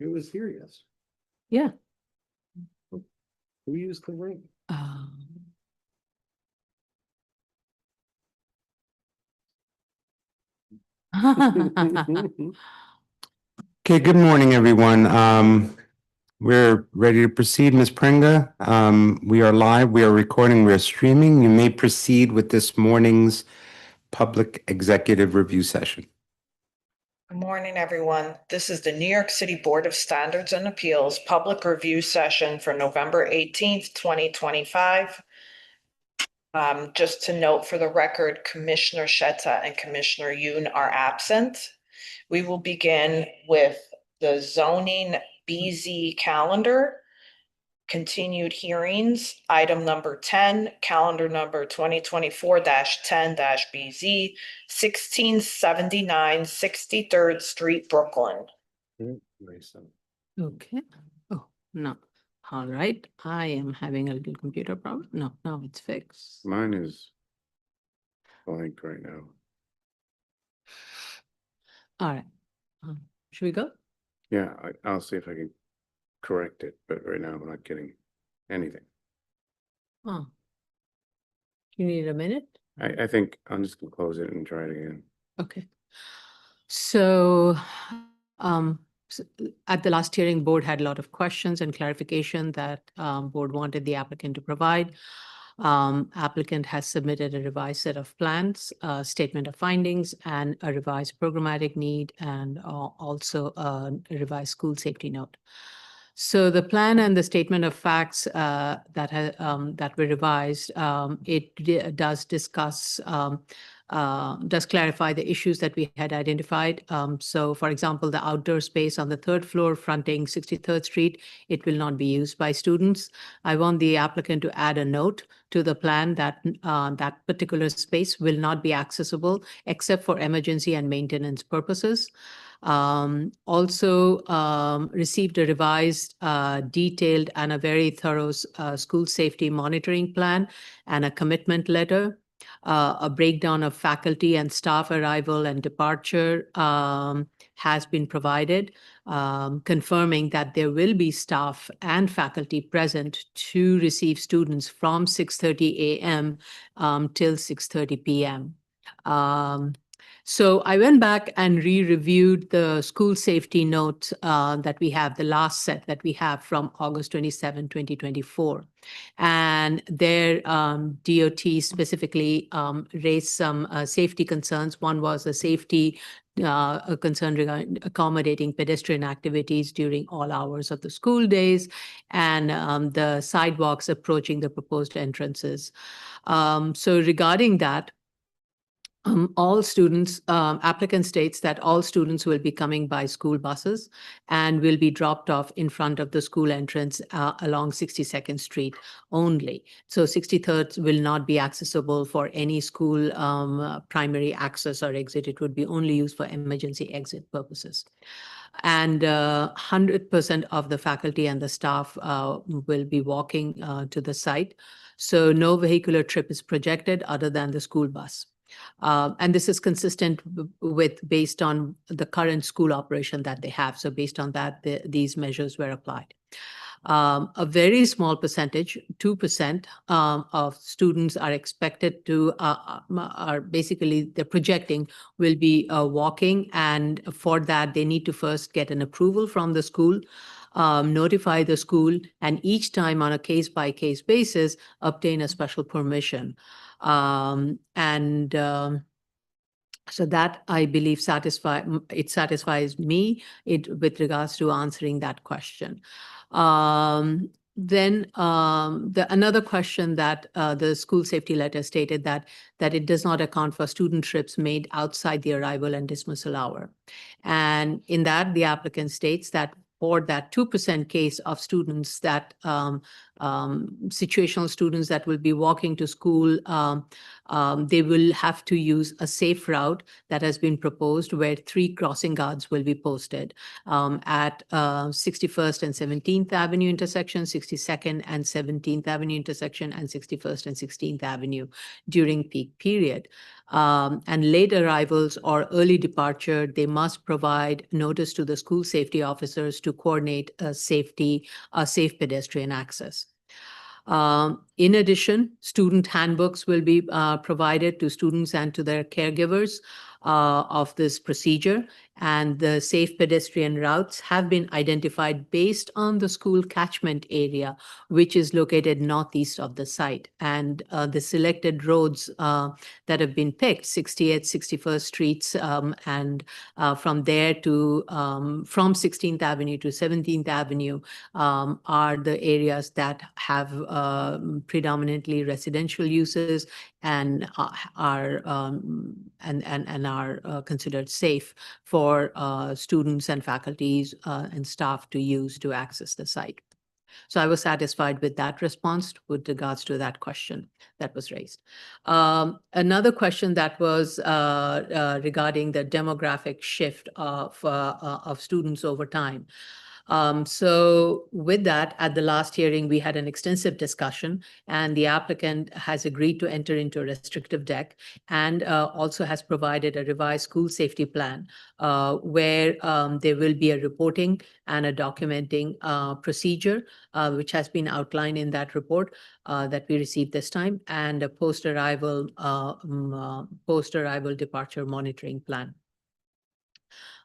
It was here, yes. Yeah. Who used the ring? Okay, good morning, everyone. We're ready to proceed, Ms. Pringa. We are live, we are recording, we are streaming. You may proceed with this morning's public executive review session. Good morning, everyone. This is the New York City Board of Standards and Appeals Public Review Session for November 18th, 2025. Just to note for the record, Commissioner Sheta and Commissioner Yoon are absent. We will begin with the zoning BZ calendar. Continued hearings, item number 10, calendar number 2024-10-BZ, 1679 63rd Street, Brooklyn. Okay. Oh, no. All right. I am having a little computer problem. No, now it's fixed. Mine is blank right now. All right. Should we go? Yeah, I'll see if I can correct it, but right now I'm not getting anything. Oh. You need a minute? I think I'm just gonna close it and try it again. Okay. So, at the last hearing, board had a lot of questions and clarification that board wanted the applicant to provide. Applicant has submitted a revised set of plans, statement of findings, and a revised programmatic need, and also a revised school safety note. So the plan and the statement of facts that were revised, it does discuss does clarify the issues that we had identified. So for example, the outdoor space on the third floor fronting 63rd Street, it will not be used by students. I want the applicant to add a note to the plan that that particular space will not be accessible except for emergency and maintenance purposes. Also received a revised, detailed, and a very thorough school safety monitoring plan and a commitment letter. A breakdown of faculty and staff arrival and departure has been provided, confirming that there will be staff and faculty present to receive students from 6:30 a.m. Till 6:30 p.m. So I went back and re-reviewed the school safety notes that we have, the last set that we have from August 27, 2024. And their DOT specifically raised some safety concerns. One was a safety concern regarding accommodating pedestrian activities during all hours of the school days and the sidewalks approaching the proposed entrances. So regarding that, all students, applicant states that all students will be coming by school buses and will be dropped off in front of the school entrance along 62nd Street only. So 63rd will not be accessible for any school primary access or exit. It would be only used for emergency exit purposes. And 100% of the faculty and the staff will be walking to the site. So no vehicular trip is projected other than the school bus. And this is consistent with based on the current school operation that they have. So based on that, these measures were applied. A very small percentage, 2% of students are expected to, are basically they're projecting will be walking. And for that, they need to first get an approval from the school, notify the school, and each time on a case-by-case basis, obtain a special permission. So that I believe satisfies me with regards to answering that question. Then another question that the school safety letter stated that it does not account for student trips made outside the arrival and dismissal hour. And in that, the applicant states that for that 2% case of students that situational students that will be walking to school, they will have to use a safe route that has been proposed where 3 crossing guards will be posted at 61st and 17th Avenue intersection, 62nd and 17th Avenue intersection, and 61st and 16th Avenue during peak period. And late arrivals or early departure, they must provide notice to the school safety officers to coordinate safe pedestrian access. In addition, student handbooks will be provided to students and to their caregivers of this procedure, and the safe pedestrian routes have been identified based on the school catchment area, which is located northeast of the site. And the selected roads that have been picked, 60th, 61st Streets, and from there to from 16th Avenue to 17th Avenue are the areas that have predominantly residential uses and are considered safe for students and faculties and staff to use to access the site. So I was satisfied with that response with regards to that question that was raised. Another question that was regarding the demographic shift of students over time. So with that, at the last hearing, we had an extensive discussion, and the applicant has agreed to enter into a restrictive deck and also has provided a revised school safety plan where there will be a reporting and a documenting procedure, which has been outlined in that report that we received this time, and a post-arrival departure monitoring plan.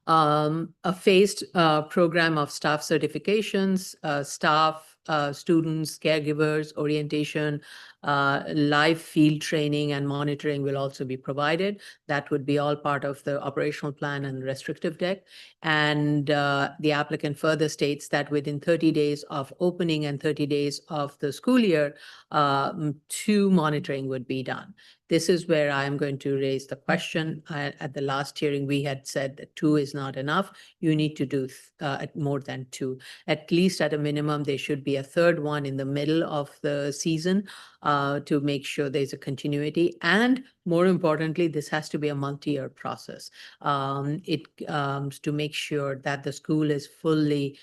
A phased program of staff certifications, staff, students, caregivers, orientation, live field training and monitoring will also be provided. That would be all part of the operational plan and restrictive deck. And the applicant further states that within 30 days of opening and 30 days of the school year, 2 monitoring would be done. This is where I am going to raise the question. At the last hearing, we had said that 2 is not enough. You need to do more than 2. At least at a minimum, there should be a 3rd one in the middle of the season to make sure there's a continuity. And more importantly, this has to be a multi-year process to make sure that the school is fully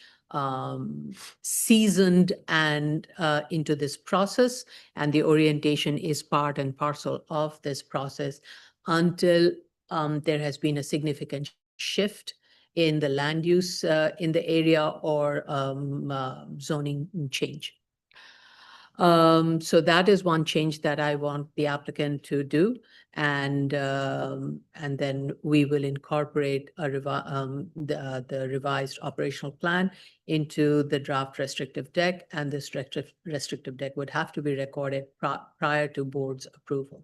seasoned and into this process, and the orientation is part and parcel of this process until there has been a significant shift in the land use in the area or zoning change. So that is one change that I want the applicant to do, and then we will incorporate the revised operational plan into the draft restrictive deck, and this restrictive deck would have to be recorded prior to board's approval.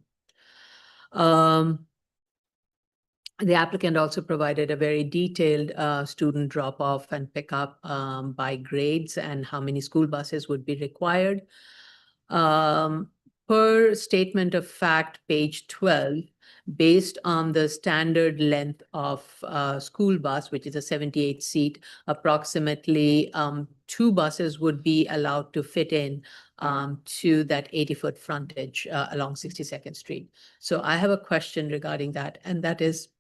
The applicant also provided a very detailed student drop-off and pickup by grades and how many school buses would be required. Per statement of fact, page 12, based on the standard length of school bus, which is a 78-seat, approximately 2 buses would be allowed to fit in to that 80-foot frontage along 62nd Street. So I have a question regarding that, and that is,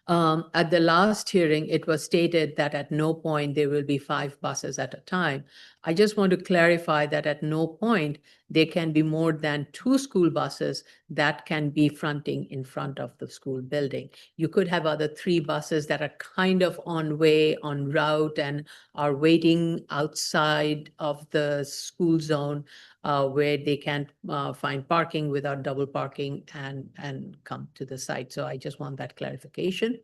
at the last hearing, it was stated that at no point there will be 5 buses at a time. I just want to clarify that at no point there can be more than 2 school buses that can be fronting in front of the school building. You could have other 3 buses that are kind of on route, and are waiting outside of the school zone where they can't find parking without double parking and come to the site. So I just want that clarification.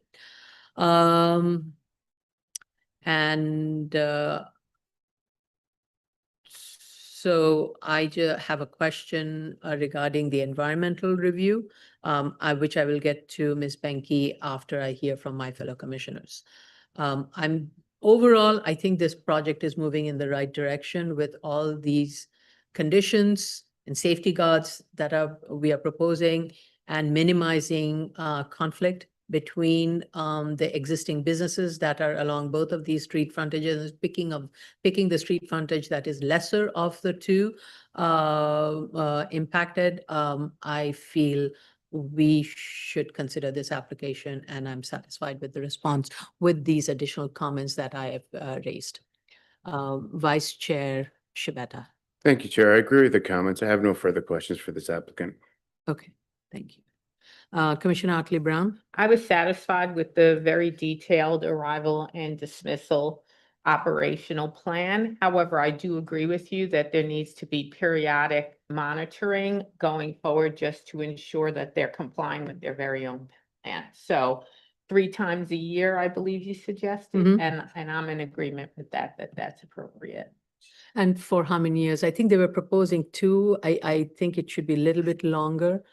So I have a question regarding the environmental review, which I will get to Ms. Benke after I hear from my fellow commissioners. Overall, I think this project is moving in the right direction with all these conditions and safety guards that we are proposing, and minimizing conflict between the existing businesses that are along both of these street frontages, picking the street frontage that is lesser of the two impacted. I feel we should consider this application, and I'm satisfied with the response with these additional comments that I have raised. Vice Chair Shibata. Thank you, Chair. I agree with the comments. I have no further questions for this applicant. Okay, thank you. Commissioner Otley Brown? I was satisfied with the very detailed arrival and dismissal operational plan. However, I do agree with you that there needs to be periodic monitoring going forward just to ensure that they're complying with their very own plan. So 3 times a year, I believe you suggested, Mhm. and I'm in agreement with that, that's appropriate. And for how many years? I think they were proposing 2. I think it should be a little bit longer.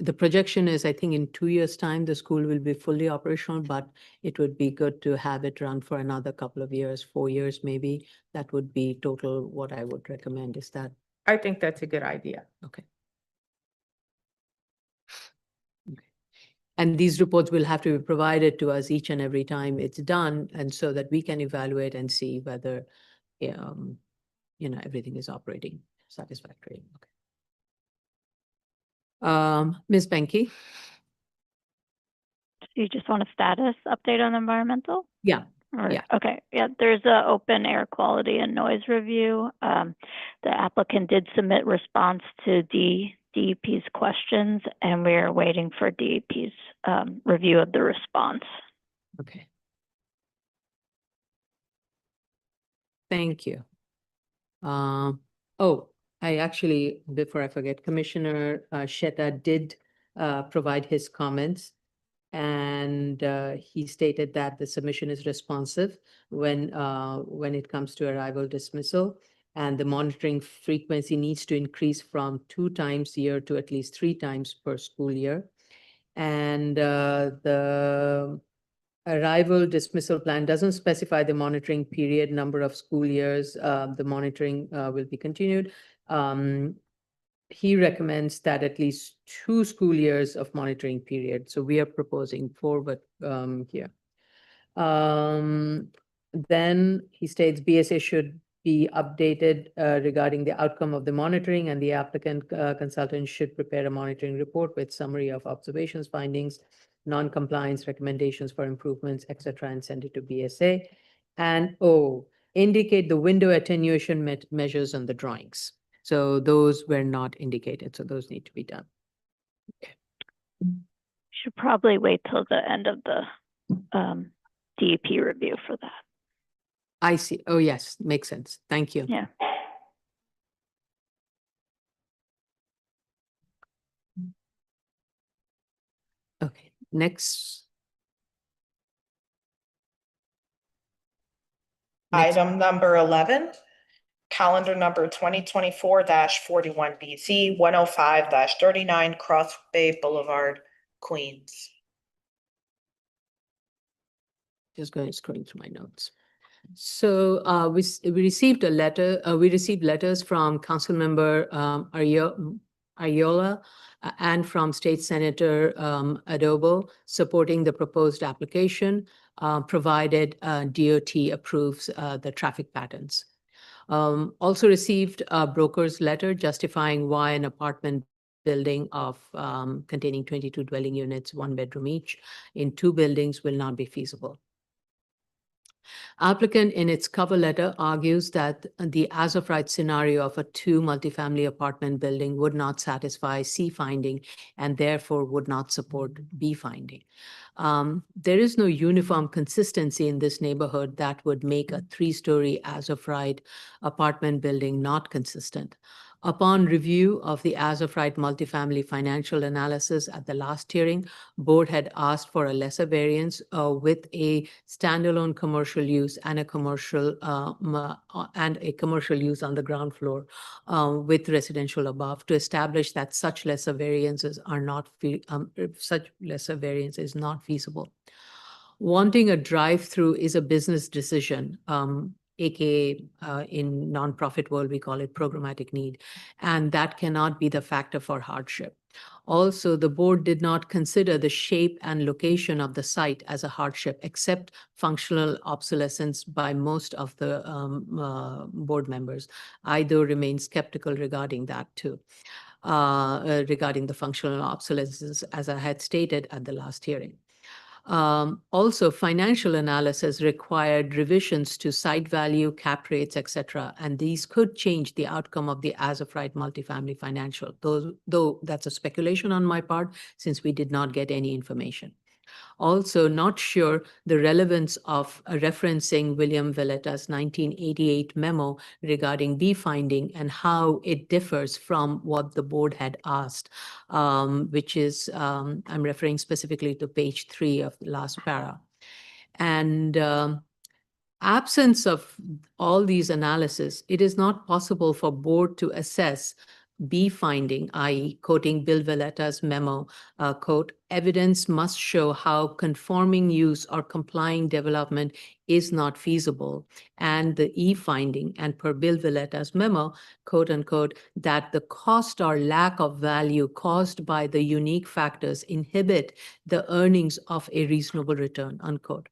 The projection is, I think in 2 years' time, the school will be fully operational, but it would be good to have it run for another couple of years, 4 years maybe. That would be total what I would recommend. Is that I think that's a good idea. okay? And these reports will have to be provided to us each and every time it's done, and so that we can evaluate and see whether, everything is operating satisfactorily. Okay. Ms. Benke? You just want a status update on environmental? Yeah. Or- Yeah. Okay, yeah, there's a open air quality and noise review. The applicant did submit response to DEP's questions, and we're waiting for DEP's review of the response. Okay. Thank you. I actually, before I forget, Commissioner Sheta did provide his comments. And he stated that the submission is responsive when it comes to arrival dismissal. And the monitoring frequency needs to increase from 2 times a year to at least 3 times per school year. And the arrival dismissal plan doesn't specify the monitoring period, number of school years. The monitoring will be continued. He recommends that at least 2 school years of monitoring period. So we are proposing 4, but here. Then he states BSA should be updated regarding the outcome of the monitoring, and the applicant consultant should prepare a monitoring report with summary of observations, findings, non-compliance, recommendations for improvements, etc., and send it to BSA. And indicate the window attenuation measures on the drawings. So those were not indicated, so those need to be done. Okay. Should probably wait till the end of the DEP review for that. I see. Oh, yes, makes sense. Thank you. Yeah. Okay, next. Item number 11, calendar number 2024-41 BZ 105-39 Cross Bay Boulevard, Queens. Just going scrolling through my notes. So we received a letter. We received letters from Councilmember Ariola and from State Senator Adobo supporting the proposed application, provided DOT approves the traffic patterns. Also received a broker's letter justifying why an apartment building of containing 22 dwelling units, 1 bedroom each, in 2 buildings will not be feasible. Applicant in its cover letter argues that the as of right scenario of a 2 multifamily apartment building would not satisfy C finding and therefore would not support B finding. There is no uniform consistency in this neighborhood that would make a 3-story as of right apartment building not consistent. Upon review of the as of right multifamily financial analysis at the last hearing, board had asked for a lesser variance with a standalone commercial use and a commercial use on the ground floor with residential above to establish that such lesser variances are not is not feasible. Wanting a drive-through is a business decision. AKA in nonprofit world, we call it programmatic need. And that cannot be the factor for hardship. Also, the board did not consider the shape and location of the site as a hardship, except functional obsolescence by most of the board members. I, though, remain skeptical regarding that too, regarding the functional obsolescence, as I had stated at the last hearing. Also, financial analysis required revisions to site value, cap rates, etc., and these could change the outcome of the as-of-right multifamily financial, though that's a speculation on my part since we did not get any information. Also, not sure the relevance of referencing William Valletta's 1988 memo regarding B finding and how it differs from what the board had asked, which is, I'm referring specifically to page 3 of the last para. And absence of all these analysis, it is not possible for board to assess B finding, i.e. quoting Bill Valletta's memo, quote, evidence must show how conforming use or complying development is not feasible. And the E finding, and per Bill Valletta's memo, quote unquote, that the cost or lack of value caused by the unique factors inhibit the earnings of a reasonable return, unquote.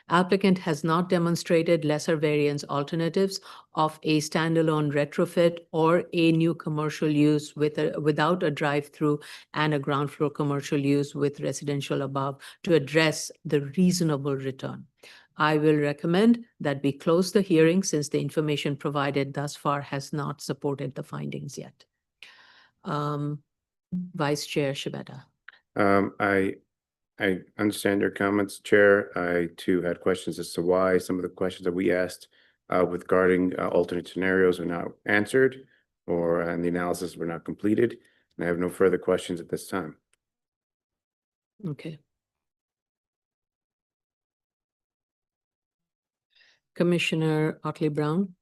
Applicant has not demonstrated lesser variance alternatives of a standalone retrofit or a new commercial use without a drive-through and a ground floor commercial use with residential above to address the reasonable return. I will recommend that we close the hearing since the information provided thus far has not supported the findings yet. Vice Chair Shibeta. I understand your comments, Chair. I too had questions as to why some of the questions that we asked regarding alternate scenarios were not answered and the analysis were not completed. And I have no further questions at this time. Okay. Commissioner Otley Brown.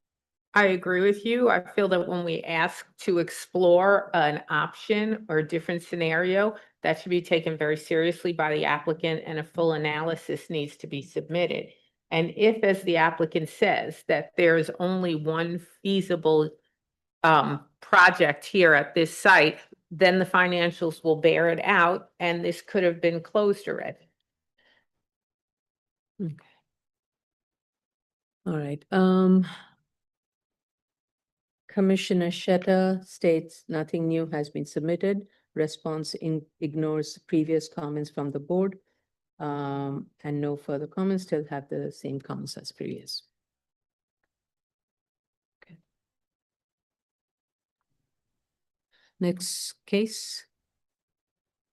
I agree with you. I feel that when we ask to explore an option or a different scenario, that should be taken very seriously by the applicant and a full analysis needs to be submitted. And if, as the applicant says, that there's only one feasible project here at this site, then the financials will bear it out and this could have been closed already. Okay. All right. Commissioner Sheta states nothing new has been submitted. Response ignores previous comments from the board. And no further comments, still have the same comments as previous. Okay. Next case.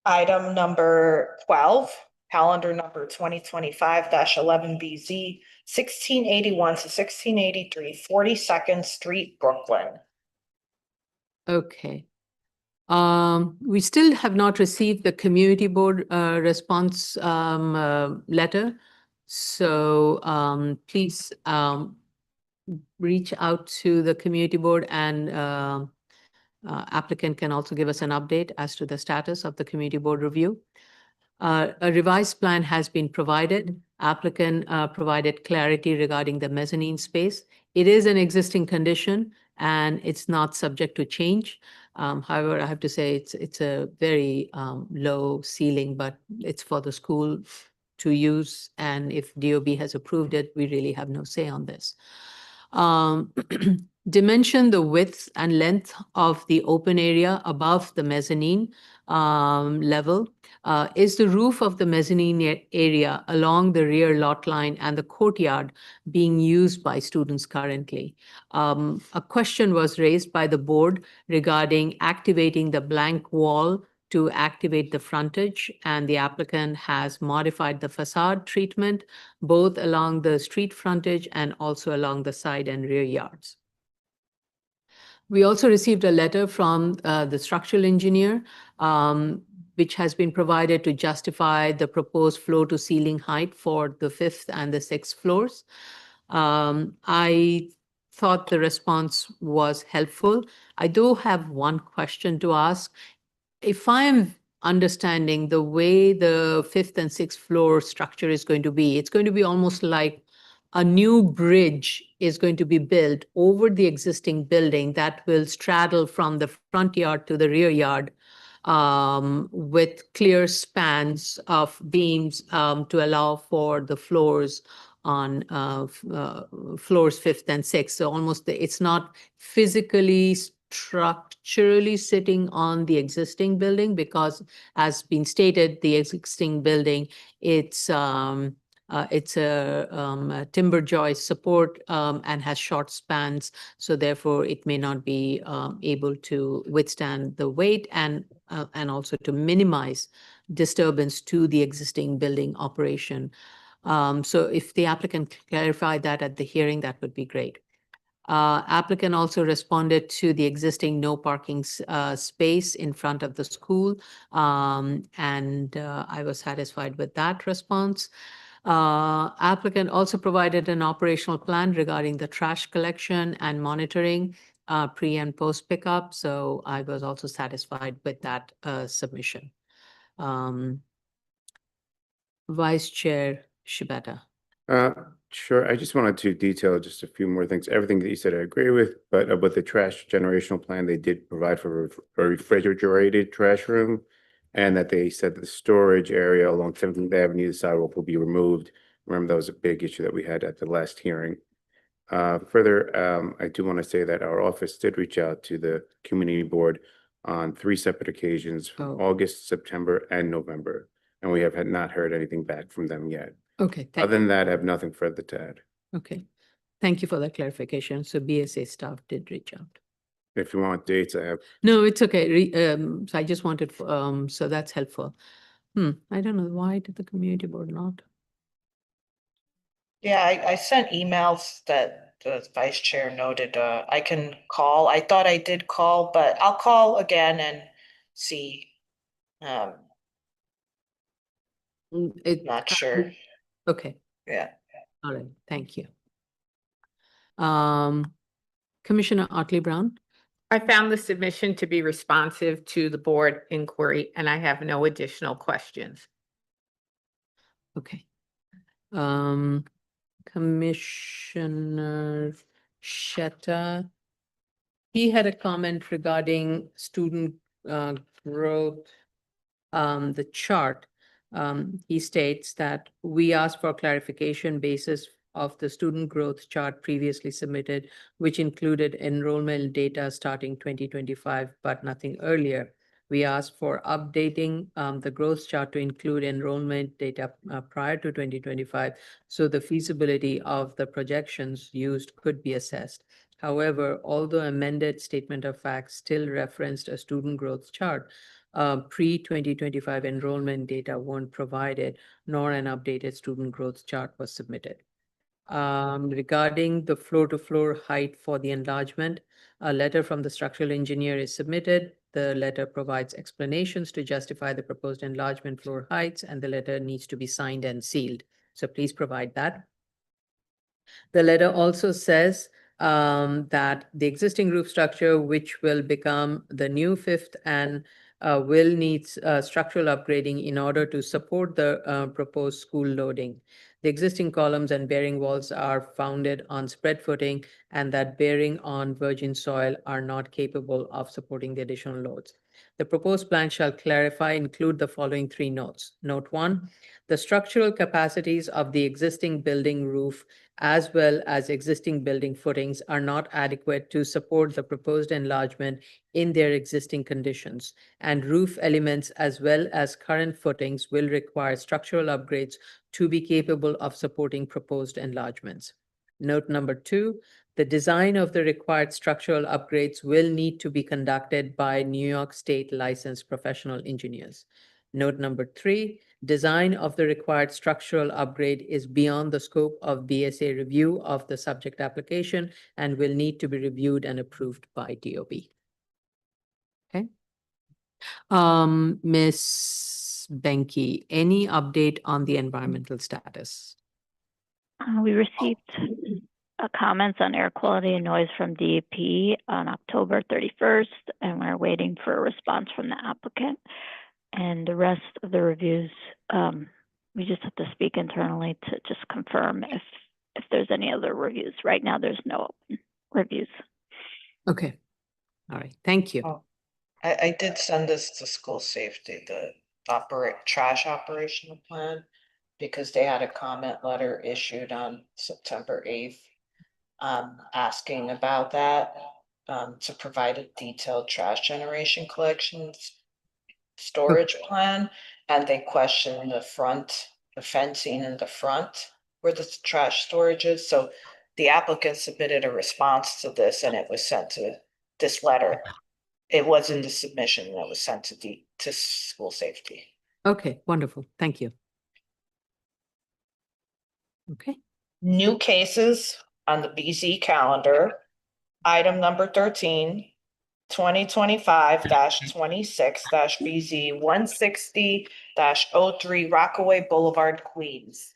Item number 12, calendar number 2025-11BZ, 1681 to 1683 42nd Street, Brooklyn. Okay. We still have not received the community board response letter. So please reach out to the community board, and applicant can also give us an update as to the status of the community board review. A revised plan has been provided. Applicant provided clarity regarding the mezzanine space. It is an existing condition and it's not subject to change. However, I have to say it's a very low ceiling, but it's for the school to use. And if DOB has approved it, we really have no say on this. Dimension the width and length of the open area above the mezzanine level. Is the roof of the mezzanine area along the rear lot line and the courtyard being used by students currently? A question was raised by the board regarding activating the blank wall to activate the frontage, and the applicant has modified the facade treatment both along the street frontage and also along the side and rear yards. We also received a letter from the structural engineer, which has been provided to justify the proposed floor to ceiling height for the 5th and the 6th floors. I thought the response was helpful. I do have one question to ask. If I'm understanding the way the 5th and 6th floor structure is going to be, it's going to be almost like a new bridge is going to be built over the existing building that will straddle from the front yard to the rear yard. with clear spans of beams to allow for the floors on floors fifth and sixth. So almost it's not physically structurally sitting on the existing building because, as been stated, the existing building, it's a timber joist support and has short spans. So therefore, it may not be able to withstand the weight and also to minimize disturbance to the existing building operation. So if the applicant clarified that at the hearing, that would be great. Applicant also responded to the existing no parking space in front of the school, and I was satisfied with that response. Applicant also provided an operational plan regarding the trash collection and monitoring pre and post pickup. So I was also satisfied with that submission. Vice Chair Shibata. Sure. I just wanted to detail just a few more things. Everything that you said I agree with, but with the trash generational plan, they did provide for a refrigerated trash room, and that they said the storage area along 17th Avenue, the sidewalk will be removed. Remember, that was a big issue that we had at the last hearing. Further, I do want to say that our office did reach out to the community board on 3 separate occasions from Oh. August, September, and November, and we have not heard anything back from them yet. Okay, Other than that, I have nothing further to add. okay. Thank you for that clarification. So BSA staff did reach out. If you want dates, I have. No, it's okay. So I just wanted, so that's helpful. I don't know, why did the community board not? Yeah, I sent emails that the vice chair noted, I can call. I thought I did call, but I'll call again and see. Not sure. Okay, Yeah. all right, thank you. Commissioner Otley Brown? I found the submission to be responsive to the board inquiry, and I have no additional questions. Okay. Commissioner Shetta. He had a comment regarding student growth, the chart. He states that we asked for clarification basis of the student growth chart previously submitted, which included enrollment data starting 2025, but nothing earlier. We asked for updating the growth chart to include enrollment data prior to 2025, so the feasibility of the projections used could be assessed. However, although amended statement of facts still referenced a student growth chart, pre-2025 enrollment data weren't provided, nor an updated student growth chart was submitted. Regarding the floor-to-floor height for the enlargement, a letter from the structural engineer is submitted. The letter provides explanations to justify the proposed enlargement floor heights, and the letter needs to be signed and sealed. So please provide that. The letter also says that the existing roof structure, which will become the new fifth and will need structural upgrading in order to support the proposed school loading. The existing columns and bearing walls are founded on spread footing, and that bearing on virgin soil are not capable of supporting the additional loads. The proposed plan shall include the following 3 notes. Note 1, the structural capacities of the existing building roof as well as existing building footings are not adequate to support the proposed enlargement in their existing conditions, and roof elements as well as current footings will require structural upgrades to be capable of supporting proposed enlargements. Note number 2, the design of the required structural upgrades will need to be conducted by New York State licensed professional engineers. Note number 3, design of the required structural upgrade is beyond the scope of BSA review of the subject application and will need to be reviewed and approved by DOB. Okay. Ms. Benke, any update on the environmental status? We received comments on air quality and noise from DEP on October 31st, and we're waiting for a response from the applicant. And the rest of the reviews, we just have to speak internally to just confirm if there's any other reviews. Right now, there's no open reviews. Okay. All right. Thank you. Oh. I did send this to school safety, the trash operational plan, because they had a comment letter issued on September 8th. Asking about that, to provide a detailed trash generation collections storage plan, and they questioned the fencing in the front where the trash storage is, so the applicant submitted a response to this and it was sent to this letter. It was in the submission that was sent to school safety. Okay, wonderful. Thank you. Okay. New cases on the BZ calendar. Item number 13, 2025-26-BZ 160-03 Rockaway Boulevard, Queens.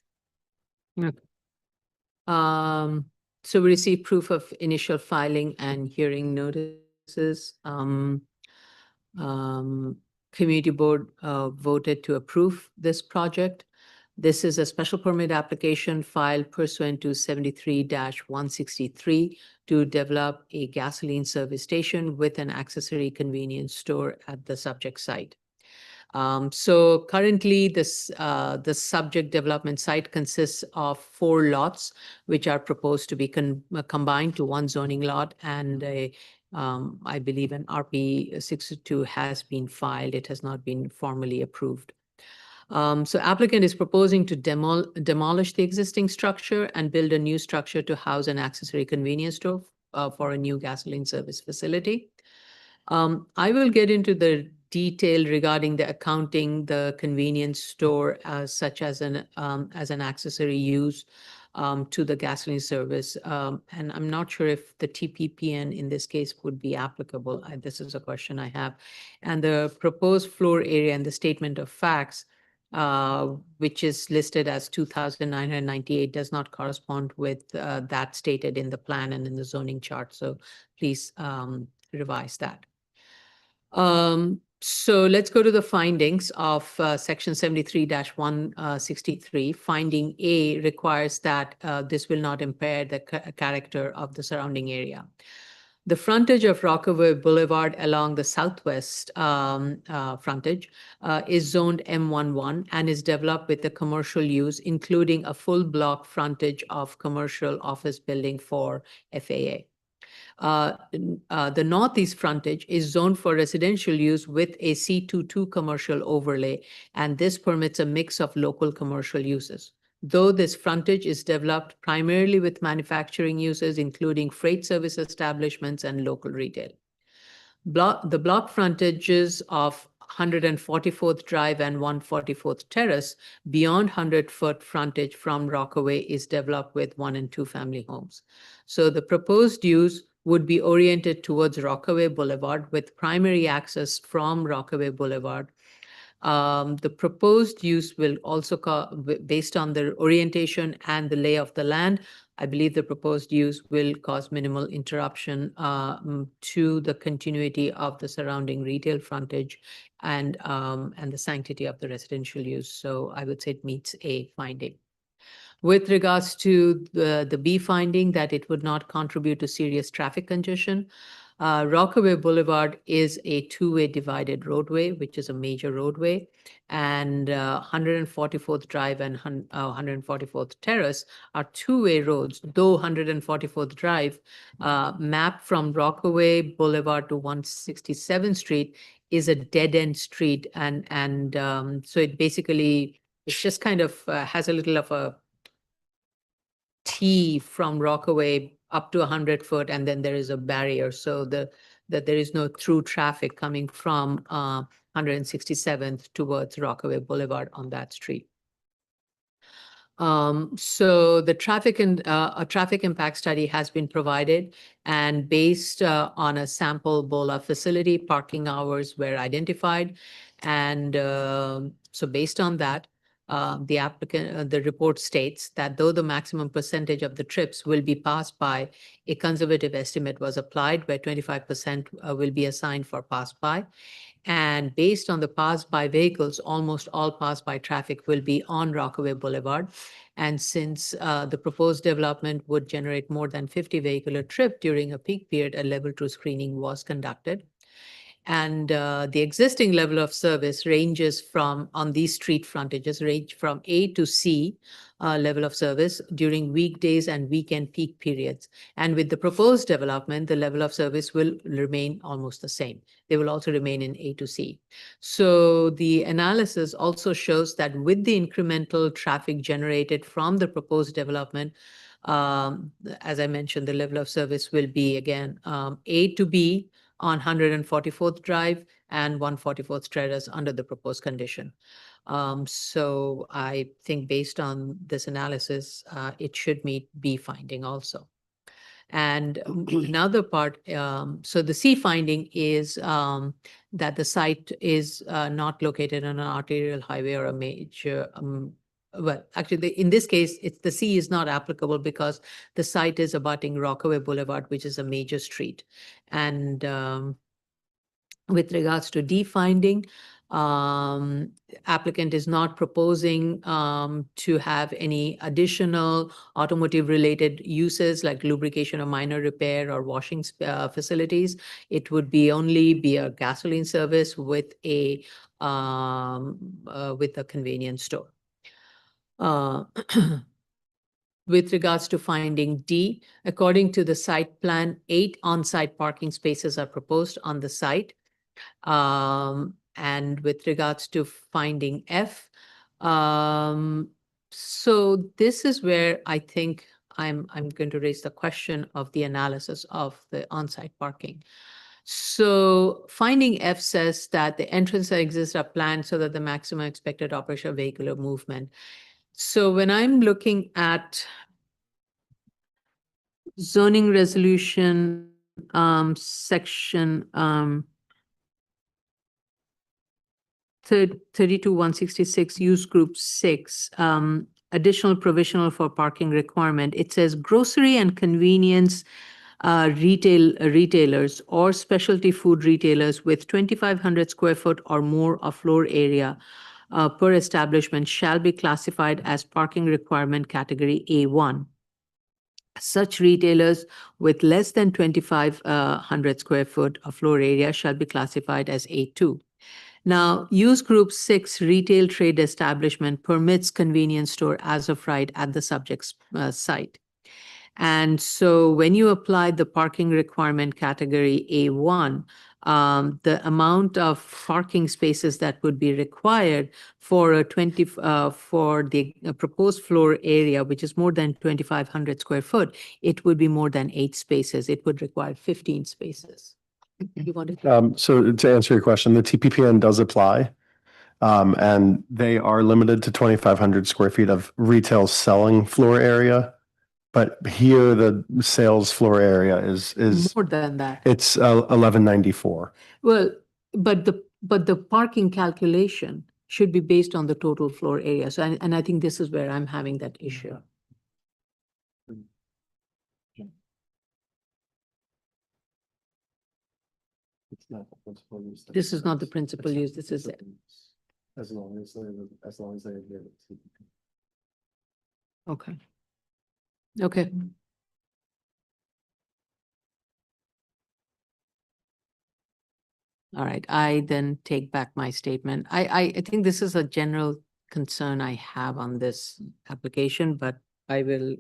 So we received proof of initial filing and hearing notices. Community board voted to approve this project. This is a special permit application filed pursuant to 73-163 to develop a gasoline service station with an accessory convenience store at the subject site. So currently the subject development site consists of 4 lots, which are proposed to be combined to one zoning lot, and I believe an RP 62 has been filed. It has not been formally approved. So applicant is proposing to demolish the existing structure and build a new structure to house an accessory convenience store for a new gasoline service facility. I will get into the detail regarding the accounting, the convenience store such as an accessory use to the gasoline service. And I'm not sure if the TPPN in this case would be applicable. This is a question I have. And the proposed floor area and the statement of facts, which is listed as 2,998, does not correspond with that stated in the plan and in the zoning chart. So please revise that. So let's go to the findings of section 73-163. Finding A requires that this will not impair the character of the surrounding area. The frontage of Rockaway Boulevard along the southwest frontage is zoned M11 and is developed with the commercial use, including a full block frontage of commercial office building for FAA. The northeast frontage is zoned for residential use with a C22 commercial overlay, and this permits a mix of local commercial uses. Though this frontage is developed primarily with manufacturing uses, including freight service establishments and local retail. The block frontages of 144th Drive and 144th Terrace beyond 100-foot frontage from Rockaway is developed with 1- and 2-family homes. So the proposed use would be oriented towards Rockaway Boulevard with primary access from Rockaway Boulevard. The proposed use will also, based on the orientation and the lay of the land, I believe the proposed use will cause minimal interruption to the continuity of the surrounding retail frontage and the sanctity of the residential use. So I would say it meets A finding. With regards to the B finding, that it would not contribute to serious traffic congestion, Rockaway Boulevard is a 2-way divided roadway, which is a major roadway, and 144th Drive and 144th Terrace are 2-way roads, though 144th Drive mapped from Rockaway Boulevard to 167th Street is a dead-end street, and so it basically, it's just kind of has a little of a T from Rockaway up to 100-foot, and then there is a barrier, so that there is no through traffic coming from 167th towards Rockaway Boulevard on that street. So the traffic and a traffic impact study has been provided, and based on a sample BOLA facility, parking hours were identified, and so based on that, the report states that though the maximum percentage of the trips will be passed by, a conservative estimate was applied where 25% will be assigned for pass by. And based on the pass-by vehicles, almost all pass-by traffic will be on Rockaway Boulevard. And since the proposed development would generate more than 50 vehicular trip during a peak period, a level 2 screening was conducted. And the existing level of service ranges from, on these street frontages, range from A to C level of service during weekdays and weekend peak periods. And with the proposed development, the level of service will remain almost the same. They will also remain in A to C. So the analysis also shows that with the incremental traffic generated from the proposed development, as I mentioned, the level of service will be again A to B on 144th Drive and 144th Terrace under the proposed condition. So I think based on this analysis, it should meet B finding also. And another part, so the C finding is that the site is not located on an arterial highway or a major, well, actually, in this case, the C is not applicable because the site is abutting Rockaway Boulevard, which is a major street. And with regards to D finding, applicant is not proposing to have any additional automotive-related uses like lubrication or minor repair or washing facilities. It would be only be a gasoline service with a convenience store. With regards to finding D, according to the site plan, 8 on-site parking spaces are proposed on the site. And with regards to finding F, so this is where I think I'm going to raise the question of the analysis of the on-site parking. So finding F says that the entrances that exist are planned so that the maximum expected operational vehicular movement. So when I'm looking at zoning resolution section 32-166, use group 6, additional provisional for parking requirement, it says grocery and convenience retailers or specialty food retailers with 2,500 square foot or more of floor area per establishment shall be classified as parking requirement category A1. Such retailers with less than 2,500 square foot of floor area shall be classified as A2. Now, use group 6 retail trade establishment permits convenience store as of right at the subject's site. And so when you apply the parking requirement category A1, the amount of parking spaces that would be required for a for the proposed floor area, which is more than 2,500 square foot, it would be more than 8 spaces. It would require 15 spaces. You want to? So to answer your question, the TPPN does apply. And they are limited to 2,500 square feet of retail selling floor area. But here the sales floor area is More than that. it's 1194. Well, but the parking calculation should be based on the total floor area. So, and I think this is where I'm having that issue. It's not the principal use. This is not the principal use, this is it. As long as they adhere to. Okay. Okay. All right, I then take back my statement. I think this is a general concern I have on this application, but I will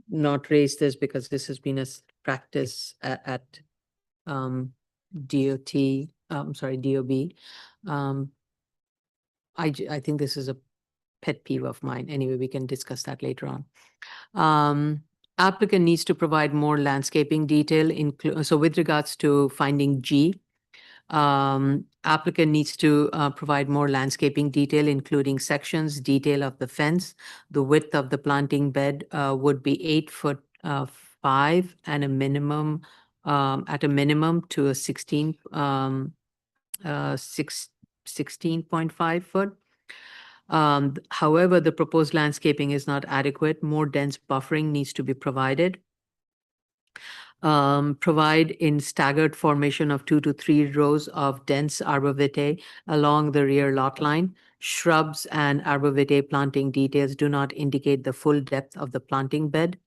not raise this because this has been a practice at DOT, sorry, DOB. I think this is a pet peeve of mine. Anyway, we can discuss that later on. Applicant needs to provide more landscaping detail. So with regards to finding G, applicant needs to provide more landscaping detail, including sections, detail of the fence. The width of the planting bed would be 8'5" and a minimum, at a minimum to a 16.5 foot. However, the proposed landscaping is not adequate. More dense buffering needs to be provided. Provide in staggered formation of 2 to 3 rows of dense arborvitae along the rear lot line. Shrubs and arborvitae planting details do not indicate the full depth of the planting bed.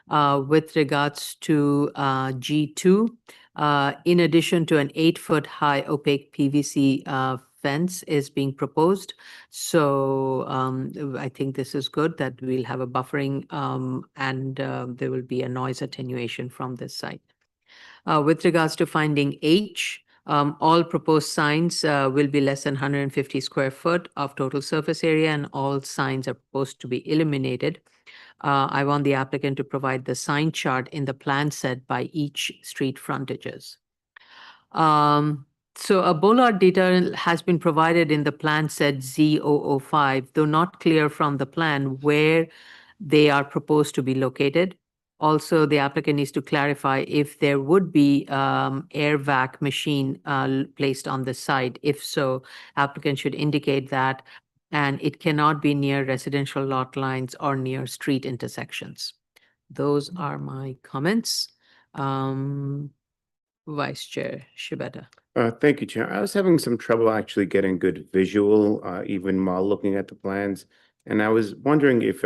With regards to G2, in addition to an 8-foot high opaque PVC fence is being proposed. So I think this is good that we'll have a buffering and there will be a noise attenuation from this site. With regards to finding H, all proposed signs will be less than 150 square foot of total surface area, and all signs are proposed to be illuminated. I want the applicant to provide the sign chart in the plan set by each street frontages. So a bollard detail has been provided in the plan set Z005, though not clear from the plan where they are proposed to be located. Also, the applicant needs to clarify if there would be air vac machine placed on the site. If so, applicant should indicate that, and it cannot be near residential lot lines or near street intersections. Those are my comments. Vice Chair Shibata. Thank you, Chair. I was having some trouble actually getting good visual, even while looking at the plans. And I was wondering if,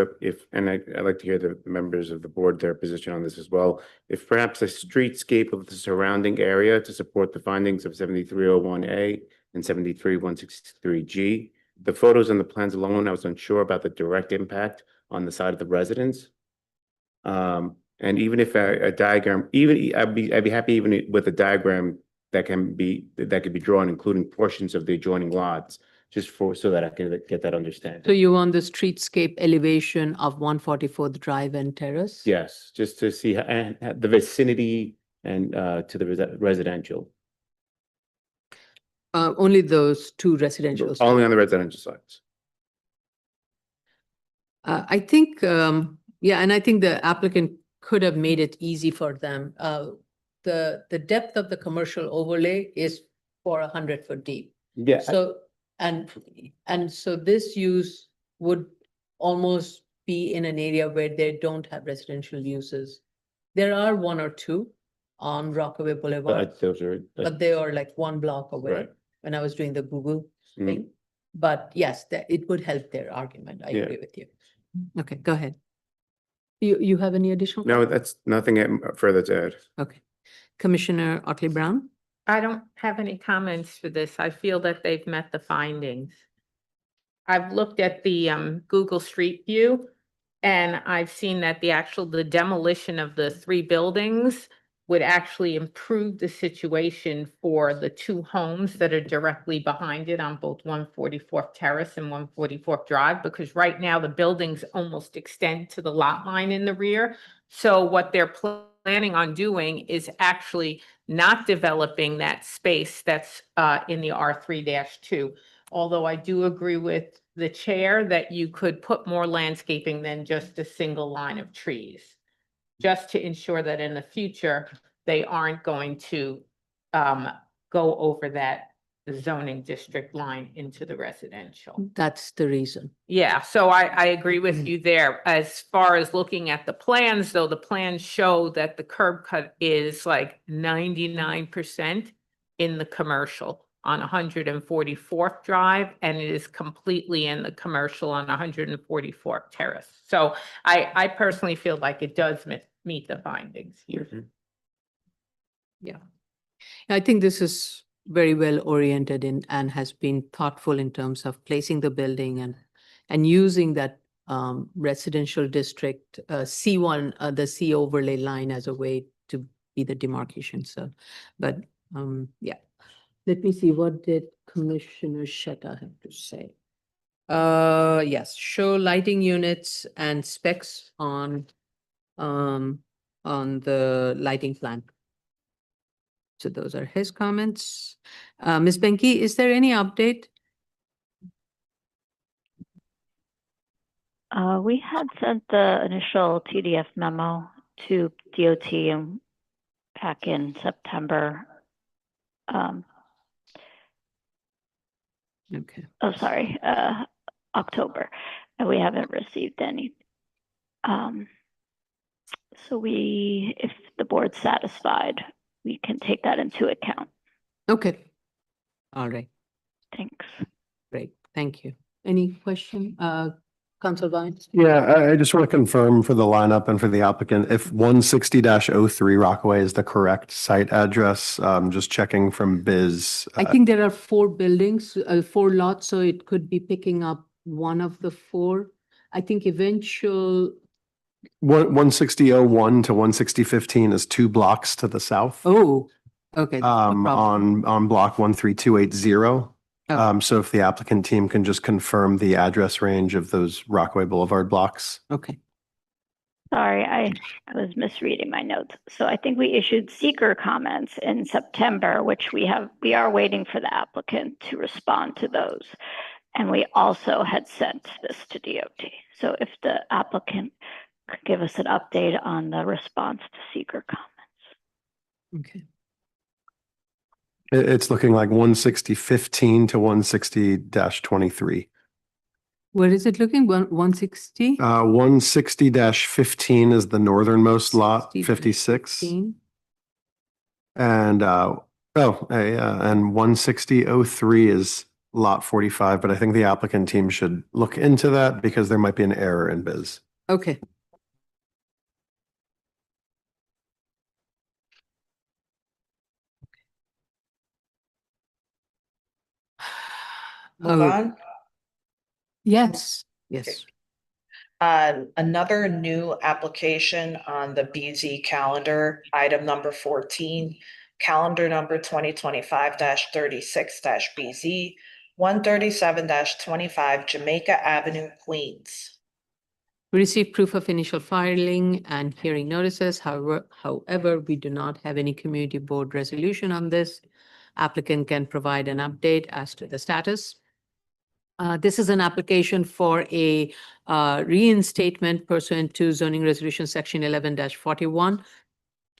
and I'd like to hear the members of the board, their position on this as well, if perhaps a streetscape of the surrounding area to support the findings of 7301A and 73163G. The photos and the plans alone, I was unsure about the direct impact on the side of the residents. And even if a diagram, I'd be happy even with a diagram that could be drawn, including portions of the adjoining lots, just so that I can get that understanding. So you want the streetscape elevation of 144th Drive and Terrace? Yes, just to see the vicinity and to the residential. Only those two residential. Only on the residential sides. I think, yeah, and I think the applicant could have made it easy for them. The depth of the commercial overlay is for 100-foot deep. Yeah. So, and so this use would almost be in an area where they don't have residential uses. There are one or two on Rockaway Boulevard, Those are. but they are like one block away Right. when I was doing the Google Mhm. thing. But yes, it would help their argument. I Yeah. agree with you. Okay, go ahead. You have any additional? No, that's nothing further to add. Okay. Commissioner Otley Brown? I don't have any comments for this. I feel that they've met the findings. I've looked at the Google Street View, and I've seen that the demolition of the 3 buildings would actually improve the situation for the 2 homes that are directly behind it on both 144th Terrace and 144th Drive, because right now the buildings almost extend to the lot line in the rear. So what they're planning on doing is actually not developing that space that's in the R3-2. Although I do agree with the chair that you could put more landscaping than just a single line of trees, just to ensure that in the future, they aren't going to go over that zoning district line into the residential. That's the reason. Yeah, so I agree with you there. As far as looking at the plans, though, the plans show that the curb cut is like 99% in the commercial on 144th Drive, and it is completely in the commercial on 144th Terrace. So I personally feel like it does meet the findings here. Mhm. Yeah. I think this is very well oriented in and has been thoughtful in terms of placing the building and using that residential district C1, the C overlay line as a way to be the demarcation. So, but yeah, let me see, what did Commissioner Sheta have to say? Yes, show lighting units and specs on the lighting plan. So those are his comments. Ms. Benke, is there any update? We had sent the initial TDF memo to DOT back in September. Okay. Oh, sorry, October, and we haven't received any. So if the board's satisfied, we can take that into account. Okay. All right. Thanks. Great. Thank you. Any question? Council Vines? Yeah, I just want to confirm for the lineup and for the applicant, if 160-03 Rockaway is the correct site address, just checking from Biz. I think there are 4 buildings, 4 lots, so it could be picking up one of the 4. I think eventual, 160-01 to 160-15 is 2 blocks to the south. oh, okay. no problem. On block 13280. Oh. So if the applicant team can just confirm the address range of those Rockaway Boulevard blocks. Okay. Sorry, I was misreading my notes. So I think we issued seeker comments in September, which we are waiting for the applicant to respond to those. And we also had sent this to DOT. So if the applicant could give us an update on the response to seeker comments. Okay. It's looking like 160-15 to 160-23. Where is it looking? 160? 160-15 is the northernmost lot, 56. 15? And 160-03 is lot 45, but I think the applicant team should look into that because there might be an error in Biz. Okay. Move Oh, on. yes, yes. Another new application on the BZ calendar, item number 14, calendar number 2025-36-BZ, 137-25 Jamaica Avenue, Queens. We received proof of initial filing and hearing notices. However, we do not have any community board resolution on this. Applicant can provide an update as to the status. This is an application for a reinstatement pursuant to zoning resolution section 11-41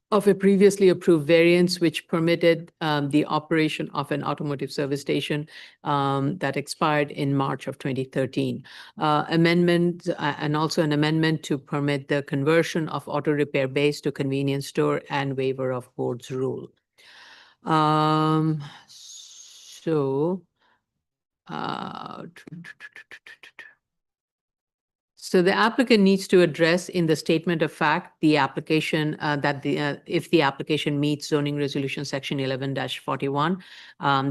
of a previously approved variance which permitted the operation of an automotive service station that expired in March of 2013. Amendment and also an amendment to permit the conversion of auto repair base to convenience store and waiver of board's rule. So the applicant needs to address in the statement of fact the application if the application meets zoning resolution section 11-41,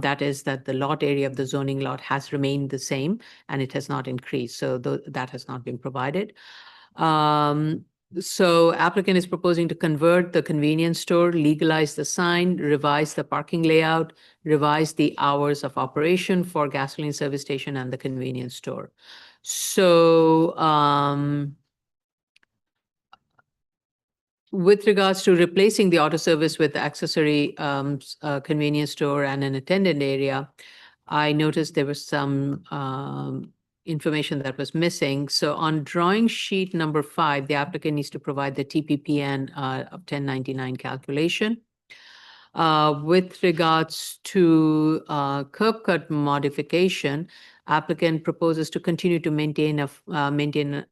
that is that the lot area of the zoning lot has remained the same and it has not increased. So that has not been provided. So applicant is proposing to convert the convenience store, legalize the sign, revise the parking layout, revise the hours of operation for gasoline service station and the convenience store. So with regards to replacing the auto service with accessory convenience store and an attendant area, I noticed there was some information that was missing. So on drawing sheet number 5, the applicant needs to provide the TPPN of 1099 calculation. With regards to curb cut modification, applicant proposes to continue to maintain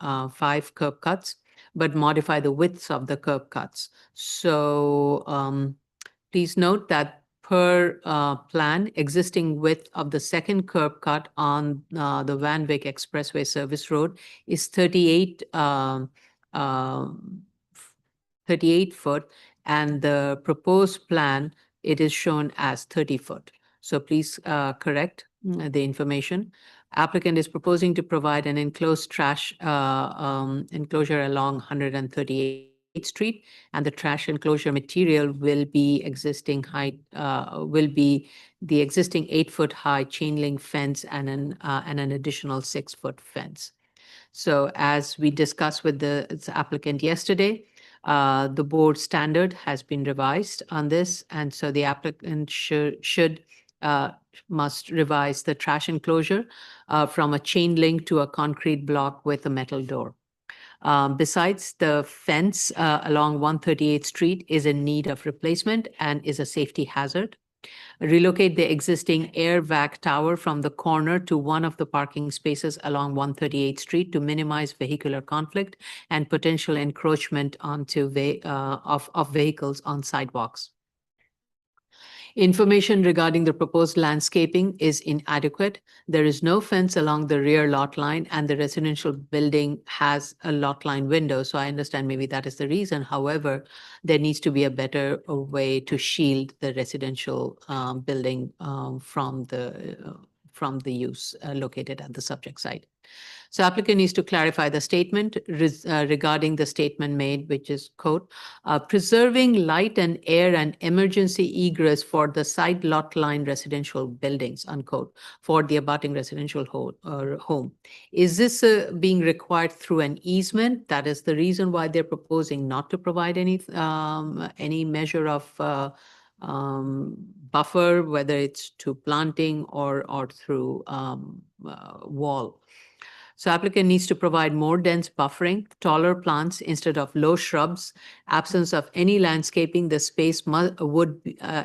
5 curb cuts, but modify the widths of the curb cuts. So please note that per plan, existing width of the second curb cut on the Van Wyck Expressway Service Road is 38 foot, and the proposed plan, it is shown as 30 foot. So please correct the information. Applicant is proposing to provide an enclosed trash enclosure along 138th Street, and the trash enclosure material will be existing height, will be the existing 8-foot high chain link fence and an additional 6-foot fence. So as we discussed with the applicant yesterday, the board standard has been revised on this, and so the applicant must revise the trash enclosure from a chain link to a concrete block with a metal door. Besides, the fence along 138th Street is in need of replacement and is a safety hazard. Relocate the existing air vac tower from the corner to one of the parking spaces along 138th Street to minimize vehicular conflict and potential encroachment onto of vehicles on sidewalks. Information regarding the proposed landscaping is inadequate. There is no fence along the rear lot line, and the residential building has a lot line window. So I understand maybe that is the reason. However, there needs to be a better way to shield the residential building from the use located at the subject site. So applicant needs to clarify the statement regarding the statement made, which is quote, preserving light and air and emergency egress for the side lot line residential buildings, unquote, for the abutting residential home. Is this being required through an easement? That is the reason why they're proposing not to provide any measure of buffer, whether it's to planting or through wall. So applicant needs to provide more dense buffering, taller plants instead of low shrubs, absence of any landscaping. The space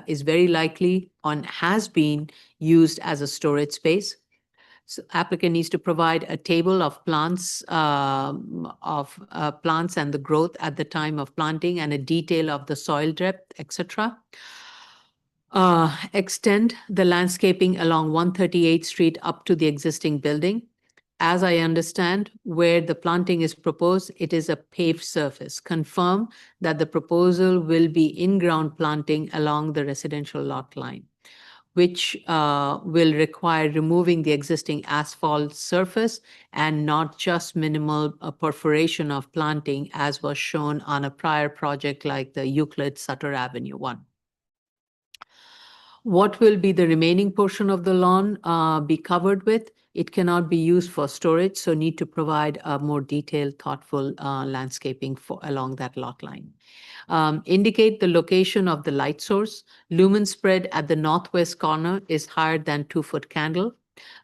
is very likely has been used as a storage space. So applicant needs to provide a table of plants and the growth at the time of planting and a detail of the soil depth, etc. Extend the landscaping along 138th Street up to the existing building. As I understand, where the planting is proposed, it is a paved surface. Confirm that the proposal will be in-ground planting along the residential lot line, which will require removing the existing asphalt surface and not just minimal perforation of planting as was shown on a prior project like the Euclid Sutter Avenue one. What will be the remaining portion of the lawn be covered with? It cannot be used for storage, so need to provide a more detailed, thoughtful landscaping along that lot line. Indicate the location of the light source. Lumen spread at the northwest corner is higher than 2-foot candle.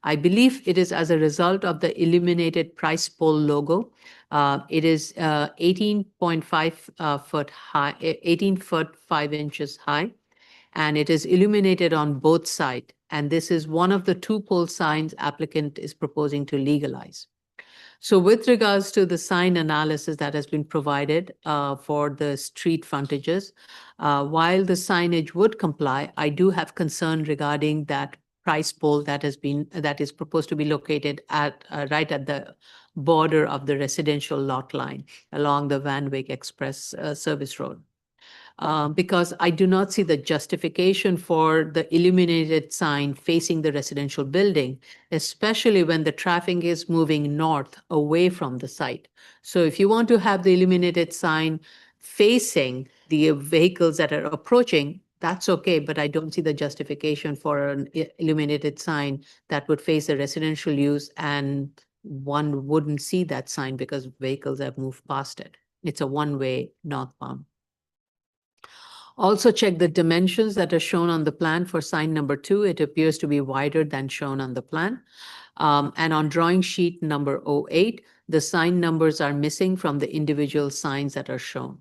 I believe it is as a result of the illuminated price pole logo. It is 18.5 foot high, 18 foot 5 inches high, and it is illuminated on both sides. And this is one of the 2 pole signs applicant is proposing to legalize. So with regards to the sign analysis that has been provided for the street frontages, while the signage would comply, I do have concern regarding that price pole that is proposed to be located at right at the border of the residential lot line along the Van Wyck Express service road. Because I do not see the justification for the illuminated sign facing the residential building, especially when the traffic is moving north away from the site. So if you want to have the illuminated sign facing the vehicles that are approaching, that's okay, but I don't see the justification for an illuminated sign that would face a residential use, and one wouldn't see that sign because vehicles have moved past it. It's a one-way northbound. Also check the dimensions that are shown on the plan for sign number 2. It appears to be wider than shown on the plan. And on drawing sheet number 08, the sign numbers are missing from the individual signs that are shown.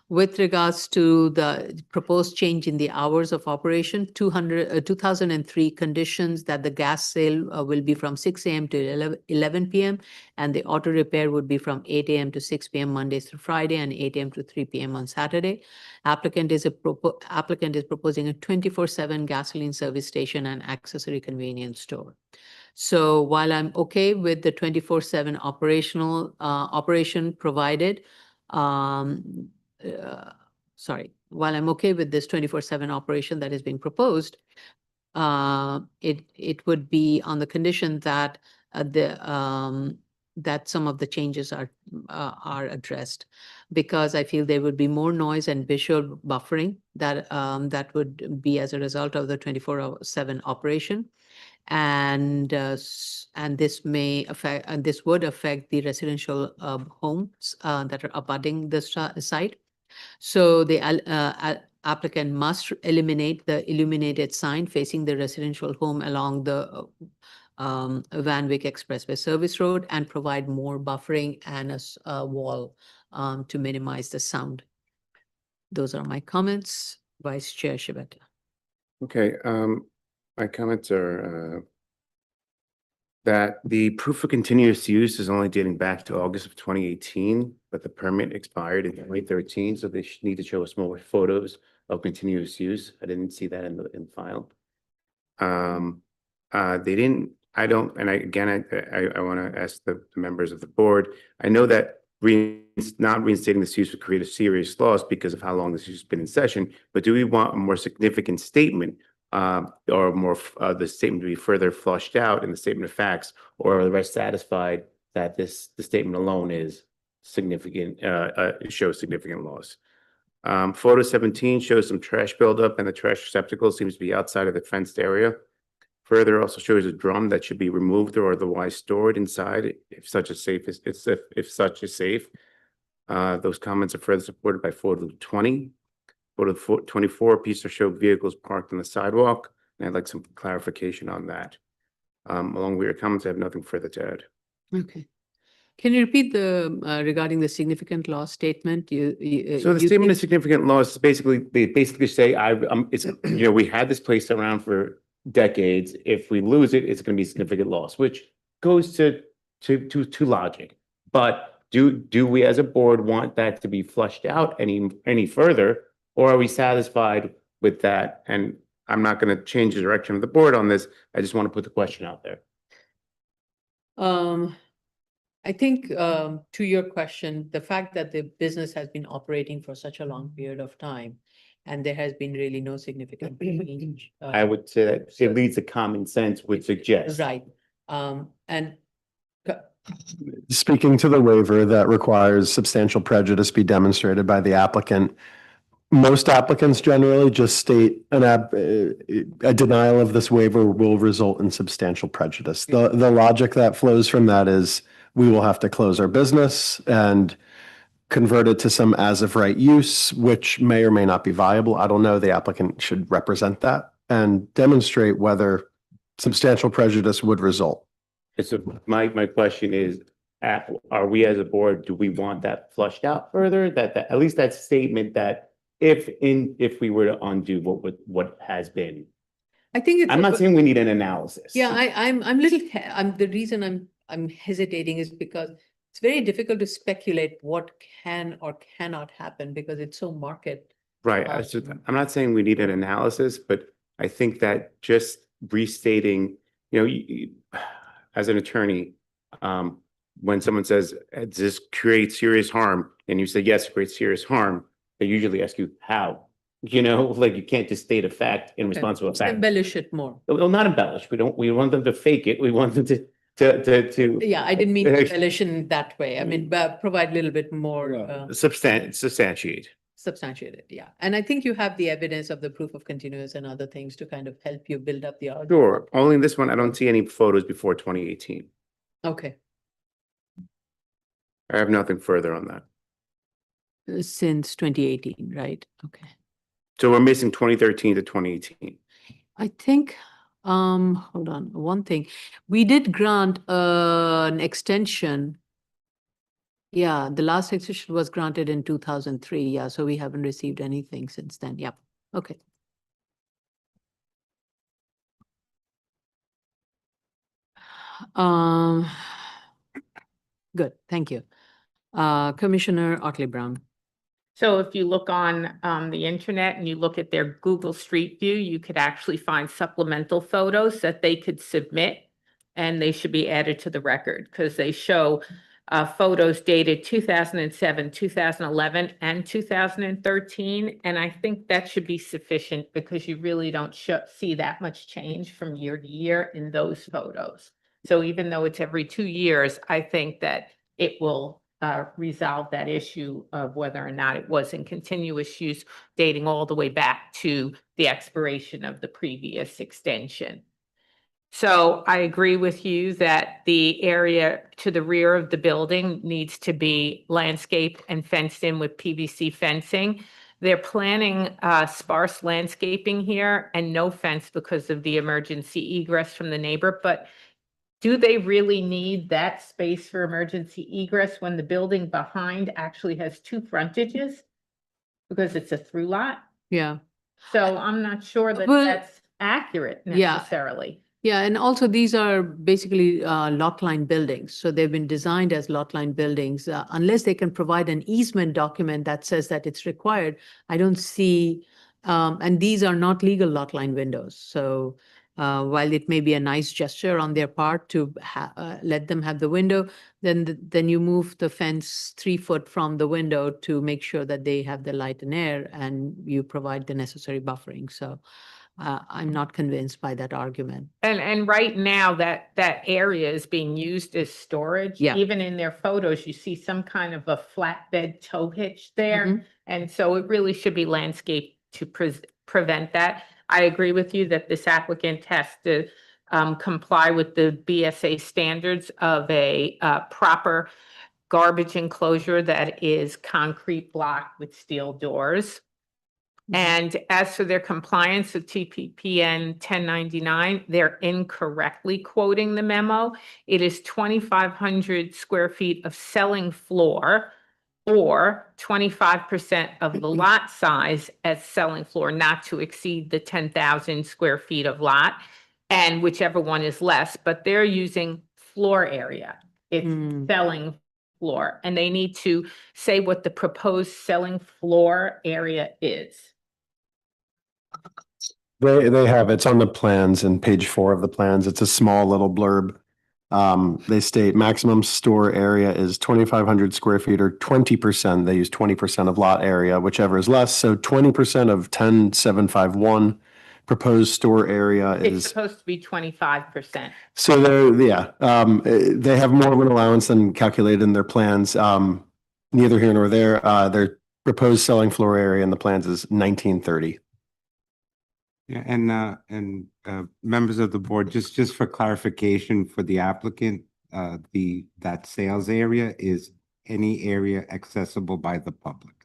With regards to the proposed change in the hours of operation, 2003 conditions that the gas sale will be from 6 a.m. to 11 p.m. and the auto repair would be from 8 a.m. to 6 p.m. Mondays through Friday and 8 a.m. to 3 p.m. on Saturday. Applicant is proposing a 24/7 gasoline service station and accessory convenience store. So while I'm okay with the 24/7 operation provided, while I'm okay with this 24/7 operation that is being proposed, it would be on the condition that that some of the changes are addressed, because I feel there would be more noise and visual buffering that would be as a result of the 24/7 operation. And this would affect the residential homes that are abutting the site. So the applicant must eliminate the illuminated sign facing the residential home along the Van Wyck Expressway service road and provide more buffering and a wall to minimize the sound. Those are my comments, Vice Chair Shibata. Okay, my comments are that the proof of continuous use is only dating back to August of 2018, but the permit expired in 2013, so they need to show us more photos of continuous use. I didn't see that in the file. They didn't, I don't, and I want to ask the members of the board. I know that not reinstating this use would create a serious loss because of how long this use has been in session, but do we want a more significant statement or more the statement to be further flushed out in the statement of facts, or are the rest satisfied that the statement alone is significant, shows significant loss? Photo 17 shows some trash buildup, and the trash receptacle seems to be outside of the fenced area. Further, also shows a drum that should be removed or otherwise stored inside if such is safe. If such is safe. Those comments are further supported by photo 20. Photo 24 appears to show vehicles parked on the sidewalk, and I'd like some clarification on that. Along with your comments, I have nothing further to add. Okay. Can you repeat the regarding the significant loss statement? So the statement of significant loss is basically, they basically say, it's, we had this place around for decades. If we lose it, it's going to be significant loss, which goes to logic. But do we as a board want that to be flushed out any further, or are we satisfied with that? And I'm not going to change the direction of the board on this. I just want to put the question out there. I think to your question, the fact that the business has been operating for such a long period of time and there has been really no significant change. I would say that it leads to common sense would suggest. Right. And Speaking to the waiver that requires substantial prejudice be demonstrated by the applicant, most applicants generally just state a denial of this waiver will result in substantial prejudice. The logic that flows from that is we will have to close our business and convert it to some as of right use, which may or may not be viable. I don't know. The applicant should represent that and demonstrate whether substantial prejudice would result. So my question is, are we as a board, do we want that flushed out further? That at least that statement that if we were to undo what has been. I think it's. I'm not saying we need an analysis. Yeah, I'm the reason I'm hesitating is because it's very difficult to speculate what can or cannot happen because it's so market. Right. I'm not saying we need an analysis, but I think that just restating, as an attorney, when someone says, does this create serious harm? And you say, yes, it creates serious harm. They usually ask you how, like you can't just state a fact in response to a fact. Embellish it more. Well, not embellish. We want them to fake it. We want them to. Yeah, I didn't mean to embellish in that way. I mean, provide a little bit more. Substantiate. Substantiated, yeah. And I think you have the evidence of the proof of continuous and other things to kind of help you build up the argument. Sure. Only in this one, I don't see any photos before 2018. Okay. I have nothing further on that. Since 2018, right? Okay. So we're missing 2013 to 2018. I think, hold on, one thing. We did grant an extension. Yeah, the last extension was granted in 2003. Yeah, so we haven't received anything since then. Yep. Okay. Good. Thank you. Commissioner Otley Brown. So if you look on the internet and you look at their Google Street View, you could actually find supplemental photos that they could submit, and they should be added to the record because they show photos dated 2007, 2011, and 2013. And I think that should be sufficient because you really don't see that much change from year to year in those photos. So even though it's every 2 years, I think that it will resolve that issue of whether or not it was in continuous use dating all the way back to the expiration of the previous extension. So I agree with you that the area to the rear of the building needs to be landscaped and fenced in with PVC fencing. They're planning sparse landscaping here and no fence because of the emergency egress from the neighbor, but do they really need that space for emergency egress when the building behind actually has 2 frontages? Because it's a through lot. Yeah. So I'm not sure that that's accurate necessarily. Yeah, and also these are basically lot line buildings. So they've been designed as lot line buildings. Unless they can provide an easement document that says that it's required, I don't see And these are not legal lot line windows. So while it may be a nice gesture on their part to let them have the window, then you move the fence 3 foot from the window to make sure that they have the light and air, and you provide the necessary buffering. So I'm not convinced by that argument. And right now that area is being used as storage. Yeah. Even in their photos, you see some kind of a flatbed tow hitch there. Mhm. And so it really should be landscaped to prevent that. I agree with you that this applicant has to comply with the BSA standards of a proper garbage enclosure that is concrete block with steel doors. And as for their compliance with TPPN 1099, they're incorrectly quoting the memo. It is 2,500 square feet of selling floor or 25% of the lot size as selling floor, not to exceed the 10,000 square feet of lot, and whichever one is less, but they're using floor area. It's selling floor, and they need to say what the proposed selling floor area is. They have, it's on the plans in page 4 of the plans. It's a small little blurb. They state maximum store area is 2,500 square feet or 20%. They use 20% of lot area, whichever is less. So 20% of 10,751 proposed store area It's is, supposed to be 25%. so they have more of an allowance than calculated in their plans. Neither here nor there. Their proposed selling floor area in the plans is 1930. Yeah, and members of the board, just for clarification for the applicant, that sales area is any area accessible by the public,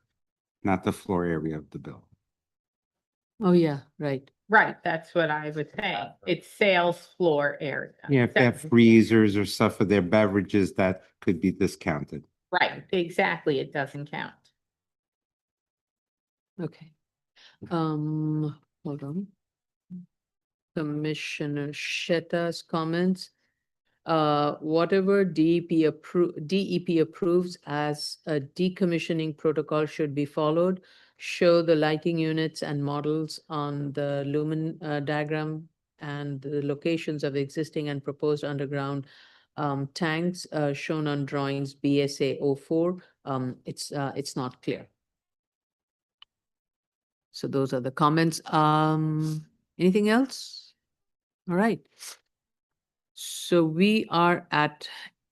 not the floor area of the building. Oh, yeah, right. Right, that's what I would say. It's sales floor area. Yeah, if they have freezers or stuff for their beverages, that could be discounted. Right, exactly. It doesn't count. Okay. Hold on. Commissioner Sheta's comments. Whatever DEP approves as a decommissioning protocol should be followed. Show the lighting units and models on the lumen diagram and the locations of existing and proposed underground tanks shown on drawings BSA 04. It's not clear. So those are the comments. Anything else? All right. So we are at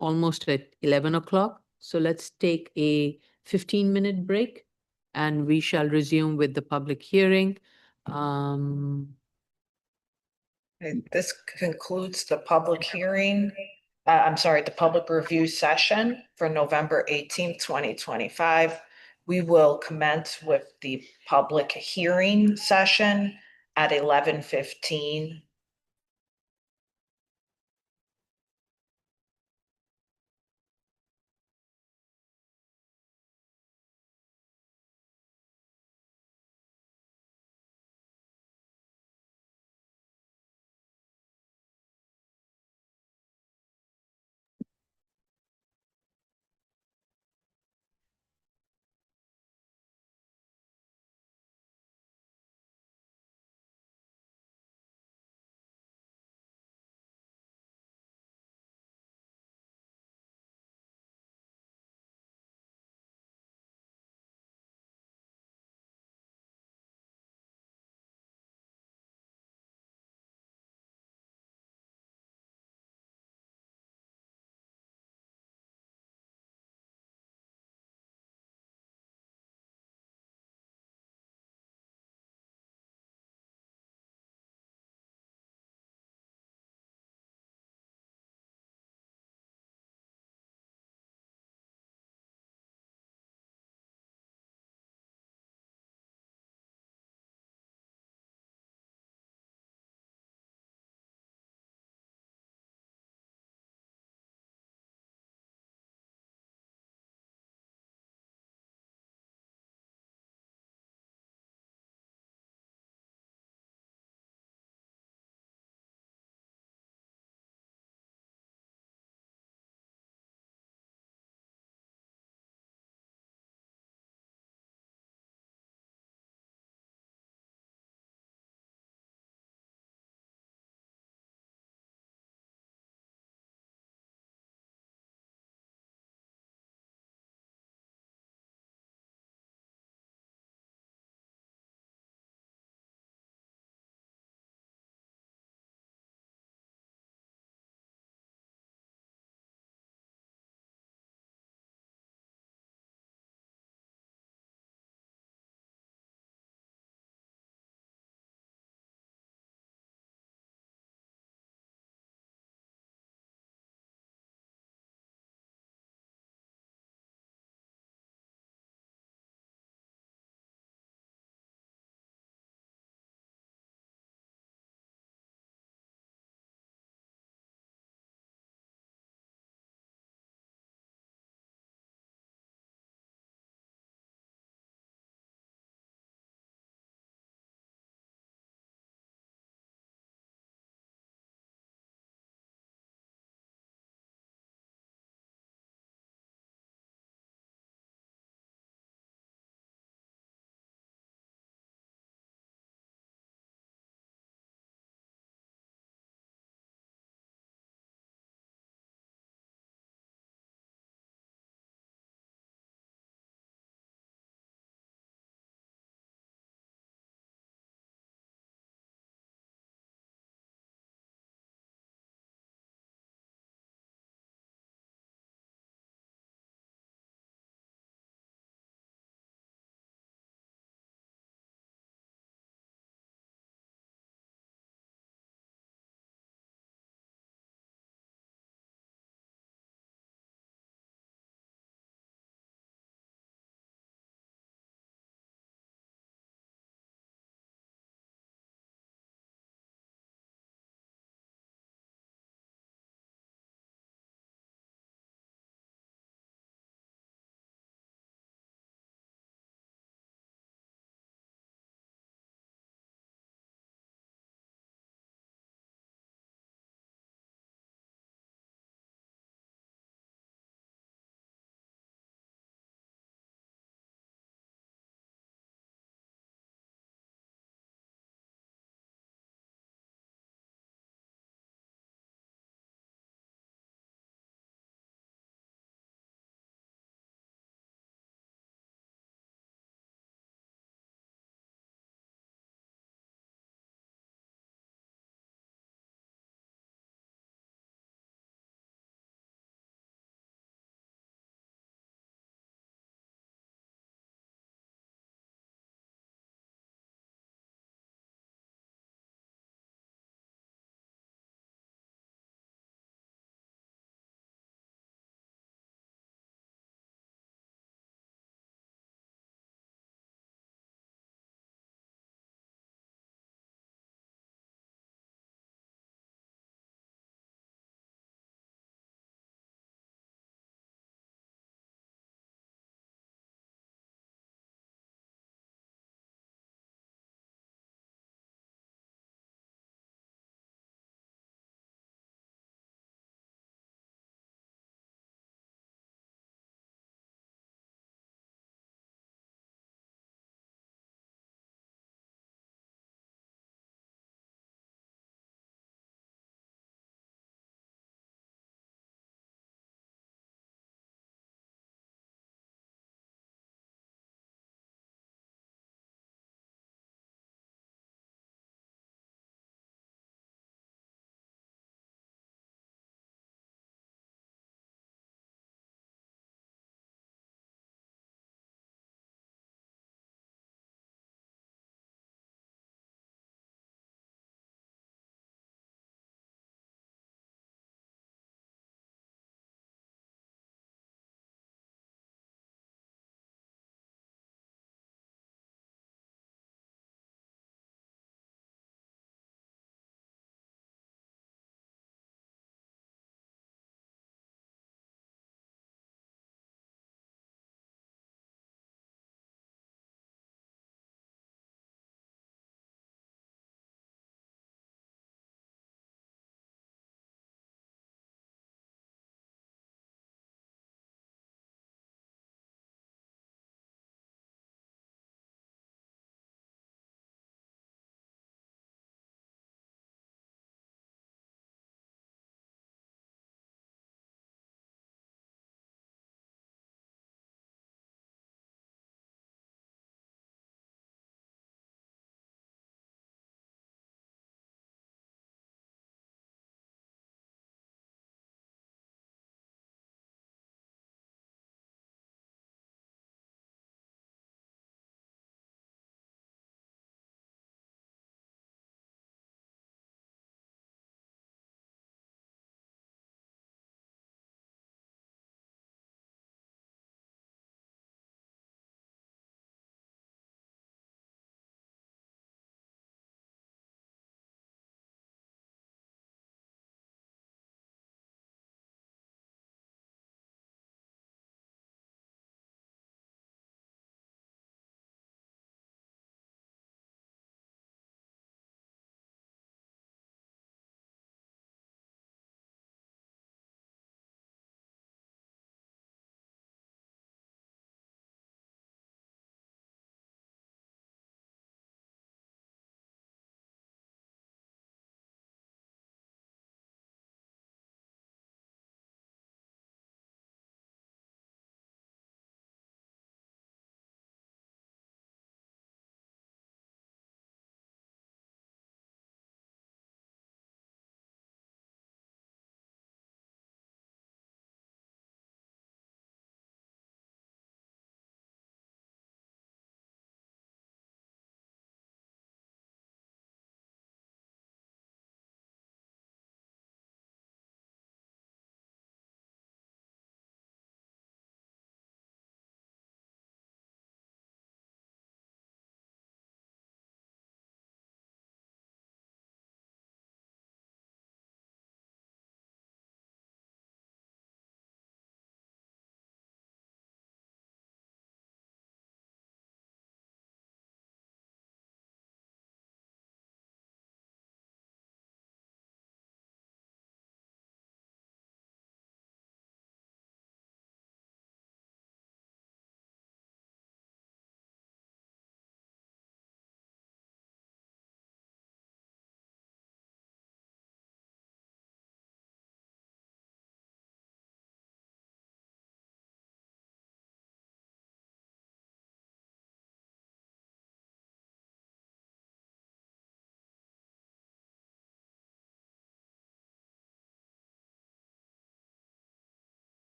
almost at 11 o'clock. So let's take a 15-minute break and we shall resume with the public hearing. This concludes the public hearing. I'm sorry, the public review session for November 18th, 2025. We will commence with the public hearing session at 11:15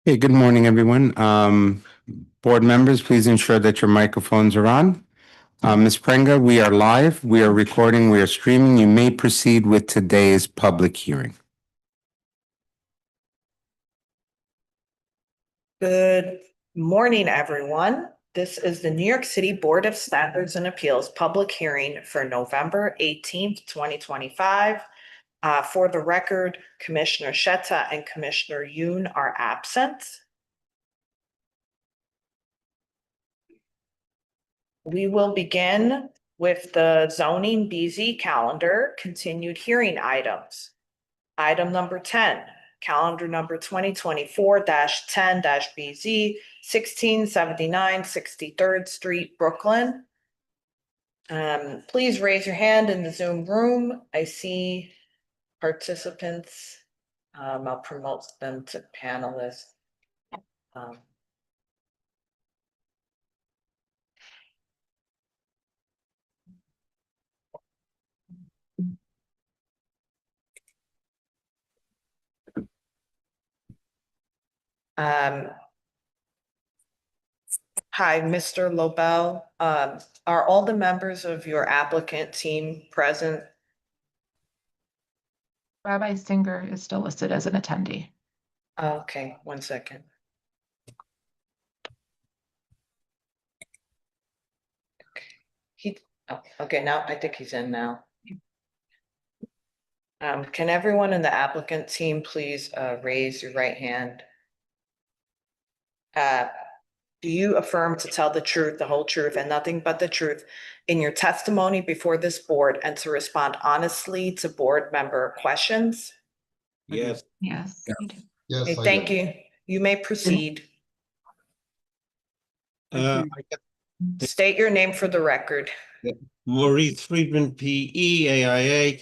Hey, good morning, everyone. Board members, please ensure that your microphones are on. Ms. Prenga, we are live, we are recording, we are streaming. You may proceed with today's public hearing. Good morning, everyone. This is the New York City Board of Standards and Appeals public hearing for November 18th, 2025. For the record, Commissioner Sheta and Commissioner Yoon are absent. We will begin with the zoning BZ calendar, continued hearing items. Item number 10, calendar number 2024-10-BZ, 1679 63rd Street, Brooklyn. Please raise your hand in the Zoom room. I see participants. I'll promote them to panelists. Hi, Mr. Lobel. Are all the members of your applicant team present? Rabbi Singer is still listed as an attendee. Okay, 1 second. Okay, now I think he's in now. Can everyone in the applicant team please raise your right hand? Do you affirm to tell the truth, the whole truth, and nothing but the truth in your testimony before this board and to respond honestly to board member questions? Yes. Yes. Yeah. you do. Yes. Okay, thank you. You may proceed. State your name for the record. Maurice Friedman, PE, AIA.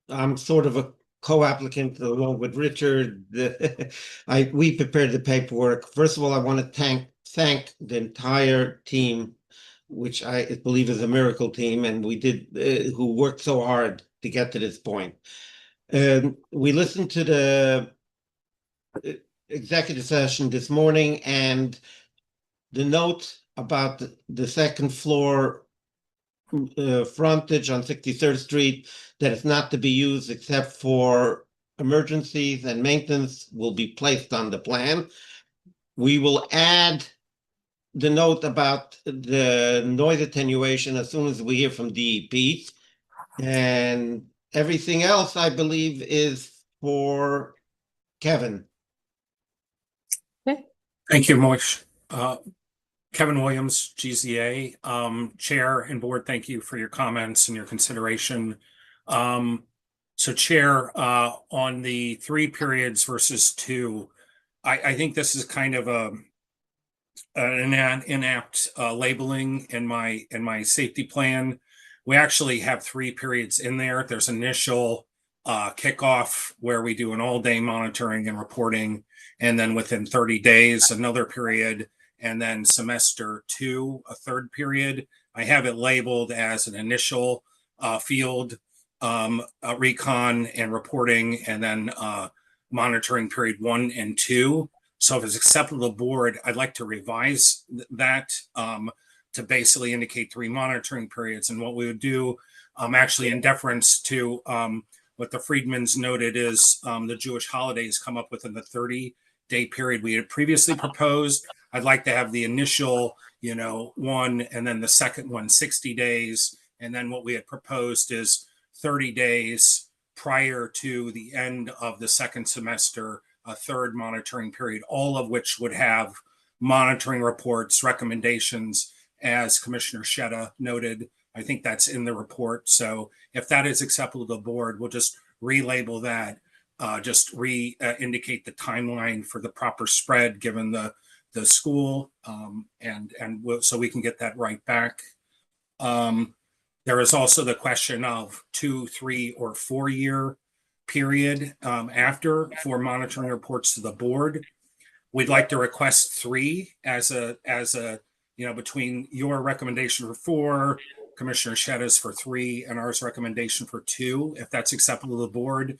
I'm sort of a co-applicant along with Richard. We prepared the paperwork. First of all, I want to thank the entire team, which I believe is a miracle team, and we did who worked so hard to get to this point. We listened to the executive session this morning, and the note about the second floor frontage on 63rd Street that is not to be used except for emergencies and maintenance will be placed on the plan. We will add the note about the noise attenuation as soon as we hear from DEP. And everything else, I believe, is for Kevin. Thank you, Moish. Kevin Williams, GZA, Chair and Board, thank you for your comments and your consideration. So Chair, on the 3 periods versus 2, I think this is kind of an inapt labeling in my safety plan. We actually have 3 periods in there. There's initial kickoff where we do an all-day monitoring and reporting, and then within 30 days, another period, and then semester 2, a 3rd period. I have it labeled as an initial field recon and reporting, and then monitoring period 1 and 2. So if it's acceptable to the board, I'd like to revise that to basically indicate 3 monitoring periods. And what we would do, actually in deference to what the Friedmans noted, is the Jewish holidays come up within the 30-day period we had previously proposed. I'd like to have the initial, 1, and then the second one 60 days. And then what we had proposed is 30 days prior to the end of the second semester, a 3rd monitoring period, all of which would have monitoring reports, recommendations, as Commissioner Sheta noted. I think that's in the report. So if that is acceptable to the board, we'll just relabel that, just indicate the timeline for the proper spread given the school, so we can get that right back. There is also the question of 2, 3, or 4 year period after for monitoring reports to the board. We'd like to request 3 as a between your recommendation for 4, Commissioner Sheta's for 3 and ours recommendation for 2. If that's acceptable to the board,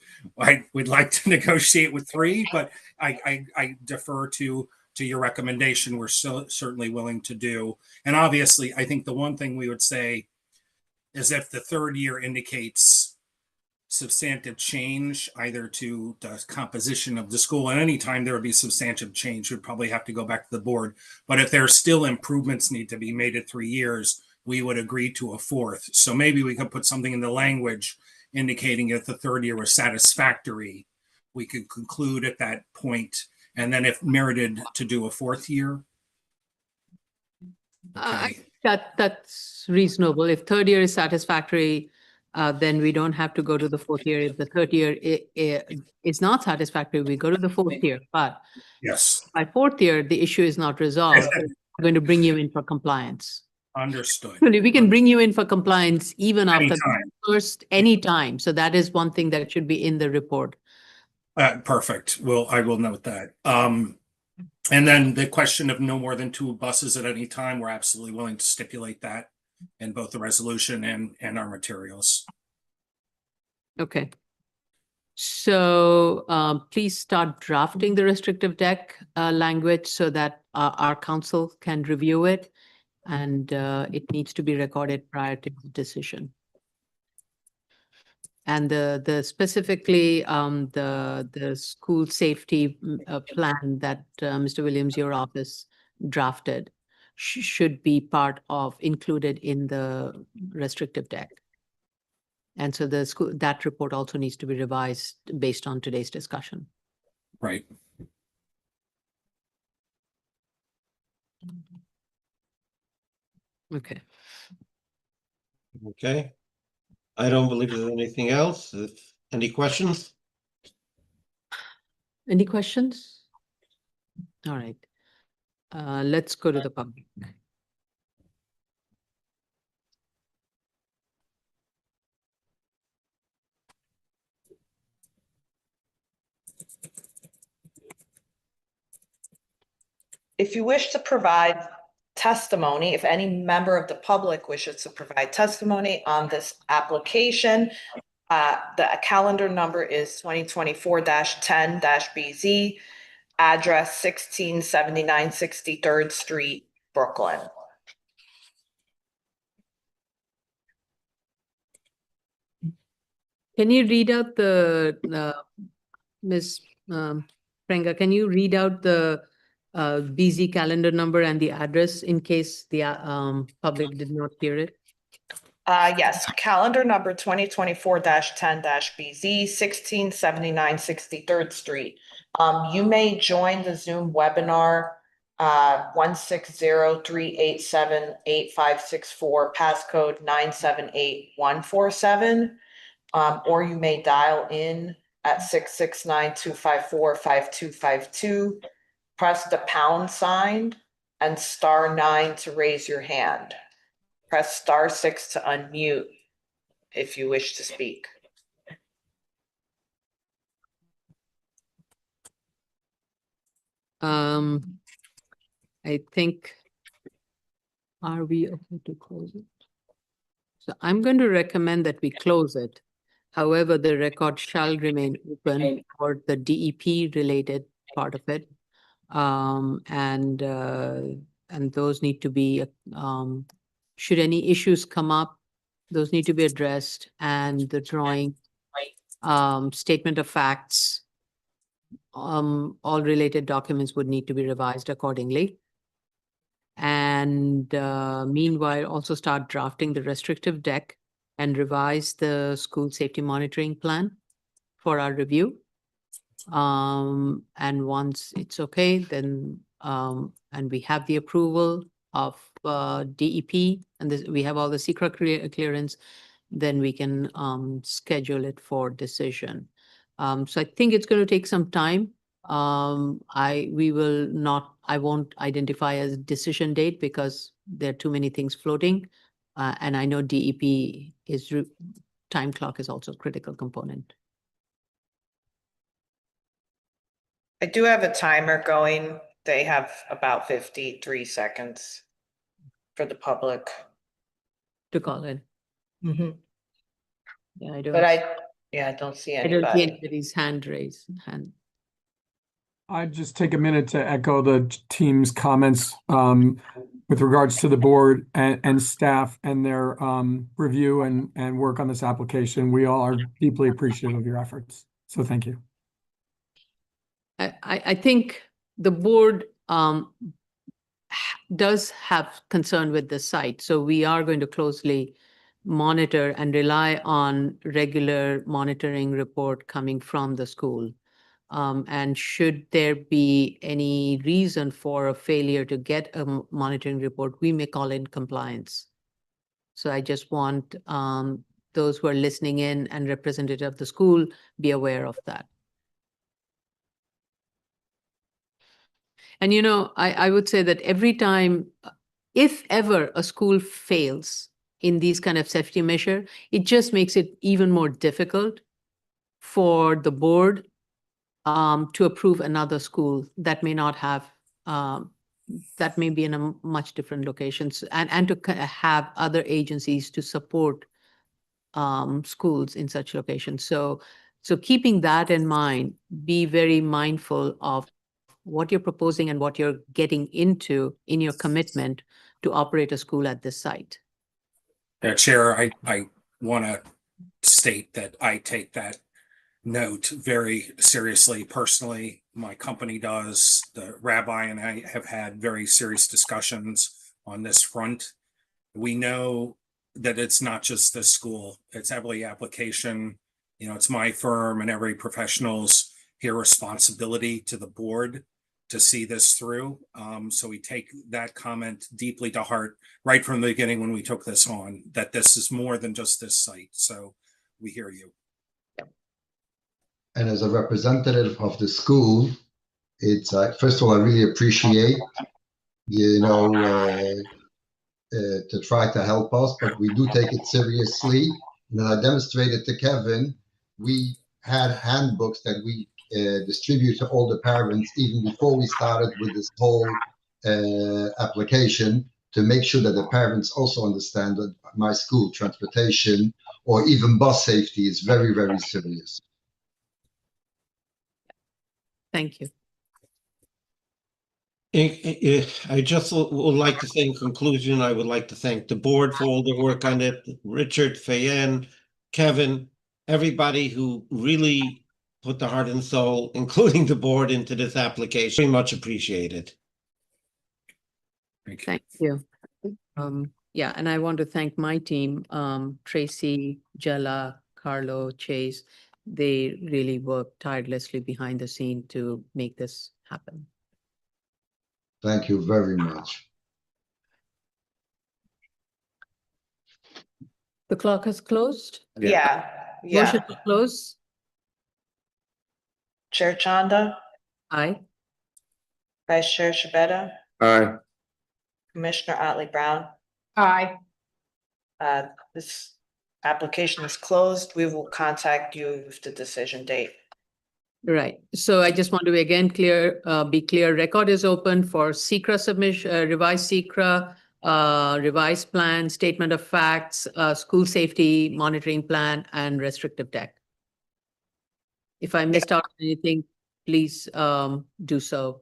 we'd like to negotiate with 3, but I defer to your recommendation. We're certainly willing to do. And obviously, I think the one thing we would say is if the third year indicates substantive change either to the composition of the school, and anytime there would be substantive change, we'd probably have to go back to the board. But if there's still improvements need to be made at 3 years, we would agree to a 4th. So maybe we could put something in the language indicating if the third year was satisfactory, we could conclude at that point, and then if merited to do a 4th year. Okay. That's reasonable. If third year is satisfactory, then we don't have to go to the 4th year. If the third year is not satisfactory, we go to the 4th year. But Yes, by 4th year, the issue is not resolved. We're going to bring you in for compliance. understood. Actually, we can bring you in for compliance even after the Anytime. first, anytime. So that is one thing that should be in the report. Perfect. I will note that. And then the question of no more than 2 buses at any time, we're absolutely willing to stipulate that in both the resolution and our materials. Okay. So please start drafting the restrictive deck language so that our council can review it. And it needs to be recorded prior to the decision. And the specifically the school safety plan that Mr. Williams, your office drafted should be included in the restrictive deck. And so that report also needs to be revised based on today's discussion. Right. Okay. Okay. I don't believe there's anything else. Any questions? Any questions? All right. Let's go to the public. If you wish to provide testimony, if any member of the public wishes to provide testimony on this application, the calendar number is 2024-10-BZ, address 1679 63rd Street, Brooklyn. Can you read out Ms. Prenga, can you read out the BZ calendar number and the address in case the public did not hear it? Yes, calendar number 2024-10-BZ, 1679 63rd Street. You may join the Zoom webinar 160-387-8564, passcode 978147. Or you may dial in at 669-254-5252. Press the pound sign and *9 to raise your hand. Press *6 to unmute if you wish to speak. I think, are we okay to close it? So I'm going to recommend that we close it. However, the record shall remain open for the DEP related part of it. And those need to be, should any issues come up, those need to be addressed, and the drawing, statement of facts, all related documents would need to be revised accordingly. And meanwhile, also start drafting the restrictive deck and revise the school safety monitoring plan for our review. And once it's okay, then and we have the approval of DEP and we have all the secret clearance, then we can schedule it for decision. So I think it's going to take some time. I won't identify a decision date because there are too many things floating. And I know DEP time clock is also a critical component. I do have a timer going. They have about 53 seconds for the public. to call in. Mhm. Yeah, I don't. But I don't see I don't see anybody. anybody's hand raised. I'd just take a minute to echo the team's comments with regards to the board and staff and their review and work on this application. We all are deeply appreciative of your efforts. So thank you. I think the board does have concern with the site, so we are going to closely monitor and rely on regular monitoring report coming from the school. And should there be any reason for a failure to get a monitoring report, we may call in compliance. So I just want those who are listening in and representative of the school be aware of that. And, I would say that every time, if ever a school fails in these kind of safety measure, it just makes it even more difficult for the board to approve another school that may not have, that may be in a much different locations, and to have other agencies to support schools in such locations. So keeping that in mind, be very mindful of what you're proposing and what you're getting into in your commitment to operate a school at this site. Chair, I want to state that I take that note very seriously personally. My company does. The rabbi and I have had very serious discussions on this front. We know that it's not just this school, it's every application. It's my firm and every professional's here responsibility to the board to see this through. So we take that comment deeply to heart right from the beginning when we took this on, that this is more than just this site. So we hear you. And as a representative of the school, it's first of all, I really appreciate, to try to help us, but we do take it seriously. And I demonstrated to Kevin, we had handbooks that we distribute to all the parents even before we started with this whole application, to make sure that the parents also understand that my school transportation or even bus safety is very, very serious. Thank you. I just would like to say in conclusion, I would like to thank the board for all the work on it, Richard, Fayen, Kevin, everybody who really put the heart and soul, including the board, into this application. Very much appreciated. Thank you. Yeah, and I want to thank my team, Tracy, Jella, Carlo, Chase. They really worked tirelessly behind the scene to make this happen. Thank you very much. The clock has closed. Yeah. Motion to close. Chair Chanda, Aye. Vice Chair Shabeta, Aye. Commissioner Otley Brown. Aye. This application is closed. We will contact you with the decision date. Right. So I just want to be again clear, be clear, record is open for SECRA submission, revised SECRA, revised plan, statement of facts, school safety monitoring plan, and restrictive deck. If I missed out on anything, please do so,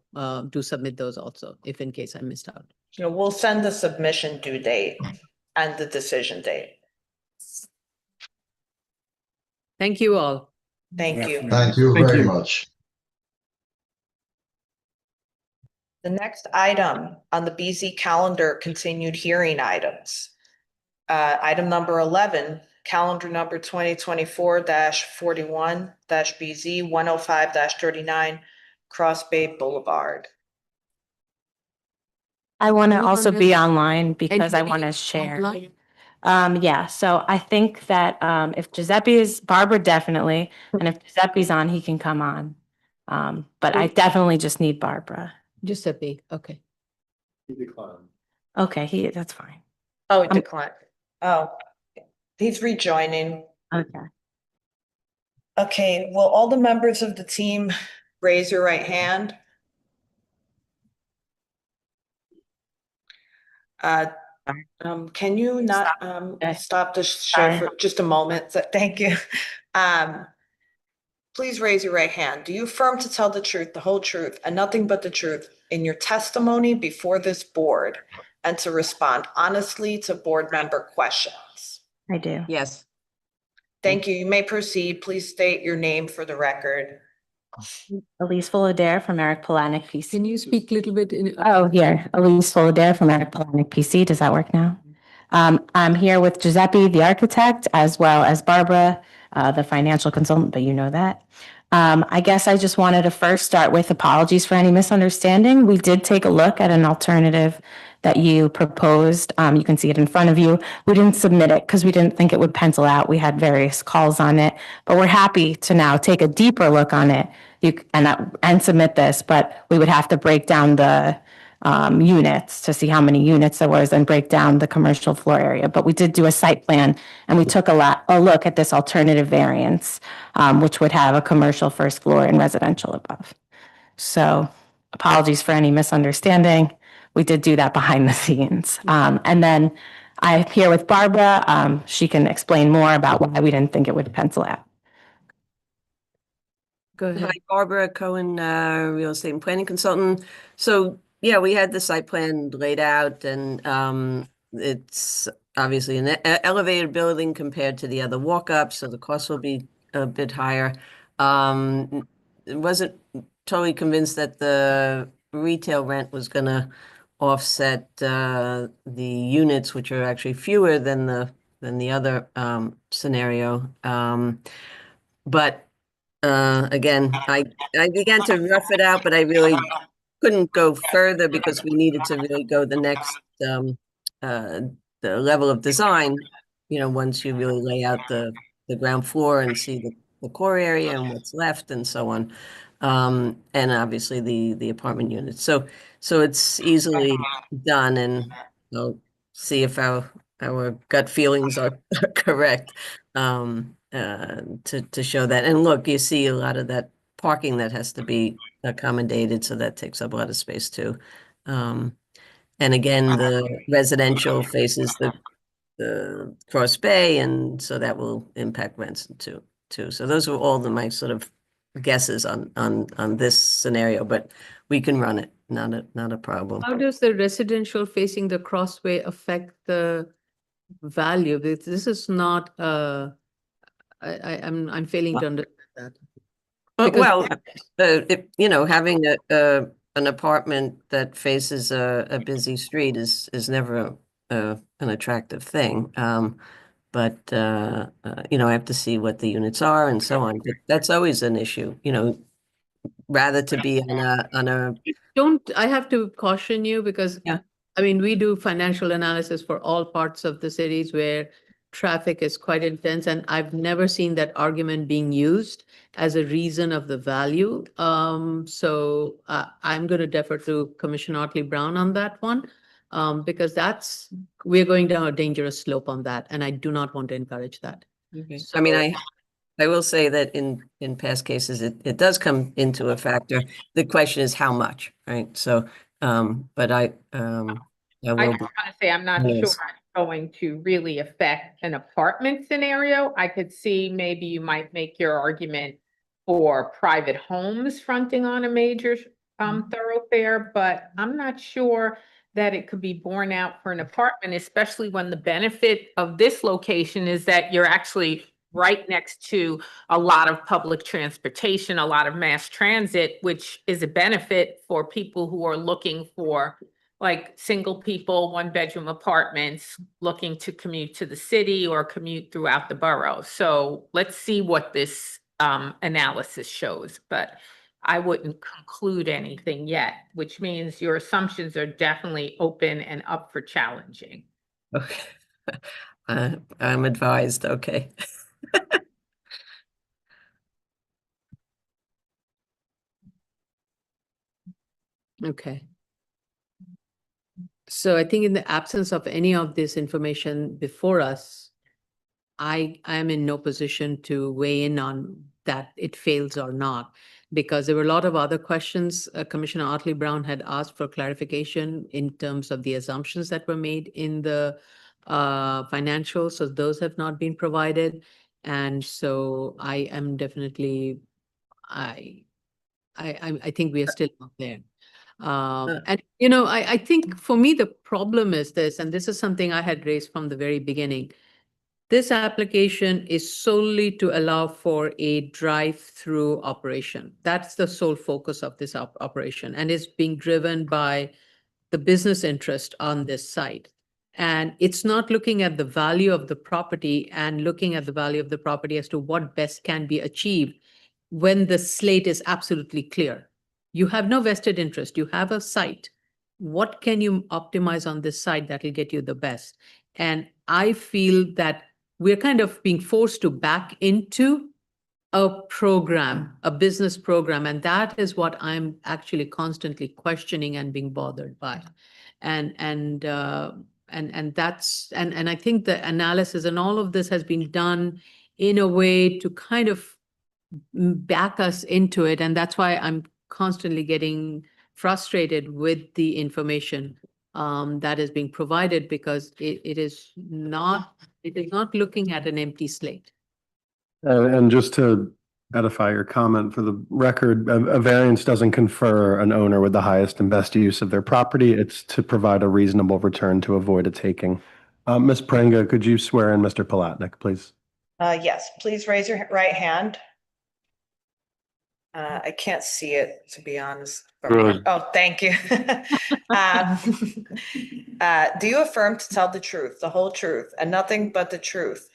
do submit those also, if in case I missed out. We'll send the submission due date and the decision date. Thank you all. Thank you. Thank you Thank very you. much. The next item on the BZ calendar, continued hearing items. Item number 11, calendar number 2024-41-BZ 105-39 Cross Bay Boulevard. I want to Anyone also else? be online because I want Anybody to share. online? Yeah, so I think that if Giuseppe is, Barbara definitely, and if Giuseppe's on, he can come on. But I definitely just need Barbara. Giuseppe, okay. Okay, that's fine. Oh, it declined. Oh, he's rejoining. Okay. Okay, will all the members of the team raise your right hand? Can you not, stop the share Sorry. for just a moment? Thank you. Please raise your right hand. Do you affirm to tell the truth, the whole truth, and nothing but the truth in your testimony before this board and to respond honestly to board member questions? I do. Yes. Thank you. You may proceed. Please state your name for the record. Elise Fullader from Eric Polanic PC. Can you speak a little bit in? Oh, here, Elise Fullader from Eric Polanic PC. Does that work now? I'm here with Giuseppe, the architect, as well as Barbara, the financial consultant, but you know that. I guess I just wanted to first start with apologies for any misunderstanding. We did take a look at an alternative that you proposed. You can see it in front of you. We didn't submit it because we didn't think it would pencil out. We had various calls on it, but we're happy to now take a deeper look on it and submit this, but we would have to break down the units to see how many units there was and break down the commercial floor area. But we did do a site plan and we took a look at this alternative variance, which would have a commercial first floor and residential above. So apologies for any misunderstanding. We did do that behind the scenes. And then I'm here with Barbara. She can explain more about why we didn't think it would pencil out. Go ahead. Hi, Barbara Cohen, real estate and planning consultant. So yeah, we had the site plan laid out and it's obviously an elevated building compared to the other walk-ups, so the cost will be a bit higher. Wasn't totally convinced that the retail rent was gonna offset the units, which are actually fewer than the other scenario. But again, I began to rough it out, but I really couldn't go further because we needed to really go the next the level of design, you know, once you really lay out the ground floor and see the core area and what's left and so on. And obviously the apartment units. So it's easily done, and we'll see if our gut feelings are correct to show that. And look, you see a lot of that parking that has to be accommodated, so that takes up a lot of space too. And again, the residential faces the Cross Bay, and so that will impact rents too. So those are all my sort of guesses on this scenario, but we can run it, not a problem. How does the residential facing the Crossway affect the value? This is not I'm failing to understand that. Well, you know, having an apartment that faces a busy street is never an attractive thing. But you know, I have to see what the units are and so on. But that's always an issue, you know, rather to be on a. I have to caution you because I mean, we do financial analysis for all parts of the cities where traffic is quite intense, and I've never seen that argument being used as a reason of the value. So I'm going to defer to Commissioner Otley Brown on that one, because we're going down a dangerous slope on that, and I do not want to encourage that. Okay. So, I mean, I will say that in past cases, it does come into a factor. The question is how much, right? So, but I just want to say I'm not sure it's going to really affect an apartment scenario. I could see maybe you might make your argument for private homes fronting on a major thoroughfare, but I'm not sure that it could be borne out for an apartment, especially when the benefit of this location is that you're actually right next to a lot of public transportation, a lot of mass transit, which is a benefit for people who are looking for like single people, one-bedroom apartments, looking to commute to the city or commute throughout the borough. So let's see what this analysis shows, but I wouldn't conclude anything yet, which means your assumptions are definitely open and up for challenging. Okay. I'm advised. Okay. Okay. So I think in the absence of any of this information before us, I am in no position to weigh in on that it fails or not. Because there were a lot of other questions. Commissioner Otley Brown had asked for clarification in terms of the assumptions that were made in the financials. So those have not been provided. And so I am definitely, I think we are still not there. And, you know, I think for me, the problem is this, and this is something I had raised from the very beginning. This application is solely to allow for a drive-through operation. That's the sole focus of this operation, and is being driven by the business interest on this site. And it's not looking at the value of the property and looking at the value of the property as to what best can be achieved when the slate is absolutely clear. You have no vested interest. You have a site. What can you optimize on this site that will get you the best? And I feel that we're kind of being forced to back into a program, a business program. And that is what I'm actually constantly questioning and being bothered by. And that's, and I think the analysis and all of this has been done in a way to kind of back us into it. And that's why I'm constantly getting frustrated with the information that is being provided, because it is not looking at an empty slate. And just to edify your comment for the record, a variance doesn't confer an owner with the highest and best use of their property. It's to provide a reasonable return to avoid a taking. Ms. Prenga, could you swear in Mr. Palatnik, please? Yes, please raise your right hand. I can't see it, to be honest. Good. Oh, thank you. Do you affirm to tell the truth, the whole truth, and nothing but the truth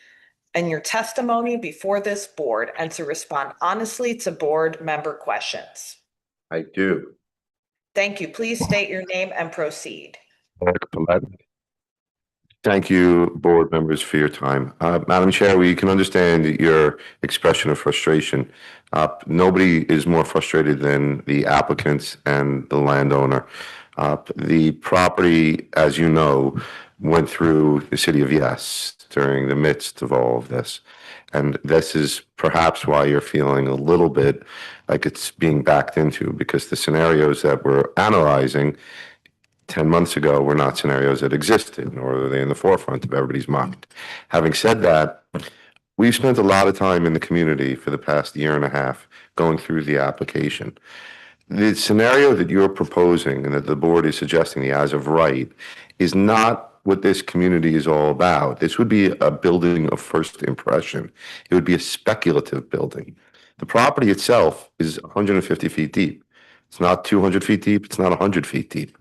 in your testimony before this board, and to respond honestly to board member questions? I do. Thank you. Please state your name and proceed. Thank you, board members, for your time. Madam Chair, we can understand your expression of frustration. Nobody is more frustrated than the applicants and the landowner. The property, as you know, went through the city of Yes during the midst of all of this. And this is perhaps why you're feeling a little bit like it's being backed into, because the scenarios that we're analyzing 10 months ago were not scenarios that existed, nor were they in the forefront of everybody's mind. Having said that, we've spent a lot of time in the community for the past year and a half going through the application. The scenario that you're proposing and that the board is suggesting the as of right is not what this community is all about. This would be a building of first impression. It would be a speculative building. The property itself is 150 feet deep. It's not 200 feet deep. It's not 100 feet deep.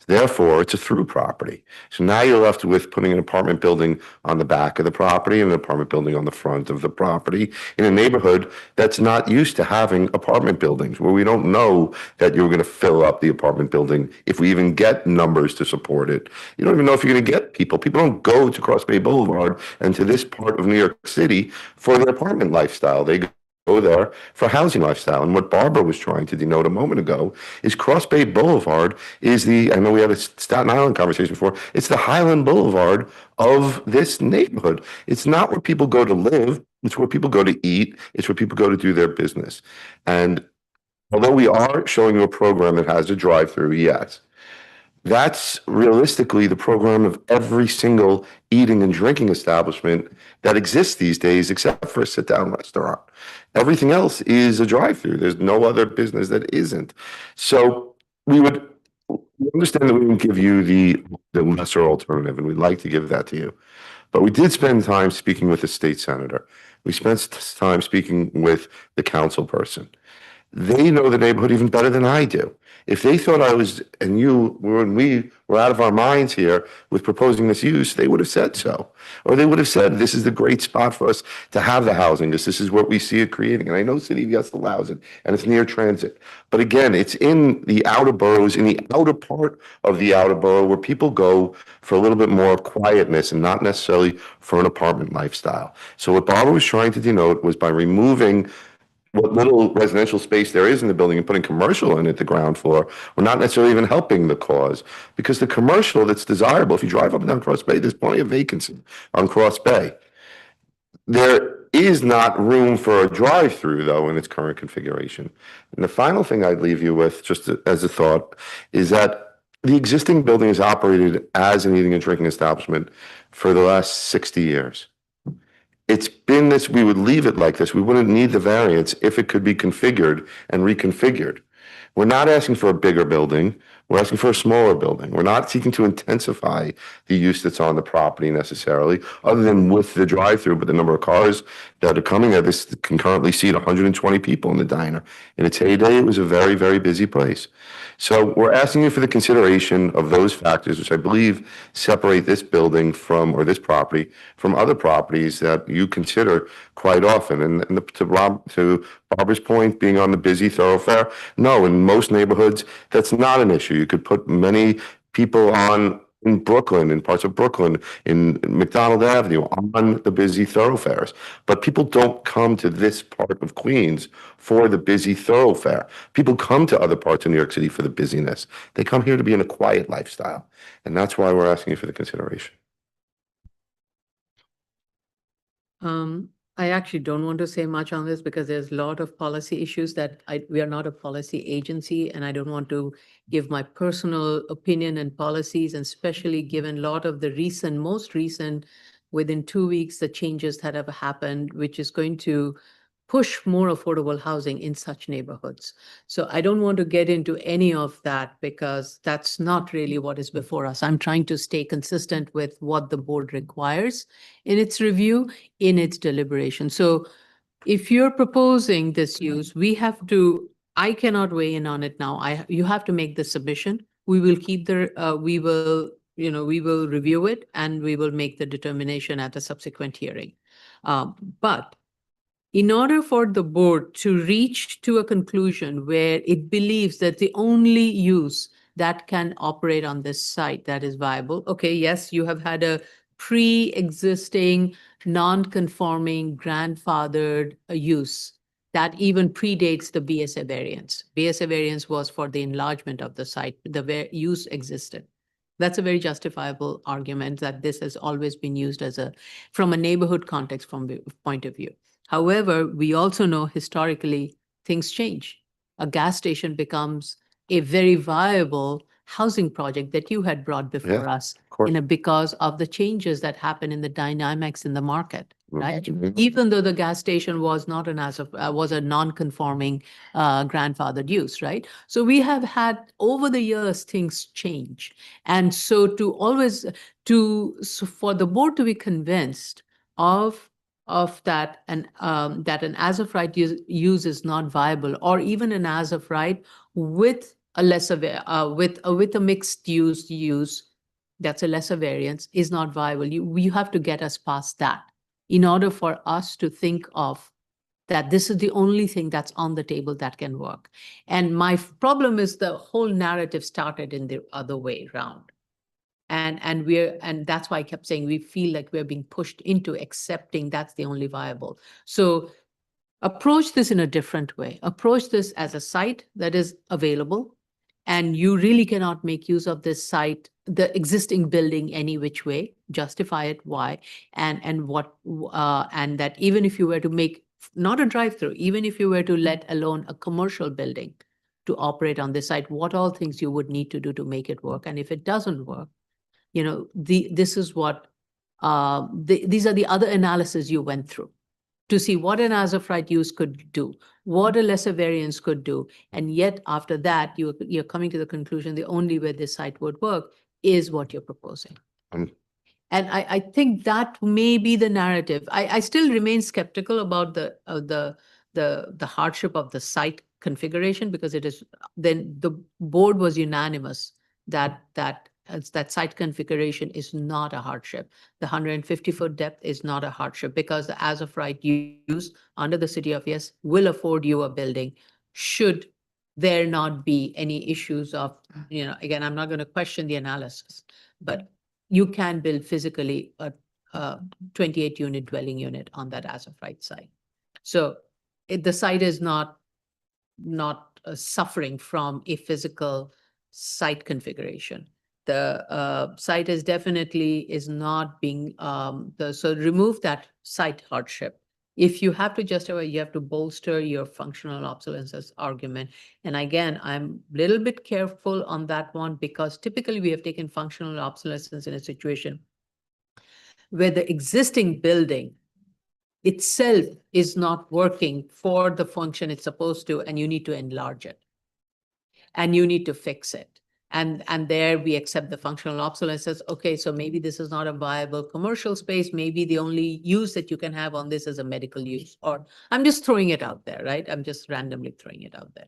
Therefore, it's a through property. So now you're left with putting an apartment building on the back of the property and an apartment building on the front of the property in a neighborhood that's not used to having apartment buildings, where we don't know that you're going to fill up the apartment building if we even get numbers to support it. You don't even know if you're going to get people. People don't go to Cross Bay Boulevard and to this part of New York City for their apartment lifestyle. They go there for housing lifestyle. And what Barbara was trying to denote a moment ago is Cross Bay Boulevard is I know we had a Staten Island conversation before, it's the Highland Boulevard of this neighborhood. It's not where people go to live, it's where people go to eat, it's where people go to do their business. And although we are showing you a program that has a drive-through, yes, that's realistically the program of every single eating and drinking establishment that exists these days, except for a sit-down restaurant. Everything else is a drive-through. There's no other business that isn't. So we understand that we would give you the lesser alternative, and we'd like to give that to you. But we did spend time speaking with the state senator. We spent time speaking with the council person. They know the neighborhood even better than I do. If they thought when we were out of our minds here with proposing this use, they would have said so. Or they would have said, this is the great spot for us to have the housing, this is what we see it creating. And I know City of Yes allows it, and it's near transit. But again, it's in the outer boroughs, in the outer part of the outer borough, where people go for a little bit more quietness and not necessarily for an apartment lifestyle. So what Barbara was trying to denote was by removing what little residential space there is in the building and putting commercial in at the ground floor, we're not necessarily even helping the cause, because the commercial that's desirable, if you drive up and down Cross Bay, there's plenty of vacancy on Cross Bay. There is not room for a drive-through, though, in its current configuration. And the final thing I'd leave you with, just as a thought, is that the existing building is operated as an eating and drinking establishment for the last 60 years. It's been this, we would leave it like this. We wouldn't need the variance if it could be configured and reconfigured. We're not asking for a bigger building. We're asking for a smaller building. We're not seeking to intensify the use that's on the property necessarily, other than with the drive-through, but the number of cars that are coming at this can currently seat 120 people in the diner. In its heyday, it was a very, very busy place. So we're asking you for the consideration of those factors, which I believe separate this building from, or this property, from other properties that you consider quite often. And to Barbara's point, being on the busy thoroughfare, no, in most neighborhoods, that's not an issue. You could put many people on in Brooklyn, in parts of Brooklyn, in McDonald Avenue, on the busy thoroughfares. But people don't come to this part of Queens for the busy thoroughfare. People come to other parts of New York City for the busyness. They come here to be in a quiet lifestyle. And that's why we're asking you for the consideration. I actually don't want to say much on this because there's a lot of policy issues that we are not a policy agency, and I don't want to give my personal opinion and policies, and especially given a lot of the most recent, within 2 weeks, the changes that have happened, which is going to push more affordable housing in such neighborhoods. So I don't want to get into any of that because that's not really what is before us. I'm trying to stay consistent with what the board requires in its review, in its deliberation. So if you're proposing this use, I cannot weigh in on it now. You have to make the submission. We will keep we will review it and we will make the determination at a subsequent hearing. But in order for the board to reach to a conclusion where it believes that the only use that can operate on this site that is viable, okay, yes, you have had a pre-existing, non-conforming, grandfathered use that even predates the BSA variance. BSA variance was for the enlargement of the site. The use existed. That's a very justifiable argument that this has always been used from a neighborhood context point of view. However, we also know historically things change. A gas station becomes a very viable housing project that you had brought before us because of the changes that happen in the dynamics in the market, right? Even though the gas station was not was a non-conforming grandfathered use, right? So we have had over the years things change, and so for the board to be convinced of that and that an as of right use is not viable, or even an as of right with a lesser with a mixed use that's a lesser variance is not viable. You have to get us past that in order for us to think of that this is the only thing that's on the table that can work. And my problem is the whole narrative started in the other way around. And that's why I kept saying we feel like we're being pushed into accepting that's the only viable. So approach this in a different way. Approach this as a site that is available, and you really cannot make use of this site, the existing building, any which way. Justify it, why, and that even if you were to make not a drive-through, even if you were to let alone a commercial building to operate on this site, what all things you would need to do to make it work. And if it doesn't work, this is what these are the other analysis you went through to see what an as of right use could do, what a lesser variance could do, and yet after that you're coming to the conclusion the only way this site would work is what you're proposing. And I think that may be the narrative. I still remain skeptical about the hardship of the site configuration, because then the board was unanimous that site configuration is not a hardship. The 150-foot depth is not a hardship, because the as of right use under the City of Yes will afford you a building should there not be any issues of, again, I'm not going to question the analysis, but you can build physically a 28-unit dwelling unit on that as of right site. So the site is not suffering from a physical site configuration. the site is definitely is not being, so remove that site hardship. If you have to justify, you have to bolster your functional obsolescence argument. And again, I'm a little bit careful on that one because typically we have taken functional obsolescence in a situation where the existing building itself is not working for the function it's supposed to, and you need to enlarge it. And you need to fix it. And there we accept the functional obsolescence. Okay, so maybe this is not a viable commercial space. Maybe the only use that you can have on this is a medical use, or I'm just throwing it out there, right? I'm just randomly throwing it out there.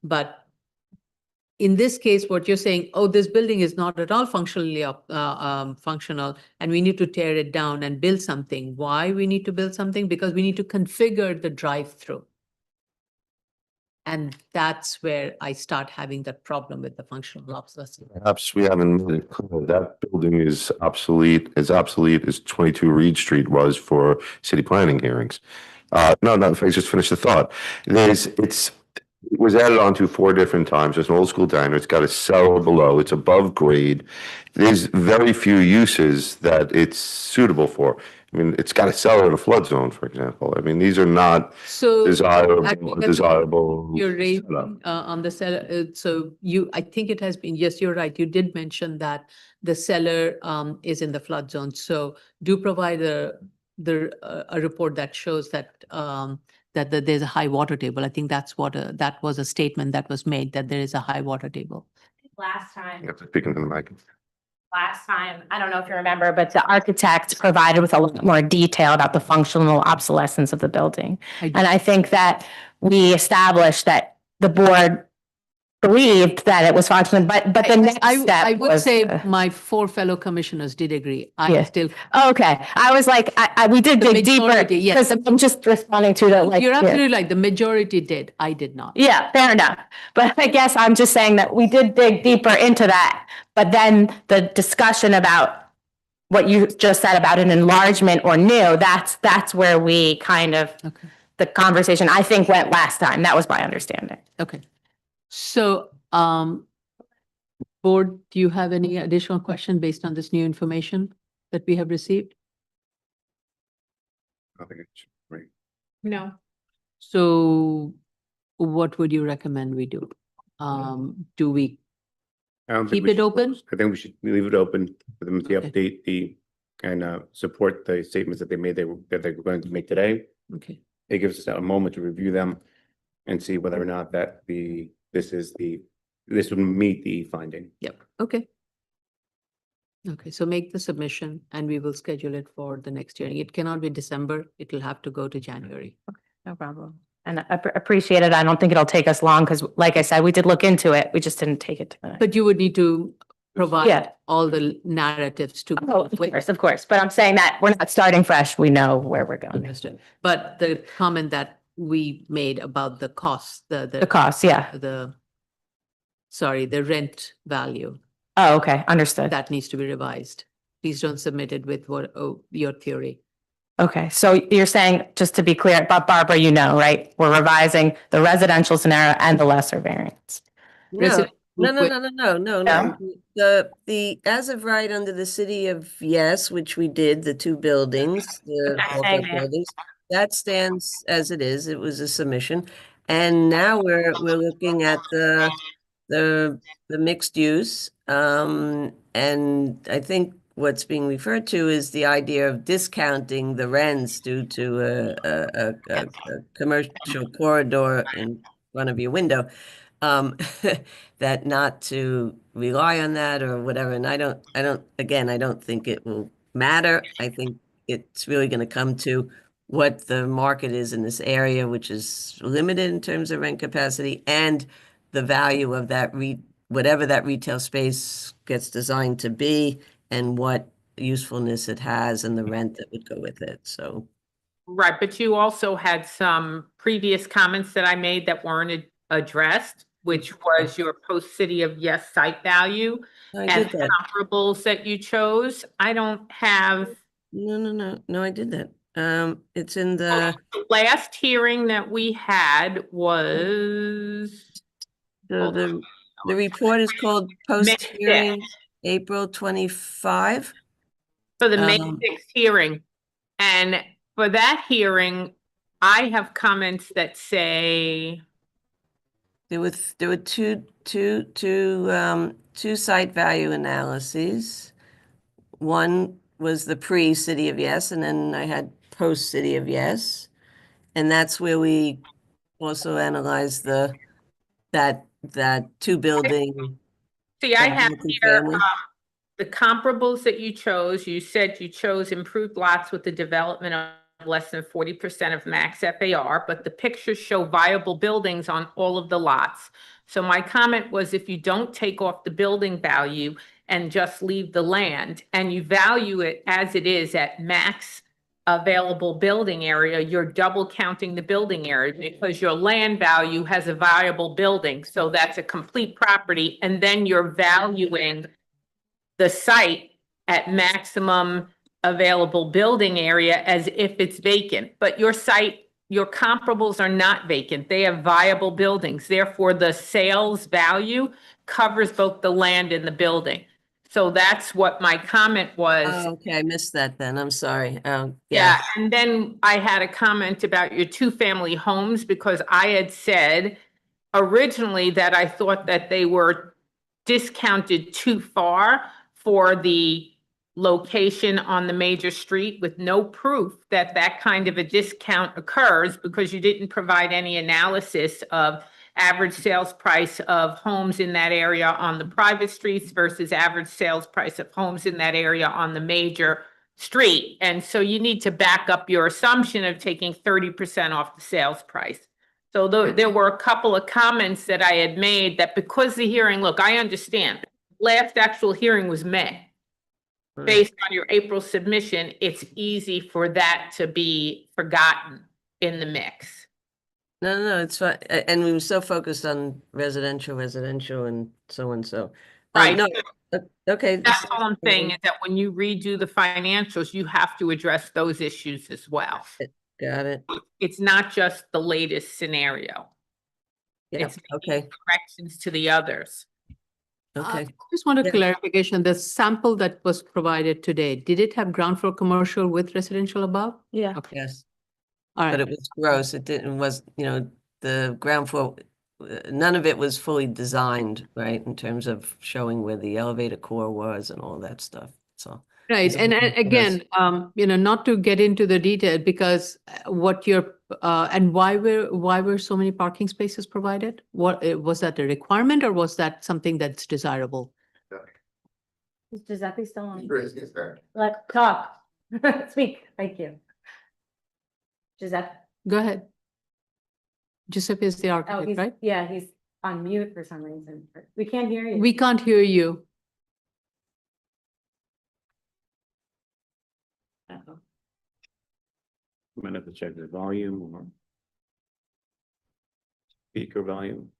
But in this case, what you're saying, oh, this building is not at all functionally functional, and we need to tear it down and build something. Why we need to build something? Because we need to configure the drive-through. And that's where I start having that problem with the functional obsolescence. Perhaps we haven't made it clear that building is obsolete as 22 Reed Street was for city planning hearings. No, if I just finish the thought. It was added on to 4 different times. There's an old school diner. It's got a cellar below. It's above grade. There's very few uses that it's suitable for. I mean, it's got a cellar in a flood zone, for example. I mean, these are not So desirable. You're raising setup. on the cellar. So I think it has been, yes, you're right. You did mention that the cellar is in the flood zone. So do provide a report that shows that that there's a high water table. I think that's what that was a statement that was made, that there is a high water table. Last time. You have to speak into the mic. Last time, I don't know if you remember, but the architect provided with a lot more detail about the functional obsolescence of the building. And I think that we established that the board believed that it was functional, but the next step I would was, say my 4 fellow commissioners did agree. I Yeah. still. Okay, I was like, we did The dig deeper, majority, yes. because I'm just responding to the like. You're yeah. absolutely right. The majority did. I did not. Yeah, fair enough. But I guess I'm just saying that we did dig deeper into that. But then the discussion about what you just said about an enlargement or new, that's where we kind of, Okay. the conversation I think went last time. That was my understanding. Okay. So, board, do you have any additional question based on this new information that we have received? I think it's right. No. So what would you recommend we do? Do we I don't think keep we it should open? close. I think we should leave it open for them to Okay. update and support the statements that they made that they were going to make today. Okay. It gives us a moment to review them and see whether or not that this would meet the finding. Yep. Okay. Okay, so make the submission and we will schedule it for the next hearing. It cannot be December. It will have to go to January. No problem. And I appreciate it. I don't think it'll take us long because like I said, we did look into it. We just didn't take it to the. But you would need to provide Yeah. all the narratives to. Oh, of course. But I'm saying that we're not starting fresh. We know where we're going. Understood. But the comment that we made about the cost, The cost, yeah. the rent value, Oh, okay, understood. that needs to be revised. Please don't submit it with your theory. Okay, so you're saying, just to be clear, but Barbara, you know, right? We're revising the residential scenario and the lesser variance. No, no. No? The as of right under the city of Yes, which we did, the 2 buildings, the Okay. multi buildings, that stands as it is. It was a submission. And now we're looking at the mixed use. And I think what's being referred to is the idea of discounting the rents due to a commercial corridor in front of your window. That not to rely on that or whatever. And I don't think it will matter. I think it's really going to come to what the market is in this area, which is limited in terms of rent capacity and the value of that whatever that retail space gets designed to be and what usefulness it has and the rent that would go with it. So. Right, but you also had some previous comments that I made that weren't addressed, which was your post-city of Yes site value and did that. comparables that you chose. I don't have. No, I did that. It's in the Last hearing that we had was. the report is called post-hearing April 25. For the May Um, 6th hearing. And for that hearing, I have comments that say, There were two site value analyses. One was the pre-City of Yes, and then I had post-City of Yes. And that's where we also analyzed that two building. see, I that have here, multifamily. the comparables that you chose. You said you chose improved lots with the development of less than 40% of max FAR, but the pictures show viable buildings on all of the lots. So my comment was, if you don't take off the building value and just leave the land and you value it as it is at max available building area, you're double counting the building area because your land value has a viable building. So that's a complete property. And then you're valuing the site at maximum available building area as if it's vacant. But your site, your comparables are not vacant. They have viable buildings. Therefore, the sales value covers both the land and the building. So that's what my comment was. Oh, okay, I missed that then. I'm sorry. Yeah, and then I had a comment about your two-family homes because I had said originally that I thought that they were discounted too far for the location on the major street with no proof that that kind of a discount occurs because you didn't provide any analysis of average sales price of homes in that area on the private streets versus average sales price of homes in that area on the major street. And so you need to back up your assumption of taking 30% off the sales price. So there were a couple of comments that I had made that because the hearing, look, I understand. Last actual hearing was May. Based on your April submission, it's easy for that to be forgotten in the mix. No, it's fine. And we were so focused on residential and so and so. Right. No, okay. That's all I'm saying is that when you redo the financials, you have to address those issues as well. Got it. It's not just the latest scenario. Yeah, It's okay, corrections to the others. okay. I just want a Yeah. clarification. The sample that was provided today, did it have ground floor commercial with residential above? Yeah. Okay, Yes, all but right. it was gross. It didn't, was, the ground floor, none of it was fully designed, right? In terms of showing where the elevator core was and all that stuff, so. Right, and Yes. again, not to get into the detail because what you're, and why were so many parking spaces provided? What, was that a requirement or was that something that's desirable? Is Giuseppe still on? Like, talk. Speak. Thank you. Giuseppe. Go ahead. Giuseppe is the Oh, architect, right? yeah, he's on mute for some reason. We can't hear you. We can't hear you. Uh-oh. I'm gonna have to check the volume or speaker volume.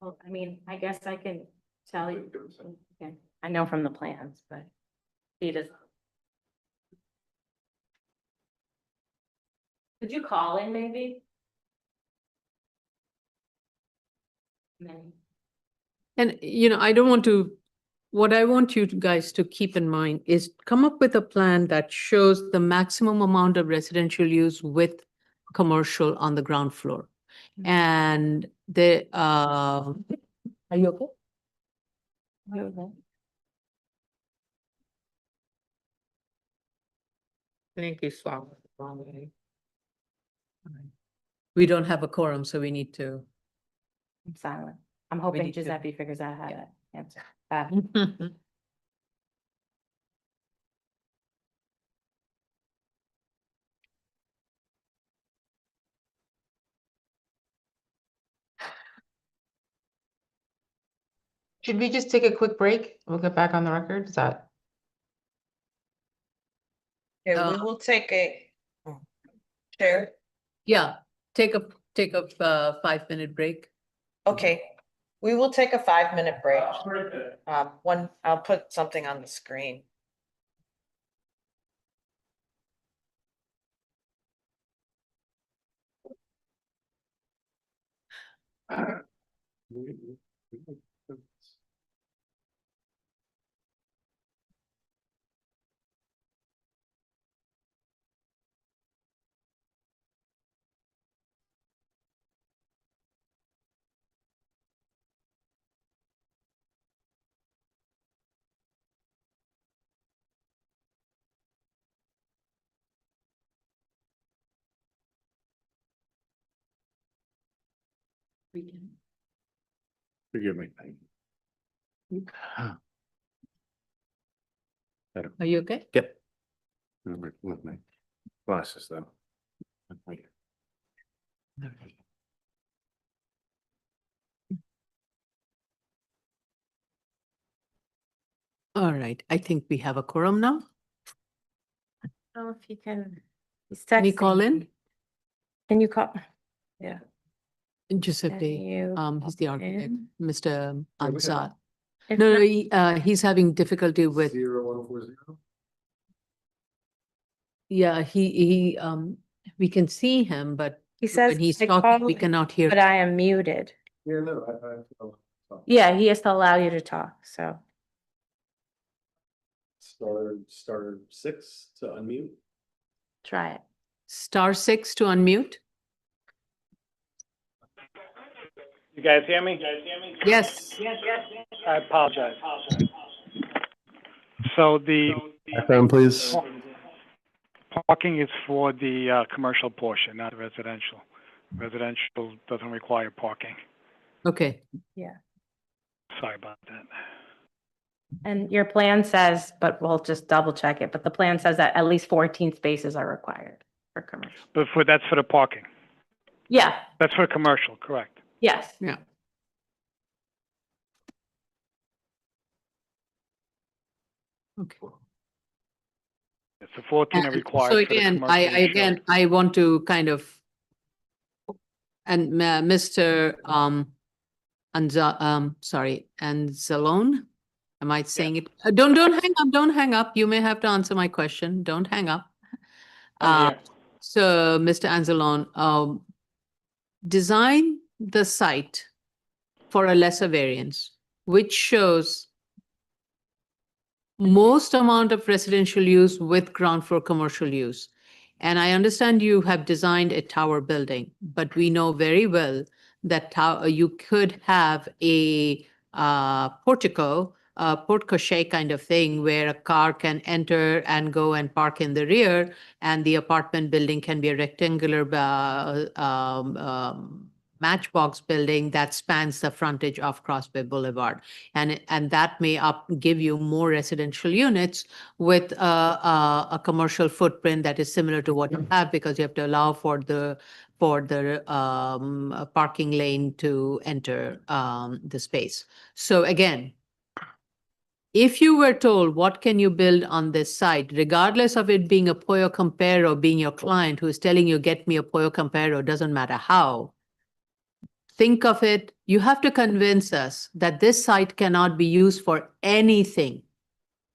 Well, I mean, I guess I can tell you. Okay. I know from the plans, but he does. Could you call in maybe? And, I don't want to, what I want you guys to keep in mind is come up with a plan that shows the maximum amount of residential use with commercial on the ground floor. And are you okay? I think you swallowed it the wrong way. We don't have a quorum, so we need to. I'm silent. I'm hoping need to- Giuseppe figures out how to answer. Should we just take a quick break? We'll get back on the record. Is that? Okay, we will take a chair. Yeah, take a 5-minute break. Okay, We will take a 5-minute break. I'll put something on the screen. Forgive me. Are you okay? Yep. With my glasses though. All right, I think we have a quorum now. Oh, if you can. He's Can you texting. call in? Can you call? Yeah. Giuseppe, you he's the architect, in? Mr. Ansar. If No, not- he's having difficulty with, 0140. yeah, we can see him, but He says. when he's I talking, we called, cannot hear. But I am muted. Yeah, no, Yeah, he has to allow you to talk, so. Star 6 to unmute. Try it. *6 to unmute. You guys hear me? Yes. I apologize. So the Background, please. parking is for the commercial portion, not the residential. Residential doesn't require parking. Okay. Yeah. Sorry about that. And your plan says, but we'll just double check it, but the plan says that at least 14 spaces are required for commercial. But that's for the parking. Yeah, That's for commercial, correct? yes. Yeah. Okay. It's the 14 are And required so for the again, commercial. I want to kind of, and Mr. Anzalone, am I saying it? Don't hang up. You may have to answer my question. Don't hang up. So Mr. Anzalone, design the site for a lesser variance, which shows most amount of residential use with ground floor commercial use. And I understand you have designed a tower building, but we know very well that you could have a portico, porte-cochere kind of thing where a car can enter and go and park in the rear, and the apartment building can be a rectangular matchbox building that spans the frontage of Crossway Boulevard. And that may give you more residential units with a commercial footprint that is similar to what you have, because you have to allow for the parking lane to enter the space. So again, if you were told what can you build on this site, regardless of it being a Pollo Campero, being your client who is telling you, get me a Pollo Campero, doesn't matter how, think of it, you have to convince us that this site cannot be used for anything.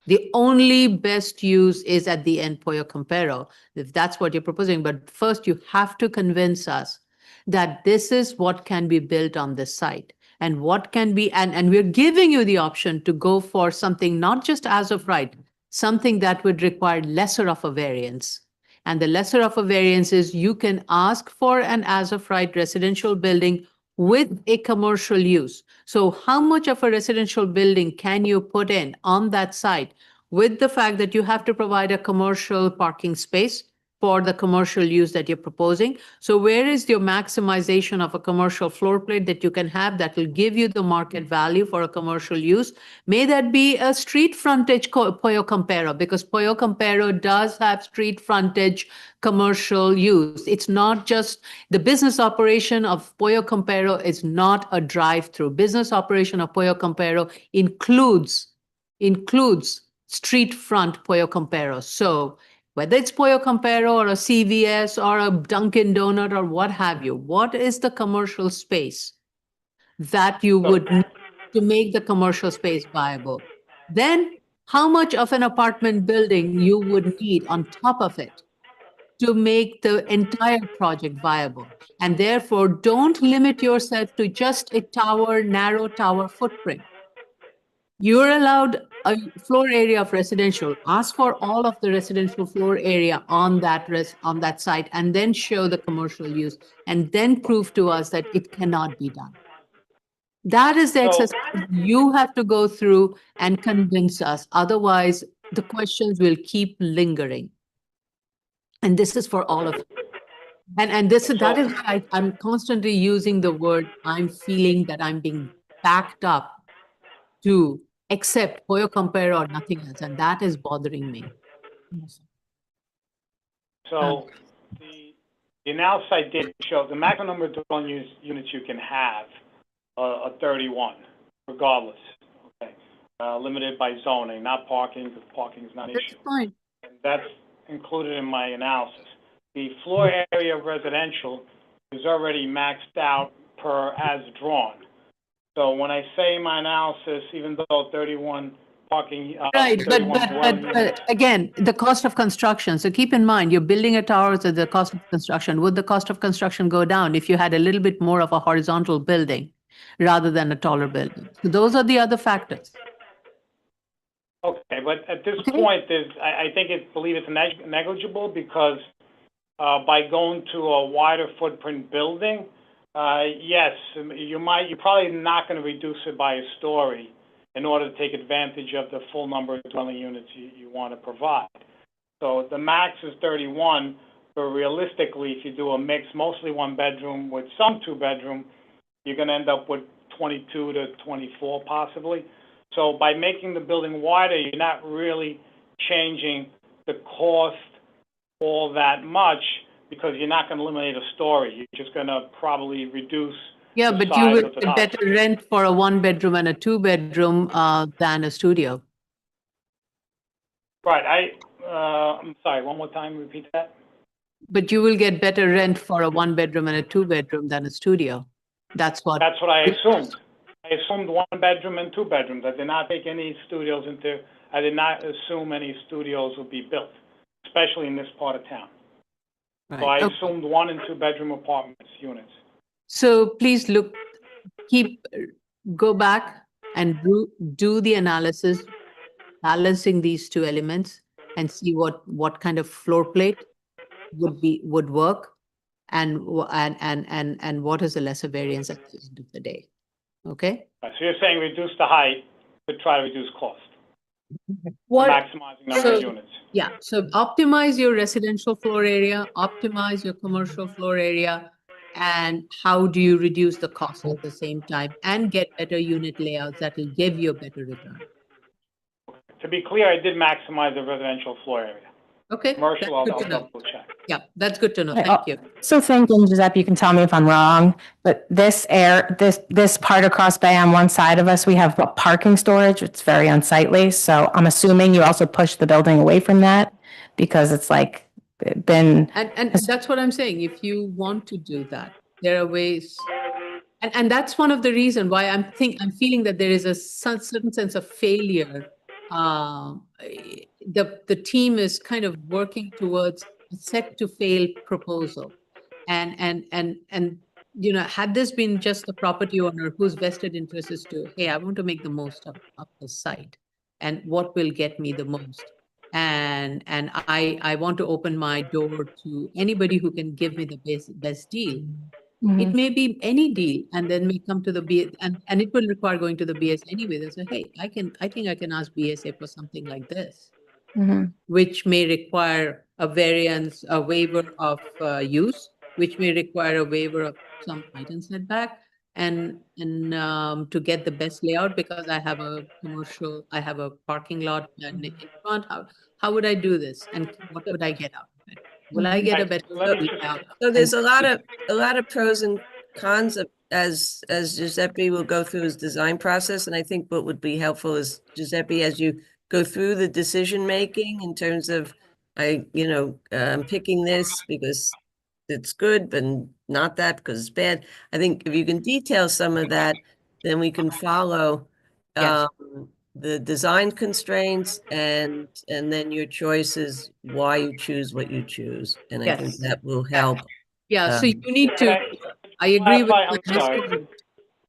The only best use is at the end Pollo Campero, if that's what you're proposing. But first, you have to convince us that this is what can be built on this site. And what can be, and we're giving you the option to go for something not just as of right, something that would require lesser of a variance. And the lesser of a variance is you can ask for an as of right residential building with a commercial use. So how much of a residential building can you put in on that site with the fact that you have to provide a commercial parking space for the commercial use that you're proposing? So where is your maximization of a commercial floor plate that you can have that will give you the market value for a commercial use? May that be a street frontage Pollo Campero, because Pollo Campero does have street frontage commercial use. It's not just the business operation of Pollo Campero is not a drive-through. Business operation of Pollo Campero includes street front Pollo Campero. So whether it's Pollo Campero or a CVS or a Dunkin' Donut or what have you, what is the commercial space that you would need to make the commercial space viable. Then how much of an apartment building you would need on top of it to make the entire project viable. And therefore, don't limit yourself to just a tower, narrow tower footprint. You're allowed a floor area of residential. Ask for all of the residential floor area on that site, and then show the commercial use, and then prove to us that it cannot be done. That is the exercise you have to go through and convince us. Otherwise, the questions will keep lingering. And this is for all of you. And that is why I'm constantly using the word, I'm feeling that I'm being backed up to accept Hoyo Compare or nothing else. And that is bothering me. So the analysis I did show the maximum number of dwelling units you can have are 31, regardless. Okay, limited by zoning, not parking, because parking is not an issue. Fine. And that's included in my analysis. The floor area of residential is already maxed out per as drawn. So when I say my analysis, even though 31 parking, Right, 31 but again, the cost of construction. So keep in mind, you're building a tower, so the cost of construction. Would the cost of construction go down if you had a little bit more of a horizontal building rather than a taller building? So those are the other factors. Okay, but at this point, I believe it's negligible because by going to a wider footprint building, yes, you're probably not going to reduce it by a story in order to take advantage of the full number of dwelling units you want to provide. So the max is 31, but realistically, if you do a mix, mostly one bedroom with some two bedroom, you're going to end up with 22 to 24 possibly. So by making the building wider, you're not really changing the cost all that much because you're not going to eliminate a story. You're just going to probably reduce Yeah, the but you size will of the get house. better rent for a one bedroom and a two bedroom than a studio. Right. I'm sorry, one more time, repeat that. But you will get better rent for a one bedroom and a two bedroom than a studio. That's what I assumed. I assumed one bedroom and two bedrooms. I did not take any studios I did not assume any studios would be built, especially in this part of town. Right. So I Okay. assumed 1 and 2 bedroom apartments units. So please go back and do the analysis, balancing these two elements, and see what kind of floor plate would work, and what is the lesser variance at the end of the day. Okay. Right, so you're saying reduce the height to try to reduce cost, What maximizing number of units. Yeah, so optimize your residential floor area, optimize your commercial floor area, and how do you reduce the cost at the same time and get better unit layouts that will give you a better return. To be clear, I did maximize the residential floor area. Okay. Commercial, I'll that's good to know. double check. Yeah, that's good to know. Okay, Thank you. So thinking, Giuseppe, you can tell me if I'm wrong, but this part across Bay on one side of us, we have parking storage. It's very unsightly. So I'm assuming you also push the building away from that because it's like been. And that's what I'm saying. If you want to do that, there are ways. And that's one of the reasons why I'm feeling that there is a certain sense of failure. The team is kind of working towards a set to fail proposal. And had this been just the property owner whose vested interest is to, hey, I want to make the most of the site and what will get me the most. And I want to open my door to anybody who can give me the best deal. It may be any deal, and then we come to the BS, and it will require going to the BS anyway. They say, hey, I think I can ask BSA for something like this, which may require a variance, a waiver of use, which may require a waiver of some height and setback, and to get the best layout because I have a parking lot in front. How would I do this, and what would I get out of it? Will I get a better layout? So there's a lot of pros and cons as Giuseppe will go through his design process. And I think what would be helpful is, Giuseppe, as you go through the decision making in terms of, I'm picking this because it's good and not that because it's bad. I think if you can detail some of that, then we can follow Yes. the design constraints and then your choices, why you choose what you choose. And I think Yes. that will help. Yeah, so you need Can to, I agree with. clarify? I'm Ms. sorry. Cohen.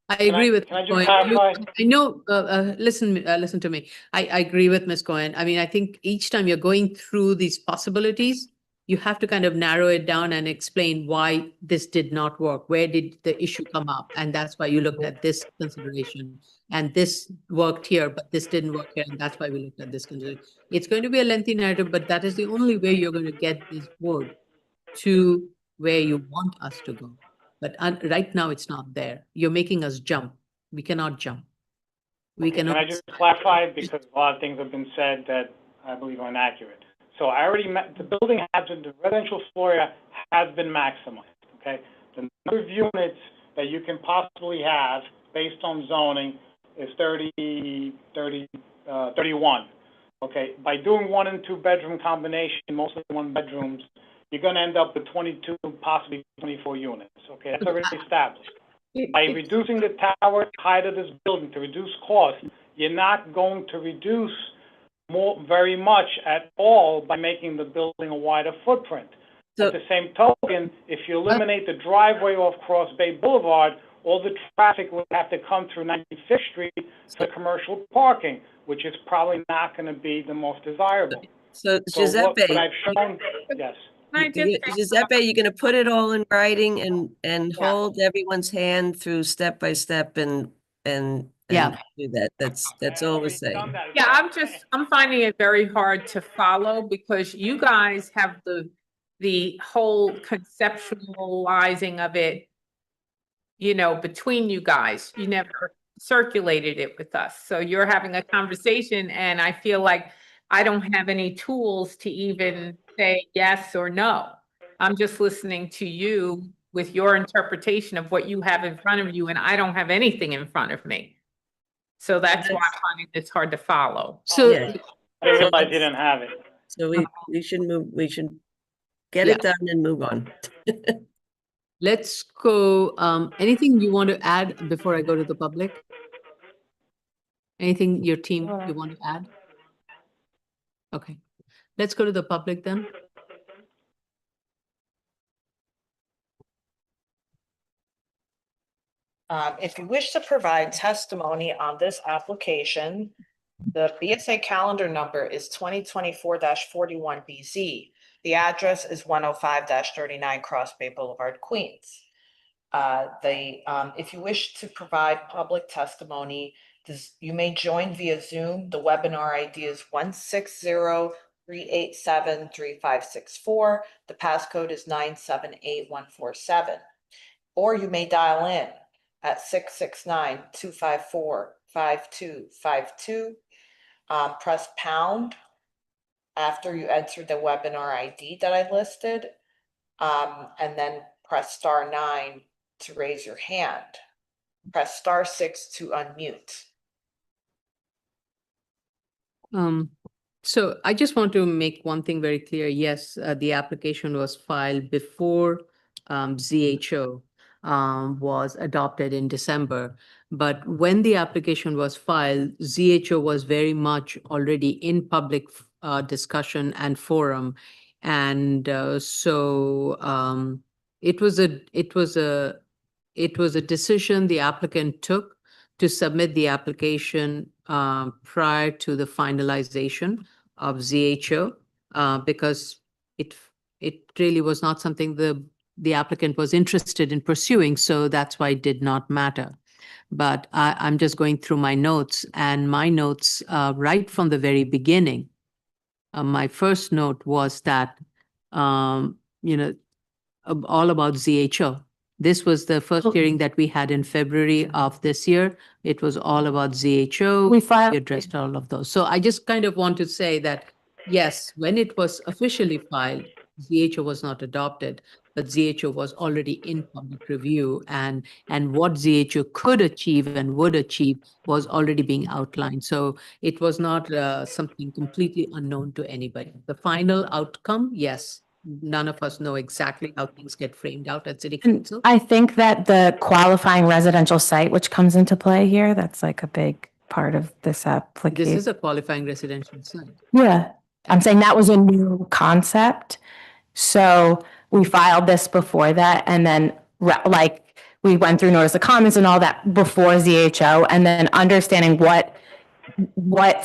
I agree with. Can I Ms. just Cohen. You- clarify? I know, listen to me. I agree with Ms. Cohen. I mean, I think each time you're going through these possibilities, you have to kind of narrow it down and explain why this did not work. Where did the issue come up? And that's why you looked at this consideration. And this worked here, but this didn't work here. And that's why we looked at this consideration. It's going to be a lengthy narrative, but that is the only way you're going to get this board to where you want us to go. But right now, it's not there. You're making us jump. We cannot jump. We Can cannot. I just clarify, because a lot of things have been said that I believe are inaccurate. So I already met, the building has been, the residential floor area has been maximized, okay? The number of units that you can possibly have based on zoning is 31. Okay, by doing 1 and 2 bedroom combination, mostly 1 bedrooms, you're gonna end up with 22, possibly 24 units, okay? That's already established. By reducing the tower height of this building to reduce cost, you're not going to reduce very much at all by making the building a wider footprint. So- At the same token, if you eliminate the driveway off Cross Bay Boulevard, all the traffic would have to come through 95th Street for commercial parking, which is probably not going to be the most desirable. So So Giuseppe, what I've shown, yes. Giuseppe, you're gonna put it all in writing and hold everyone's hand through step by step and Yeah. do that. That's all we're saying. Yeah, I'm finding it very hard to follow because you guys have the whole conceptualizing of it, between you guys. You never circulated it with us. So you're having a conversation and I feel like I don't have any tools to even say yes or no. I'm just listening to you with your interpretation of what you have in front of you, and I don't have anything in front of me. So that's why I'm finding this hard to follow. So, Yeah. I didn't realize you didn't have it. So we should get it done and move on. let's go, anything you want to add before I go to the public? Anything your team you want to add? Okay, let's go to the public then. If you wish to provide testimony on this application, the BSA calendar number is 2024-41BZ. The address is 105-39 Cross Bay Boulevard, Queens. If you wish to provide public testimony, you may join via Zoom. The webinar ID is 160-387-3564. The passcode is 978147. Or you may dial in at 669-254-5252. Press pound after you enter the webinar ID that I listed, and then press *9 to raise your hand. Press *6 to unmute. So I just want to make one thing very clear. Yes, the application was filed before ZHO was adopted in December. But when the application was filed, ZHO was very much already in public discussion and forum. And so it was a decision the applicant took to submit the application prior to the finalization of ZHO because it really was not something the applicant was interested in pursuing. So that's why it did not matter. But I'm just going through my notes, and my notes right from the very beginning. My first note was that, all about ZHO. This was the first hearing that we had in February of this year. It was all about ZHO. We addressed all of those. So I just kind of want to say that, yes, when it was officially filed, ZHO was not adopted, but ZHO was already in public review, and what ZHO could achieve and would achieve was already being outlined. So it was not something completely unknown to anybody. The final outcome, yes, none of us know exactly how things get framed out at city And council. I think that the qualifying residential site, which comes into play here, that's like a big part of this This application. is a qualifying residential site. Yeah, I'm saying that was a new concept. So we filed this before that and then like we went through notice of comments and all that before ZHO and then understanding what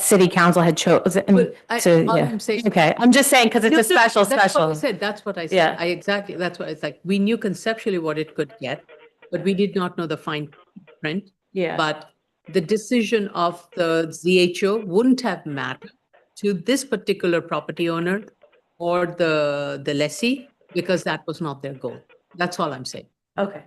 city council had chosen Well, to, all yeah. I'm saying. Okay, I'm just saying, because it's No, a special, That's what I special. said. That's what I said. Yeah. Exactly. That's what it's like. We knew conceptually what it could get, but we did not know the fine print. Yeah. But the decision of the ZHO wouldn't have mattered to this particular property owner or the lessee because that was not their goal. That's all I'm saying. Okay.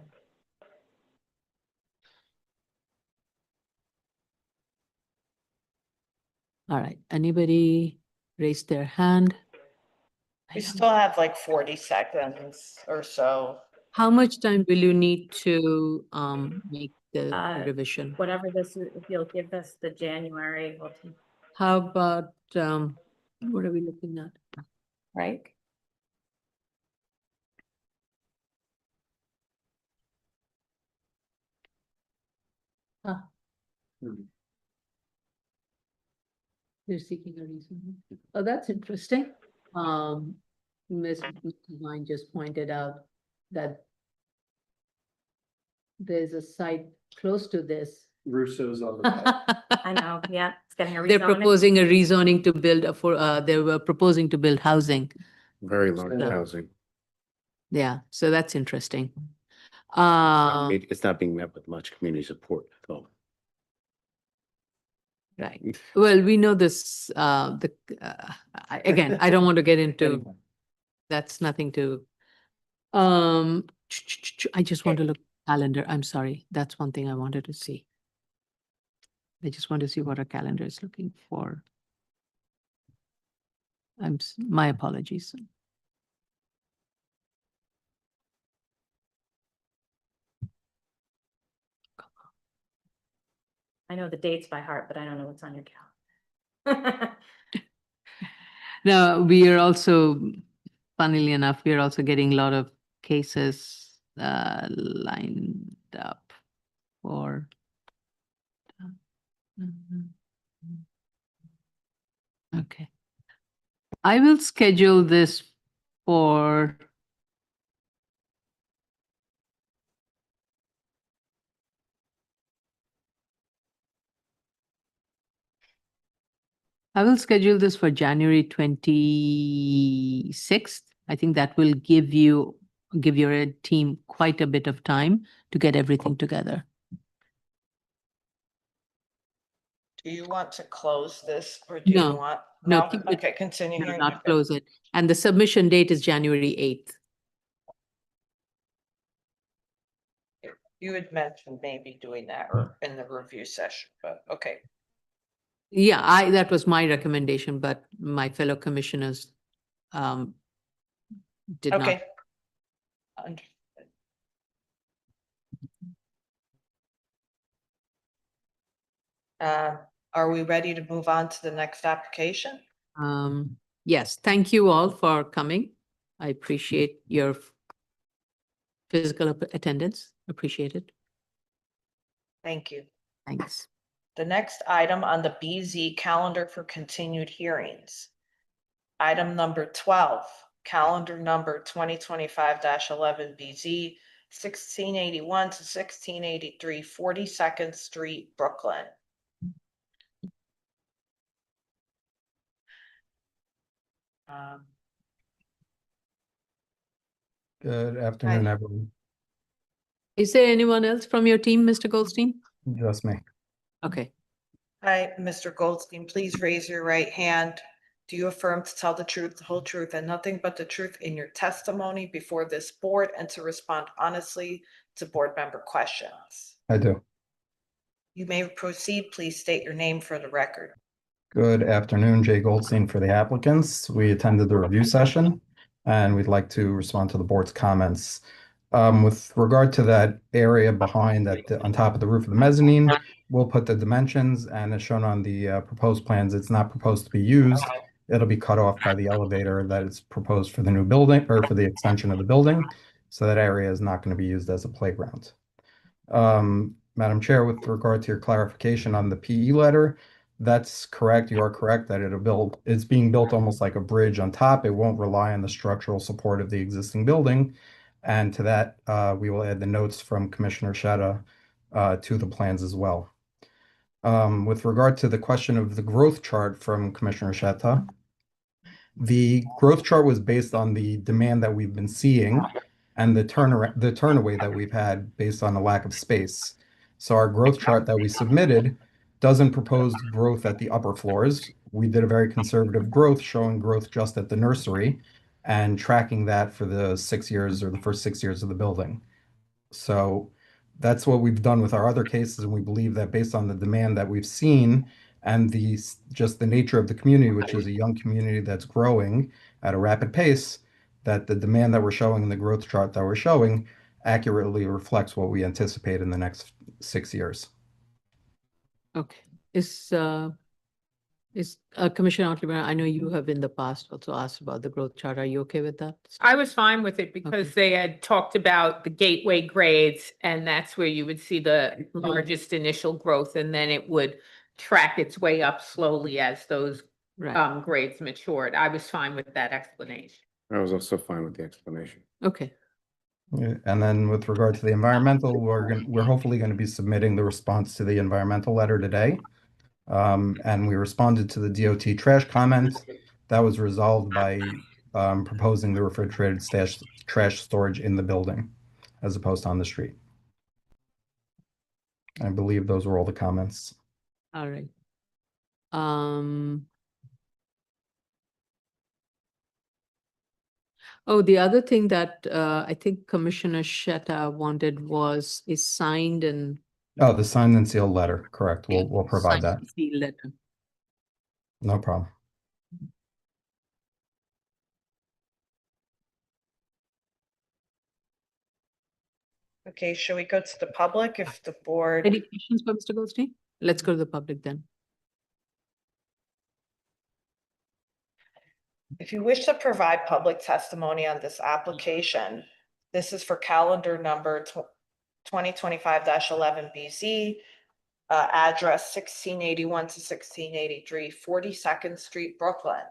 All right. Anybody raise their hand? We still have like 40 seconds or so. How much time will you need to make the revision? Whatever this, if you'll give us the January, we'll take. How about, what are we looking at? Right. Ah. They're seeking a reason. Oh, that's interesting. Ms. Devine just pointed out that there's a site close to this. Russo's on the back. I know, yeah, it's getting a They're rezoning. proposing a rezoning to build they were proposing to build housing. Very large So- housing. Yeah, so that's interesting. It's not being met with much community support at all. Right. Well, we know this, again, I don't want to get into, that's nothing to. I just want to look calendar. I'm sorry. That's one thing I wanted to see. I just want to see what our calendar is looking for. My apologies. I know the dates by heart, but I don't know what's on your calendar. Now, we are also, funnily enough, we are also getting a lot of cases lined up for. Okay. I will schedule this for. I will schedule this for January 26th. I think that will give your team quite a bit of time to get everything together. Do you want to close this or do you No, want? no, keep it- Okay, continue. No, hearing. not Okay. close it. And the submission date is January 8th. You had mentioned maybe doing that or in the review session, but okay. Yeah, that was my recommendation, but my fellow commissioners did not. Okay. Understood. Are we ready to move on to the next application? Yes, thank you all for coming. I appreciate your physical attendance. Appreciate it. Thank you. Thanks. The next item on the BZ calendar for continued hearings. Item number 12, calendar number 2025-11 BZ, 1681 to 1683 42nd Street, Brooklyn. Good afternoon, everyone. Is there anyone else from your team, Mr. Goldstein? Just me. Okay. Hi, Mr. Goldstein, please raise your right hand. Do you affirm to tell the truth, the whole truth, and nothing but the truth in your testimony before this board and to respond honestly to board member questions? I do. You may proceed. Please state your name for the record. Good afternoon, Jay Goldstein for the applicants. We attended the review session and we'd like to respond to the board's comments. With regard to that area behind that on top of the roof of the mezzanine, we'll put the dimensions and as shown on the proposed plans, it's not proposed to be used. it'll be cut off by the elevator that is proposed for the new building or for the extension of the building. So that area is not going to be used as a playground. Madam Chair, with regard to your clarification on the PE letter, that's correct. You are correct that it's being built almost like a bridge on top. It won't rely on the structural support of the existing building. And to that, we will add the notes from Commissioner Sheta to the plans as well. With regard to the question of the growth chart from Commissioner Sheta, the growth chart was based on the demand that we've been seeing and the turnaway that we've had based on a lack of space. So our growth chart that we submitted doesn't propose growth at the upper floors. We did a very conservative growth, showing growth just at the nursery and tracking that for the 6 years or the first 6 years of the building. So that's what we've done with our other cases, and we believe that based on the demand that we've seen and just the nature of the community, which is a young community that's growing at a rapid pace, that the demand that we're showing in the growth chart that we're showing accurately reflects what we anticipate in the next 6 years. Okay. Commissioner Otley, I know you have in the past also asked about the growth chart. Are you okay with that? I was fine with it because they had talked about the gateway grades, and that's where you would see the largest initial growth, and then it would track its way up slowly as those grades matured. I was fine with that explanation. I was also fine with the explanation. Okay. And then with regard to the environmental, we're hopefully going to be submitting the response to the environmental letter today. And we responded to the DOT trash comment. That was resolved by proposing the refrigerated trash storage in the building as opposed to on the street. I believe those were all the comments. All right. Oh, the other thing that I think Commissioner Sheta wanted was a signed and Oh, the signed and sealed letter, correct. We'll provide that. signed sealed letter. No problem. Okay, shall we go to the public if the board? Any questions for Mr. Goldstein? Let's go to the public then. If you wish to provide public testimony on this application, this is for calendar number 2025-11 BZ, address 1681 to 1683 42nd Street, Brooklyn.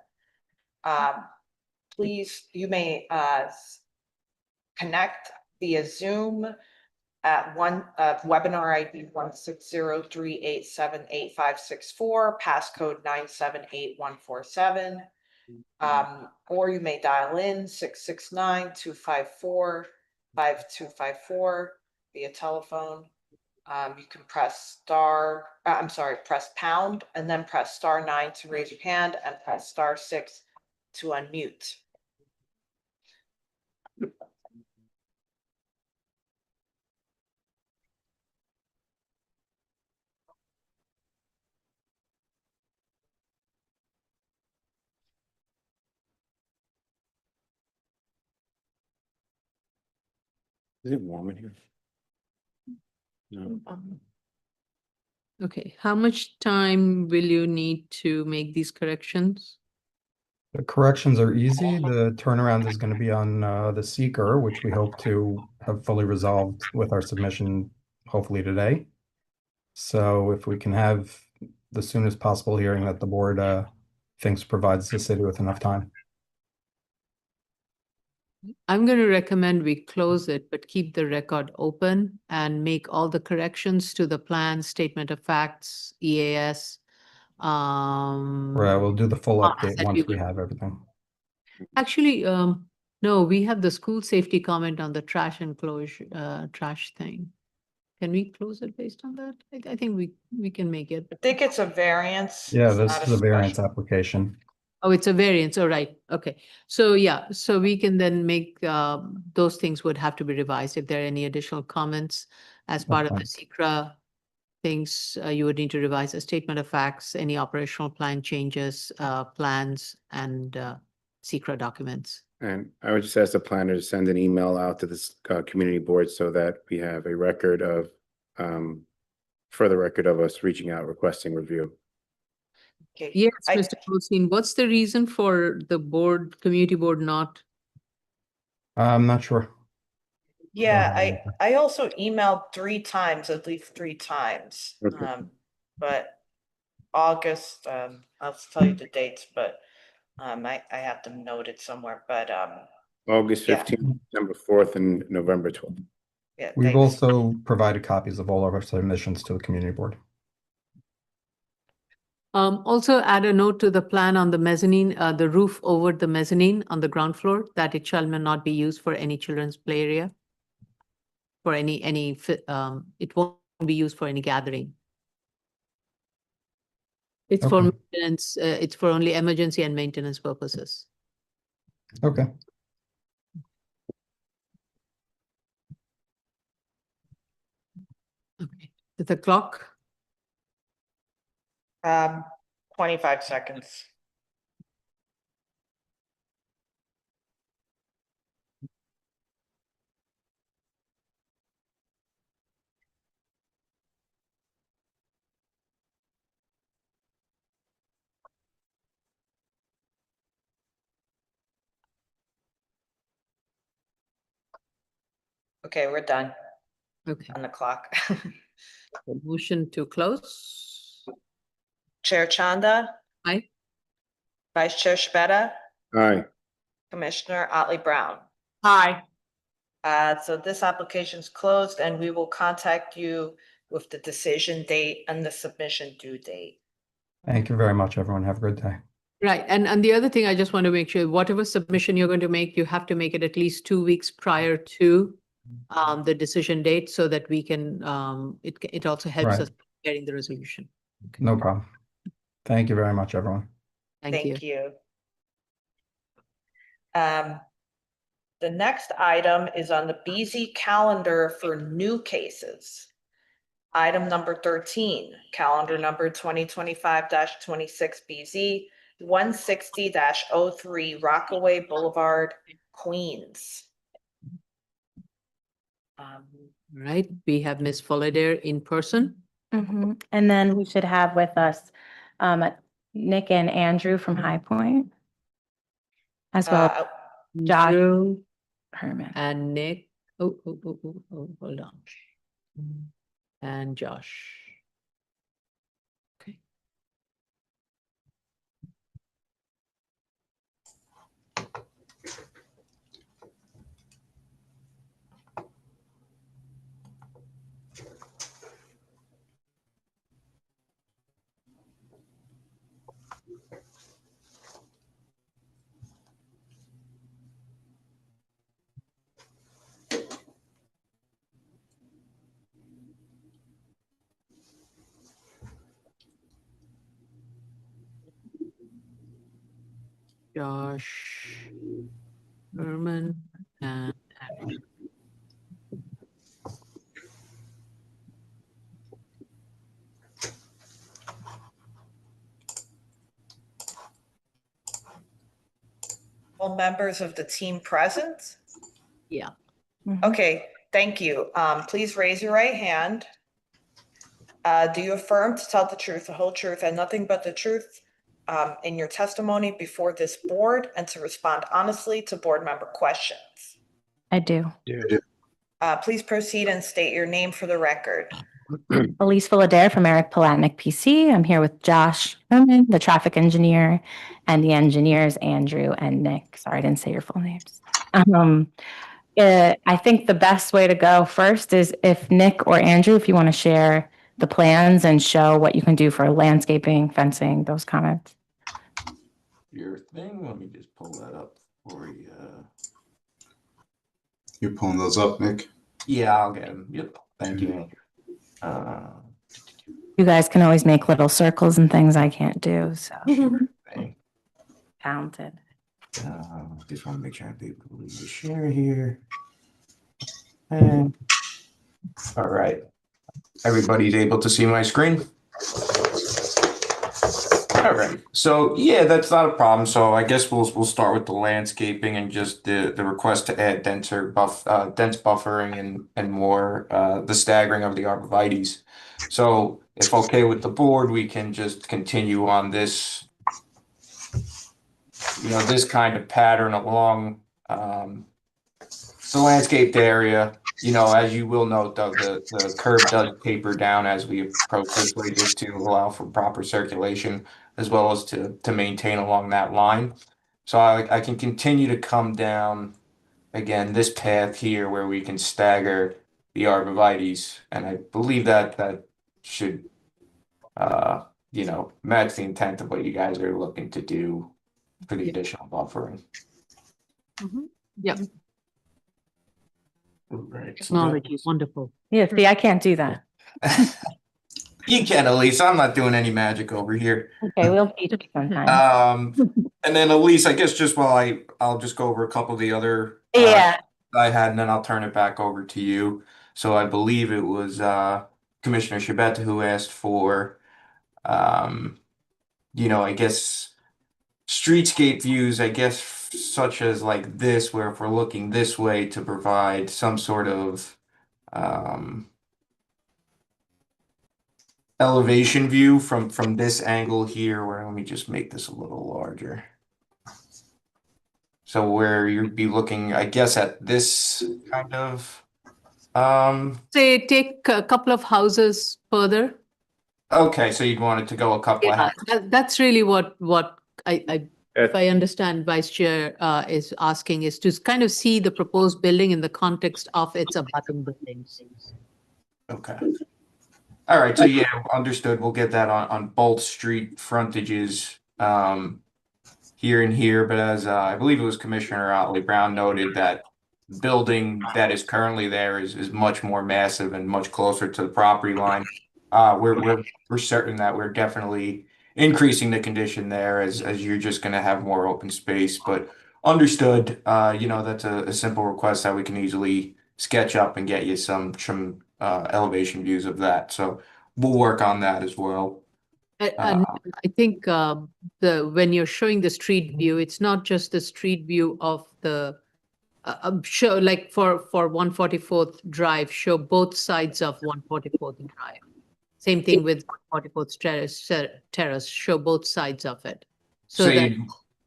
Please, you may connect via Zoom at webinar ID 16038788564, passcode 978147. Or you may dial in 669-254-5254 via telephone. You can press pound and then press *9 to raise your hand and press *6 to unmute. Is it warm in here? No. Okay, how much time will you need to make these corrections? The corrections are easy. The turnaround is going to be on the seeker, which we hope to have fully resolved with our submission, hopefully today. So if we can have the soonest possible hearing that the board thinks provides the city with enough time. I'm going to recommend we close it, but keep the record open and make all the corrections to the plan, statement of facts, EAS. Right, we'll do the full update once we have everything. Actually, no, we have the school safety comment on the trash enclosure, trash thing. Can we close it based on that? I think we can make it. I think it's a variance. Yeah, It's this not is a variance application. Oh, it's a variance. All right. Okay. So yeah, so we can then make those things would have to be revised. If there are any additional comments as part of the SECRA things, you would need to revise a statement of facts, any operational plan changes, plans, and SECRA documents. And I would just ask the planner to send an email out to this community board so that we have a record of further record of us reaching out, requesting review. Okay. Yes, I- Mr. Goldstein, what's the reason for the board, community board not? I'm not sure. Yeah, I also emailed 3 times, at least 3 times. Okay. But August, I'll tell you the dates, but I have them noted somewhere, but August Yeah. 15th, December 4th, and November 12th. yeah, We've thanks. also provided copies of all of our submissions to the community board. Also add a note to the plan on the mezzanine, the roof over the mezzanine on the ground floor, that it shall not be used for any children's play area. For it won't be used for any gathering. It's for Okay. maintenance, it's for only emergency and maintenance purposes. Okay. Okay, the clock, 25 seconds. Okay, we're done okay, on the clock. motion to close. Chair Chanda, Aye. Vice Chair Shibeta, Aye. Commissioner Otley Brown. Hi. So this application's closed and we will contact you with the decision date and the submission due date. Thank you very much, everyone. Have a good day. Right, and the other thing, I just want to make sure, whatever submission you're going to make, you have to make it at least 2 weeks prior to the decision date, so that we can, it also helps Right. us getting the resolution. No problem. Thank you very much, everyone. Thank you. Thank you. The next item is on the BZ calendar for new cases. Item number 13, calendar number 2025-26 BZ 160-03 Rockaway Boulevard, Queens. Right, we have Ms. Fullader in person. Mhm. And then we should have with us Nick and Andrew from High Point, as well as Josh Drew Herman. and Nick, hold on. And Josh. Okay. Josh Herman and Andrew. All members of the team present? Yeah. Okay, thank you. Please raise your right hand. Do you affirm to tell the truth, the whole truth, and nothing but the truth in your testimony before this board, and to respond honestly to board member questions? I do. Please proceed and state your name for the record. Elise Fullader from Eric Palatnik PC. I'm here with Josh Herman, the traffic engineer, and the engineers, Andrew and Nick. Sorry, I didn't say your full names. I think the best way to go first is if Nick or Andrew, if you want to share the plans and show what you can do for landscaping, fencing, those comments. Your thing, let me just pull that up for you. You're pulling those up, Nick? Yeah, I'll get them. Yep, thank you. You guys can always make little circles and things I can't do, so. Thing. Talented. Just want to make sure I'm able to share here. And all right, everybody's able to see my screen. All right, so yeah, that's not a problem. So I guess we'll start with the landscaping and just the request to add dense buffering and more the staggering of the arborvitaes. So if okay with the board, we can just continue on this, this kind of pattern along the landscaped area. As you will note, though, the curb does taper down as we approach this way, just to allow for proper circulation, as well as to maintain along that line. So I can continue to come down, again, this path here where we can stagger the arborvitaes, and I believe that should, match the intent of what you guys are looking to do for the additional buffering. Yep. Right. Technology is wonderful. Yeah, see, I can't do that. You can, Elise. I'm not doing any magic over here. Okay, we'll teach you sometime. And then Elise, I guess just while I'll just go over a couple of the other Yeah. I had, and then I'll turn it back over to you. So I believe it was Commissioner Shabeta who asked for, I guess streetscape views, I guess such as like this, where if we're looking this way, to provide some sort of elevation view from this angle here, where let me just make this a little larger. So where you'd be looking, I guess, at this kind of Say take a couple of houses further. okay, so you'd want it to go a couple of houses. That's really what if I understand Vice Chair is asking, is to kind of see the proposed building in the context of its abutting buildings. Okay. All right, so yeah, understood. We'll get that on both street frontages here and here, but as I believe it was Commissioner Otley Brown noted, that building that is currently there is much more massive and much closer to the property line. We're certain that we're definitely increasing the condition there as you're just going to have more open space, but understood. That's a simple request that we can easily sketch up and get you some elevation views of that. So we'll work on that as well. And I think when you're showing the street view, it's not just the street view of the show, like for 144th Drive, show both sides of 144th Drive. Same thing with 144th Terrace, show both sides of it. So that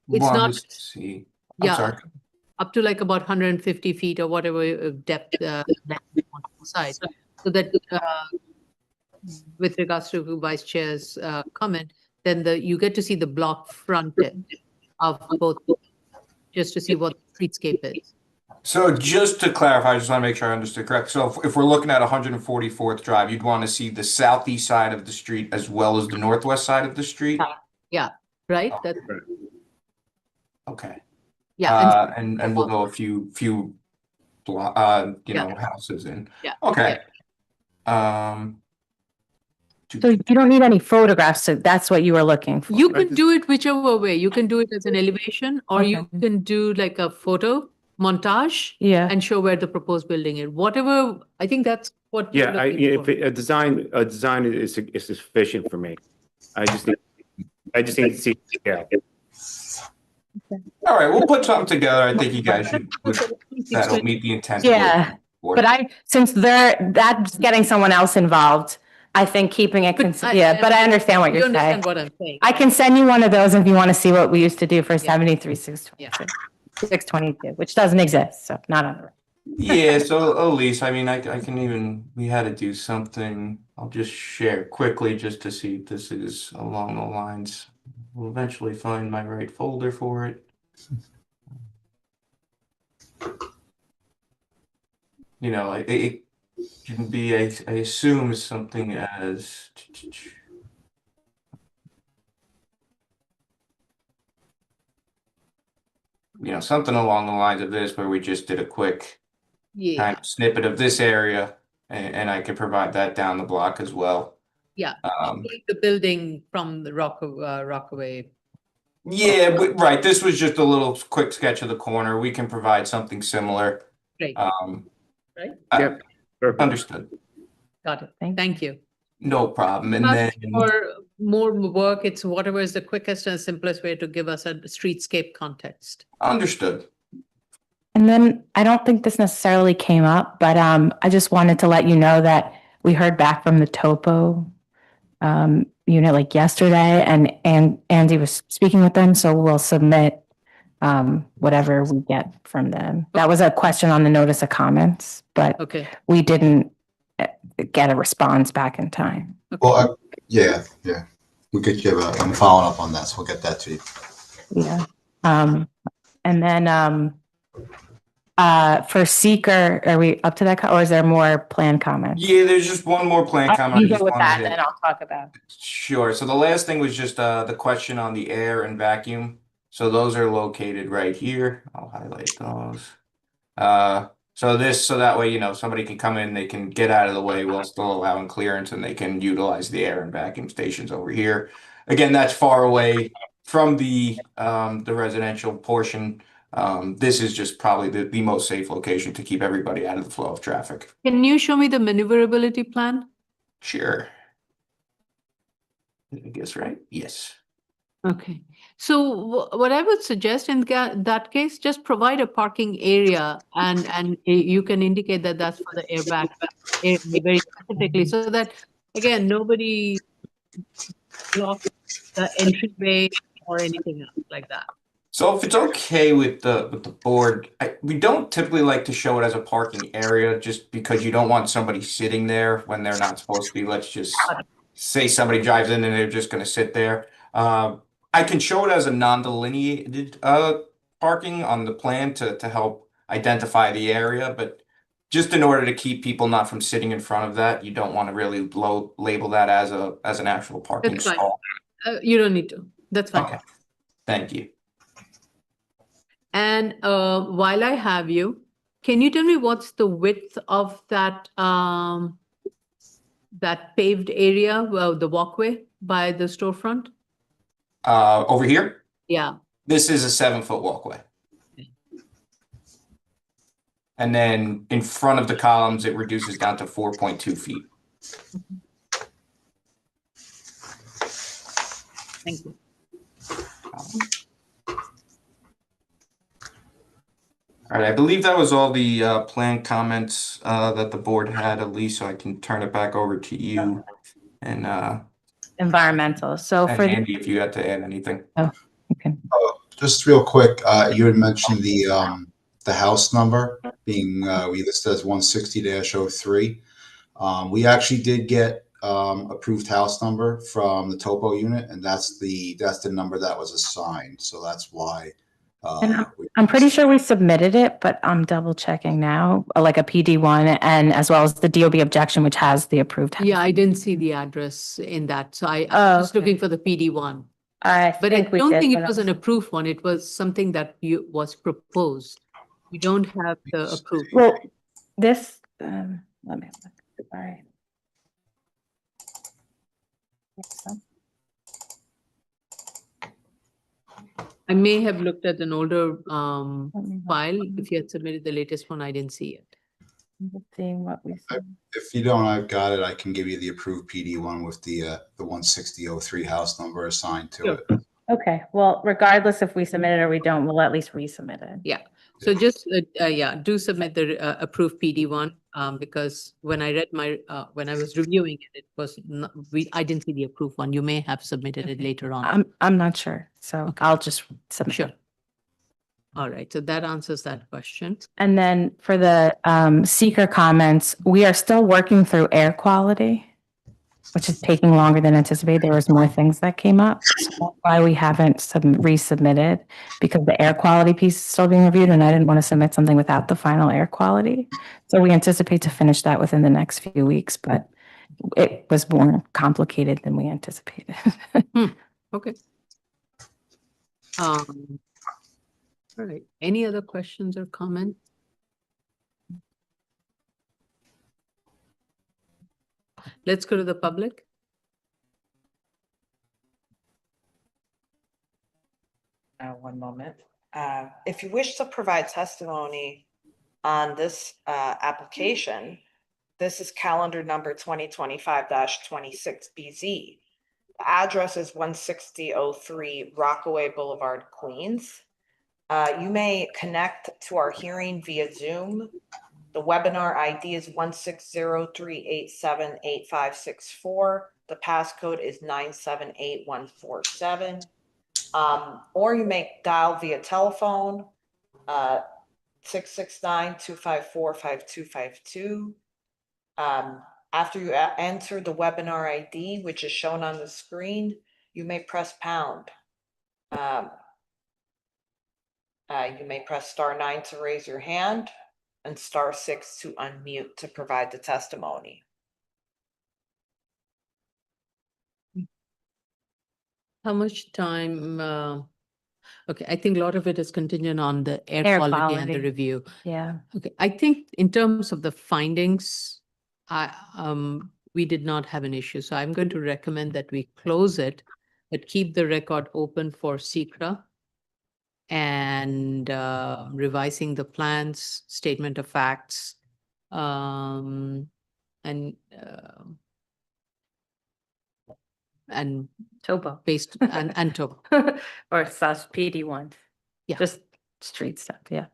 it's not, see. yeah, up to like about 150 feet or whatever depth on the side. So that with regards to Vice Chair's comment, then you get to see the block frontage of both, just to see what the streetscape is. So just to clarify, I just want to make sure I understood correct. So if we're looking at 144th Drive, you'd want to see the southeast side of the street as well as the northwest side of the street? Yeah, right? That's okay. Yeah. And we'll go a few houses in. Yeah. Okay. So you don't need any photographs, so that's what you were looking for. You can do it whichever way. You can do it as an elevation, or you can do like a photo montage, and show where the proposed building is. Whatever, I think that's what. Yeah, a design is sufficient for me. I just need to see. Yeah. All right, we'll put something together. I think you guys should. That'll meet the intent. Yeah, but since that's getting someone else involved, I think keeping it, but I understand what you're saying. You understand what I'm saying. I can send you one of those if you want to see what we used to do for 73-622, which doesn't exist, so not on the record. Yeah, so Elise, I mean, I can even, we had to do something. I'll just share quickly just to see if this is along the lines. We'll eventually find my right folder for it. It can be, I assume, something as something along the lines of this, where we just did a quick kind of snippet of this area, and I could provide that down the block as well. Yeah, the building from the Rockaway. Yeah, but right. This was just a little quick sketch of the corner. We can provide something similar. Great. Right. Yep. Understood. Got it. Thank you. No problem. And then, For more work, it's whatever is the quickest and simplest way to give us a streetscape context. understood. And then I don't think this necessarily came up, but I just wanted to let you know that we heard back from the topo unit like yesterday, and Andy was speaking with them, so we'll submit whatever we get from them. That was a question on the notice of comments, but Okay. we didn't get a response back in time. Well, yeah. We could give I'm following up on that, so we'll get that to you. Yeah. And then for seeker, are we up to that, or is there more plan comments? Yeah, there's just one more plan comment. You I just go with wanted that, to- then I'll talk about. Sure. So the last thing was just the question on the air and vacuum. So those are located right here. I'll highlight those. So that way, somebody can come in, they can get out of the way while still allowing clearance, and they can utilize the air and vacuum stations over here. Again, that's far away from the residential portion. This is just probably the most safe location to keep everybody out of the flow of traffic. Can you show me the maneuverability plan? Sure. I guess, right? Yes. Okay, so what I would suggest in that case, just provide a parking area and you can indicate that that's for the airbag very specifically, so that, again, nobody blocks the entryway or anything else like that. So if it's okay with the board, we don't typically like to show it as a parking area just because you don't want somebody sitting there when they're not supposed to be. Let's just say somebody drives in and they're just going to sit there. I can show it as a non-delineated parking on the plan to help identify the area, but just in order to keep people not from sitting in front of that, you don't want to really label that as an actual parking That's fine. stall. You don't need to. That's fine. Okay. Thank you. And while I have you, can you tell me what's the width of that that paved area, well, the walkway by the storefront? Over here, Yeah. this is a 7-foot walkway. And then in front of the columns, it reduces down to 4.2 feet. Thank you. All right, I believe that was all the plan comments that the board had, Elise, so I can turn it back over to you. And Environmental, so for Andy, if you had to add anything. Just real quick, you had mentioned the house number being we listed as 160-03. We actually did get approved house number from the topo unit, and that's the number that was assigned. So that's why. And I'm pretty sure we submitted it, but I'm double checking now, like a PD1, and as well as the DOB objection, which has the approved. Yeah, I didn't see the address in that, so I'm just looking for the PD1. But I don't think it was an approved one. It was something that was proposed. We don't have the approved. Well, this, let me look, sorry. I may have looked at an older file. If you had submitted the latest one, I didn't see it. Seeing what we said. If you don't, I've got it. I can give you the approved PD1 with the 160-03 house number assigned to it. Okay, well, regardless if we submit it or we don't, we'll at least resubmit it. Yeah, so just, do submit the approved PD1, because when I read when I was reviewing it, it was, I didn't see the approved one. You may have submitted it later on. I'm not sure, so I'll just submit. Sure. All right, so that answers that question. And then for the seeker comments, we are still working through air quality, which is taking longer than anticipated. There was more things that came up. So that's why we haven't resubmitted, because the air quality piece is still being reviewed, and I didn't want to submit something without the final air quality. So we anticipate to finish that within the next few weeks, but it was more complicated than we anticipated. Okay. All right, any other questions or comments? Let's go to the public. One moment. If you wish to provide testimony on this application, This is calendar number 2025-26BZ. The address is 16003 Rockaway Boulevard, Queens. You may connect to our hearing via Zoom. The webinar ID is 160-387-8564. The passcode is 978147. Or you may dial via telephone, 669-254-5252. After you enter the webinar ID, which is shown on the screen, you may press pound. You may press *9 to raise your hand and *6 to unmute to provide the testimony. How much time? Okay, I think a lot of it is contingent on the air Air quality and the quality. review. Yeah. Okay, I think in terms of the findings, we did not have an issue. So I'm going to recommend that we close it, but keep the record open for SECRA and revising the plans, statement of facts, and Topo. based and Topo. Or slash PD1. Yeah. Just street stuff, yeah.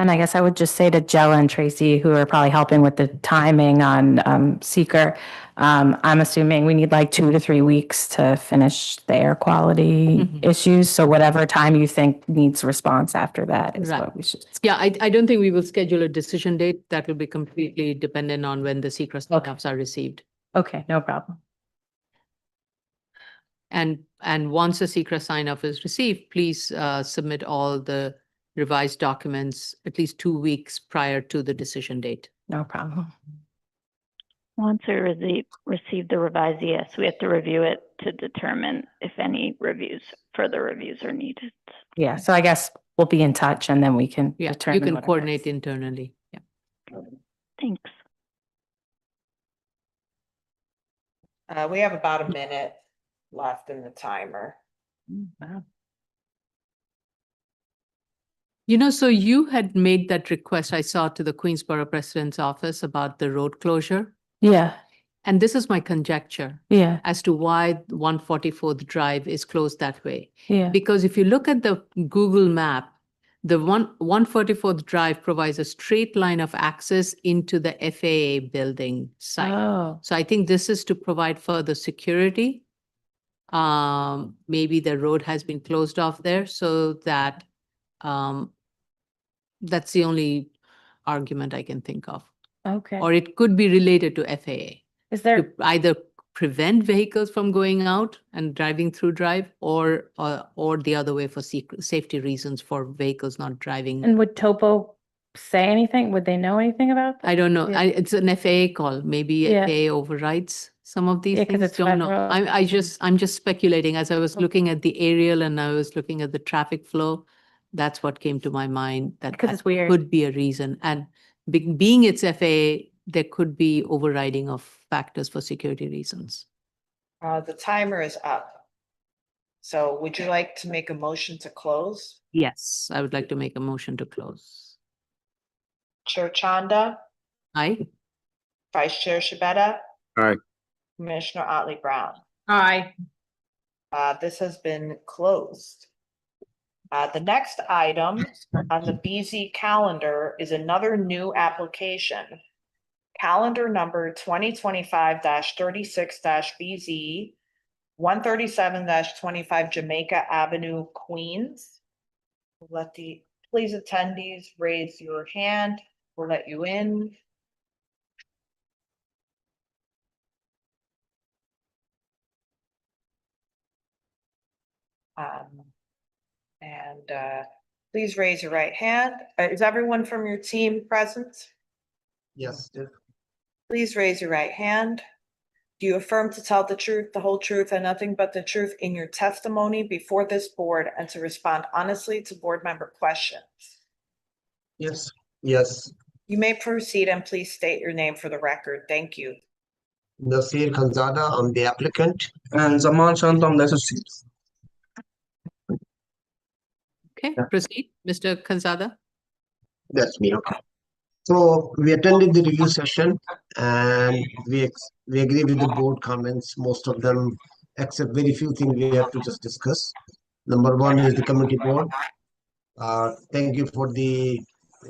And I guess I would just say to Jella and Tracy, who are probably helping with the timing on seeker, I'm assuming we need like 2 to 3 weeks to finish the air quality Mhm. issues. So whatever time you think needs response after that is Right. what we should. Yeah, I don't think we will schedule a decision date. That will be completely dependent on when the SECRA sign-offs are received. Okay, no problem. And once a SECRA sign-off is received, please submit all the revised documents at least 2 weeks prior to the decision date. No problem. Once we receive the revised ES, we have to review it to determine if any further reviews are needed. Yeah, so I guess we'll be in touch and then we can Yeah, you determine can what it coordinate is. internally. Yeah. Thanks. We have about a minute left in the timer. Wow. So you had made that request I saw to the Queensborough President's Office about the road closure. Yeah, And this is my conjecture yeah, as to why 144th Drive is closed that way. yeah. Because if you look at the Google map, the 144th Drive provides a straight line of access into the FAA building site. Oh, So I think this is to provide further security. Maybe the road has been closed off there so that that's the only argument I can think of. okay. Or it could be related to FAA. Is there, To either prevent vehicles from going out and driving through drive or the other way for safety reasons for vehicles not driving. and would Topo say anything? Would they know anything about that? I don't know. Yeah. It's an FAA call. Maybe Yeah. FAA overrides some of these Yeah, 'cause things. it's Don't know. federal. I'm just speculating as I was looking at the aerial and I was looking at the traffic flow. That's what came to my mind, that Because it's weird. could be a reason. And being it's FAA, there could be overriding of factors for security reasons. The timer is up. So would you like to make a motion to close? Yes, I would like to make a motion to close. Chair Chanda, Aye. Vice Chair Shabeta, Aye. Commissioner Otley Brown. Aye. This has been closed. The next item on the BZ calendar is another new application. Calendar number 2025-36-BZ, 137-25 Jamaica Avenue, Queens. Please attendees raise your hand. We'll let you in. Please raise your right hand. Is everyone from your team present? Yes. Please raise your right hand. Do you affirm to tell the truth, the whole truth, and nothing but the truth in your testimony before this board and to respond honestly to board member questions? Yes. Yes. You may proceed and please state your name for the record. Thank you. Nasir Khanzada, I'm the applicant. And Zaman Shant, I'm the associate. Okay, proceed, Mr. Khanzada. That's me, okay. So we attended the review session and we agree with the board comments, most of them, except very few things we have to just discuss. Number one is the committee board. Thank you for the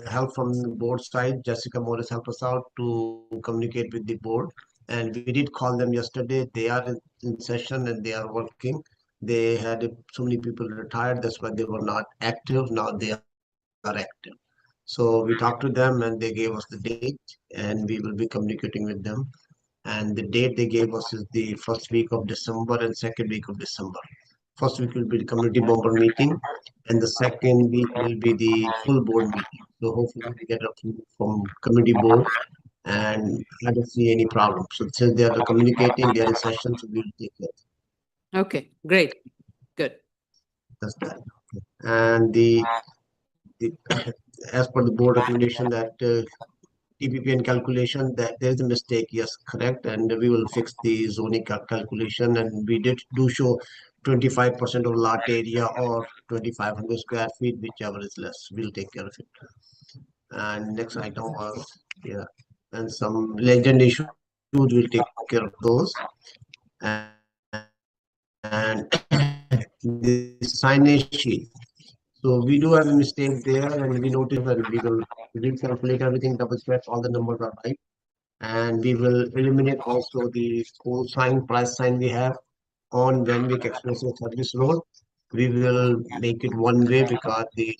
help from the board side. Jessica Morris helped us out to communicate with the board. And we did call them yesterday. They are in session and they are working. They had so many people retired. That's why they were not active. Now they are active. So we talked to them and they gave us the date and we will be communicating with them. And the date they gave us is the first week of December and second week of December. First week will be the community member meeting and the second week will be the full board meeting. So hopefully we get approval from committee board and I don't see any problem. So since they are communicating, they are in session, so we'll take it. Okay, great, good. That's that. And the as per the board recommendation that TPPN calculation, that there is a mistake, yes, correct, and we will fix the zoning calculation, and we do show 25% of lot area or 2,500 square feet, whichever is less, we'll take care of it. And next item was, yeah, and some legend issues, we'll take care of those. And the signage sheet. So we do have a mistake there and we notice that we will recalculate everything, double check all the numbers are right. And we will eliminate also the school sign, price sign we have on Vanwick Expressway Service Road. We will make it one way because the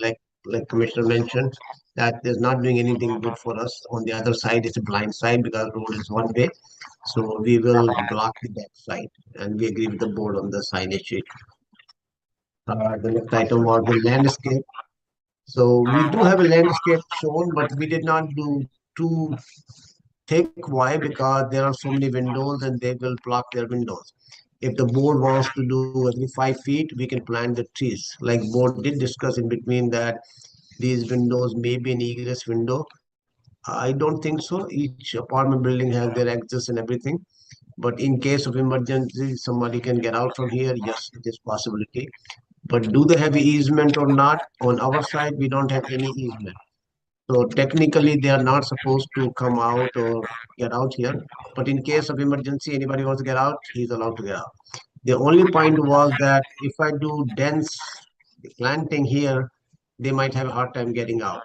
like Commissioner mentioned, that is not doing anything good for us. On the other side, it's a blind side because road is one way. So we will block the back side and we agree with the board on the signage sheet. The next item was the landscape. So we do have a landscape shown, but we did not do too thick. Why? Because there are so many windows and they will block their windows. If the board wants to do every 5 feet, we can plant the trees. Like board did discuss in between that these windows may be an egress window. I don't think so. Each apartment building has their exits and everything. But in case of emergency, somebody can get out from here. Yes, it is possibility. But do they have an easement or not? On our side, we don't have any easement. So technically, they are not supposed to come out or get out here. But in case of emergency, anybody wants to get out, he's allowed to get out. The only point was that if I do dense planting here, they might have a hard time getting out.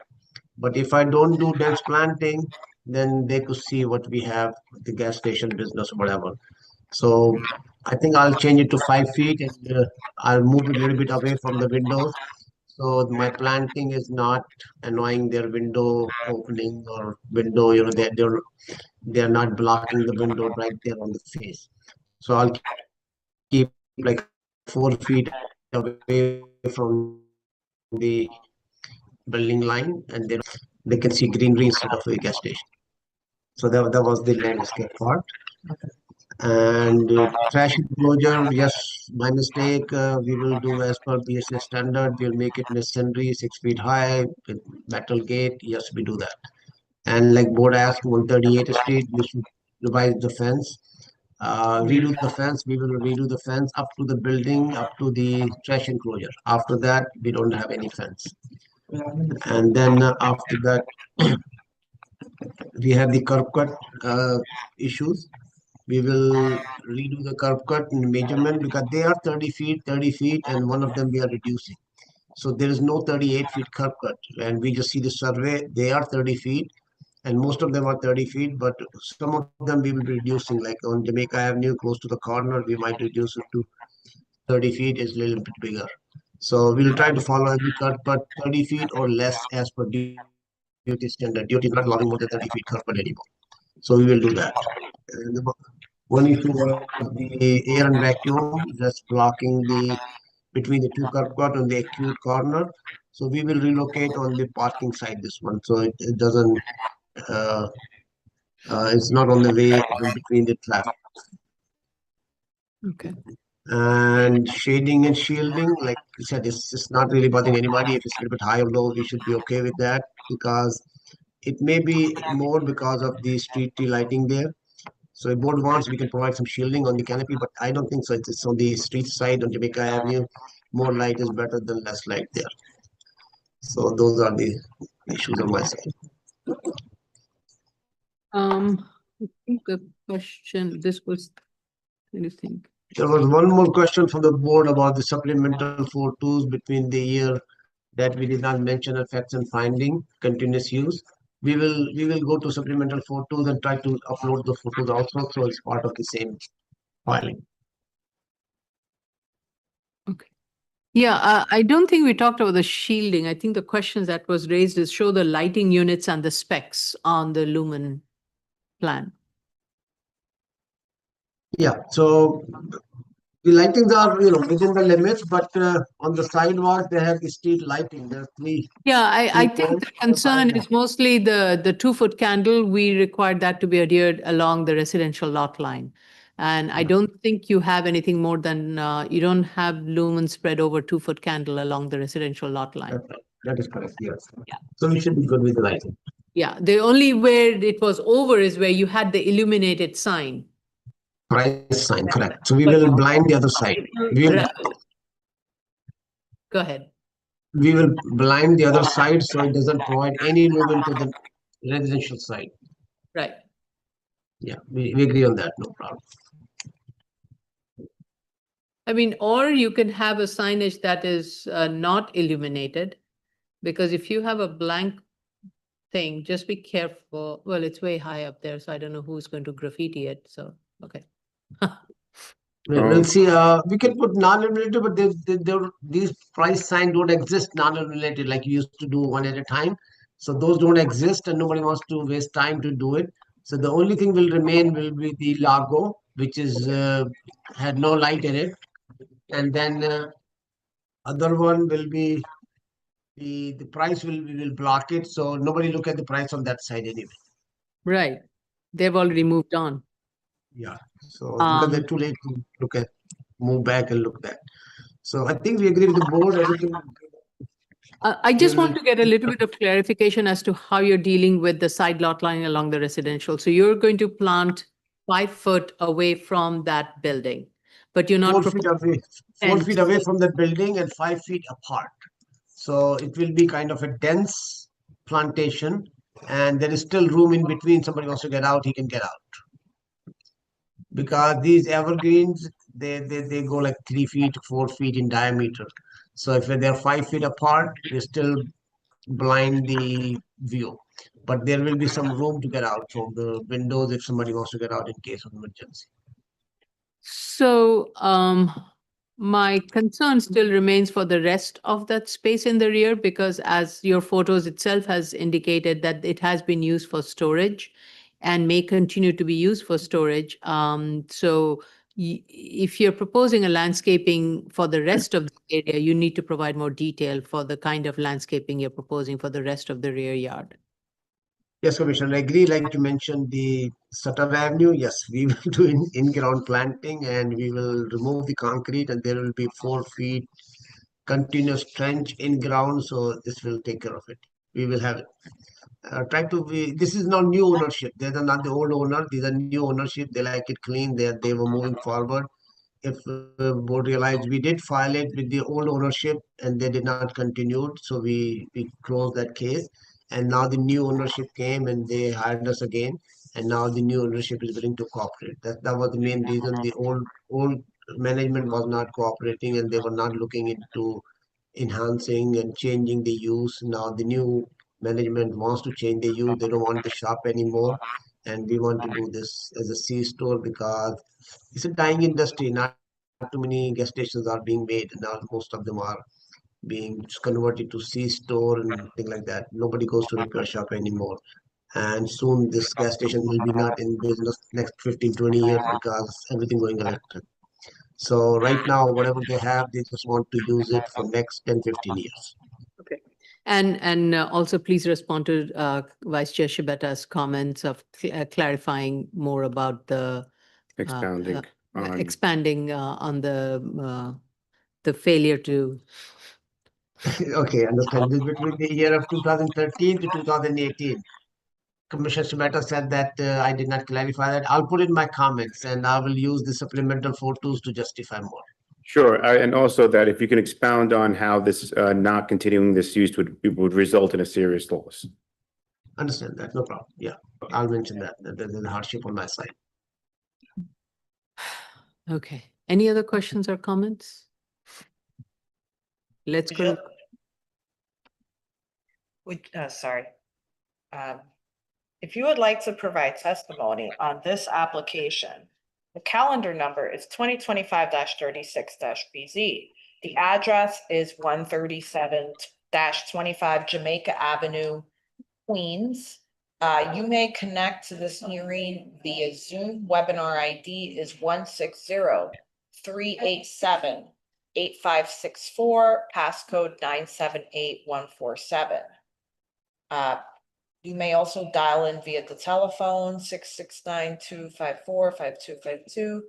But if I don't do dense planting, then they could see what we have, the gas station business, whatever. So I think I'll change it to 5 feet and I'll move it a little bit away from the windows. So my planting is not annoying their window opening or window, they're not blocking the window right there on the face. So I'll keep like 4 feet away from the building line and then they can see greenery instead of a gas station. So that was the landscape part. And trash enclosure, yes, my mistake. We will do as per BSA standard. We'll make it masonry, 6 feet high, with metal gate. Yes, we do that. And like board asked, 138th Street, we should revise the fence. Redo the fence. We will redo the fence up to the building, up to the trash enclosure. After that, we don't have any fence. And then after that, we have the curb cut issues. We will redo the curb cut in measurement because they are 30 feet, and one of them we are reducing. So there is no 38 feet curb cut. And we just see the survey, they are 30 feet, and most of them are 30 feet, but some of them we will be reducing, like on Jamaica Avenue, close to the corner, we might reduce it to 30 feet, is a little bit bigger. So we'll try to follow every curb cut 30 feet or less as per duty standard. Duty is not allowing more than 30 feet curb cut anymore. So we will do that. And one issue was the air and vacuum just blocking the between the two curb cut on the acute corner. So we will relocate on the parking side this one. So it doesn't it's not on the way in between the traffic. Okay. And shading and shielding, like I said, it's not really bothering anybody. If it's a little bit high or low, we should be okay with that because it may be more because of the street tree lighting there. So if board wants, we can provide some shielding on the canopy, but I don't think so. It's on the street side on Jamaica Avenue. More light is better than less light there. So those are the issues on my side. I think the question, this was, let me think. There was one more question from the board about the supplemental 4.2s between the year that we did not mention effects and finding continuous use. We will go to supplemental 4.2s and try to upload the photos also, so it's part of the same filing. Okay. Yeah, I don't think we talked about the shielding. I think the questions that was raised is show the lighting units and the specs on the lumen plan. Yeah, so the lightings are, within the limits, but on the sidewalk, they have the street lighting. There are three. Yeah, I three think poles the concern is mostly the 2-foot candle. We required that to be adhered along the residential lot line. And I don't think you have anything more than, you don't have lumen spread over 2-foot candle along the residential lot line. That is correct, yes. Yeah. So we should be good with the lighting. Yeah, the only where it was over is where you had the illuminated sign. Price sign, correct. So we will blind the other side. Go ahead. We will blind the other side so it doesn't provide any lumen to the residential side. Right. Yeah, we agree on that, no problem. I mean, or you can have a signage that is not illuminated, because if you have a blank thing, just be careful. Well, it's way high up there, so I don't know who's going to graffiti it. So, okay. We'll see. We can put non-illuminated, but these price signs don't exist non-illuminated like you used to do one at a time. So those don't exist, and nobody wants to waste time to do it. So the only thing will remain will be the logo, which is had no light in it, and then other one will be the price will block it, so nobody look at the price on that side anyway. Right. They've already moved on. Yeah. So because they're too late to move back and look back. So I think we agree with the board. Everything. I just want to get a little bit of clarification as to how you're dealing with the side lot line along the residential. So you're going to plant 5 foot away from that building, but you're not 4 feet away, 4 feet away from the building and 5 feet apart. So it will be kind of a dense plantation, and there is still room in between. Somebody wants to get out, he can get out. Because these evergreens, they go like 3 feet, 4 feet in diameter. So if they're 5 feet apart, they still blind the view. But there will be some room to get out from the windows if somebody wants to get out in case of emergency. So my concern still remains for the rest of that space in the rear, because as your photos itself has indicated that it has been used for storage and may continue to be used for storage. So if you're proposing a landscaping for the rest of the area, you need to provide more detail for the kind of landscaping you're proposing for the rest of the rear yard. Yes, Commissioner, I agree. Like you mentioned, the Sutter Avenue, yes, we will do in-ground planting, and we will remove the concrete, and there will be 4 feet continuous trench in ground. So this will take care of it. We will have it. This is not new ownership. They're not the old owner. These are new ownership. They like it clean. They were moving forward. If the board realized we did file it with the old ownership and they did not continue, so we closed that case. And now the new ownership came and they hired us again. And now the new ownership is willing to cooperate. That was the main reason. The old management was not cooperating, and they were not looking into enhancing and changing the use. Now the new management wants to change the use. They don't want the shop anymore, and we want to do this as a C-store because it's a dying industry. Not too many gas stations are being made now. Most of them are being converted to C-store and things like that. Nobody goes to repair shop anymore, and soon this gas station will be not in business next 15-20 years because everything going electric. So right now, whatever they have, they just want to use it for next 10-15 years. Okay. And also please respond to Vice Chair Shibata's comments of clarifying more about the expounding. on, expanding on the failure to. Okay, understand. This between the year of 2013 to 2018. Commissioner Shimeta said that I did not clarify that. I'll put in my comments and I will use the supplemental photos to justify more. sure, and also that if you can expound on how this, not continuing this use would result in a serious loss. Understand that, no problem. Yeah, I'll mention that. There's a hardship on my side. Okay. Any other questions or comments? Let's go. Sorry. If you would like to provide testimony on this application, the calendar number is 2025-36-BZ. The address is 137-25 Jamaica Avenue, Queens. You may connect to this hearing via Zoom. Webinar ID is 160-387-8564, passcode 978147. You may also dial in via the telephone 669-254-5252.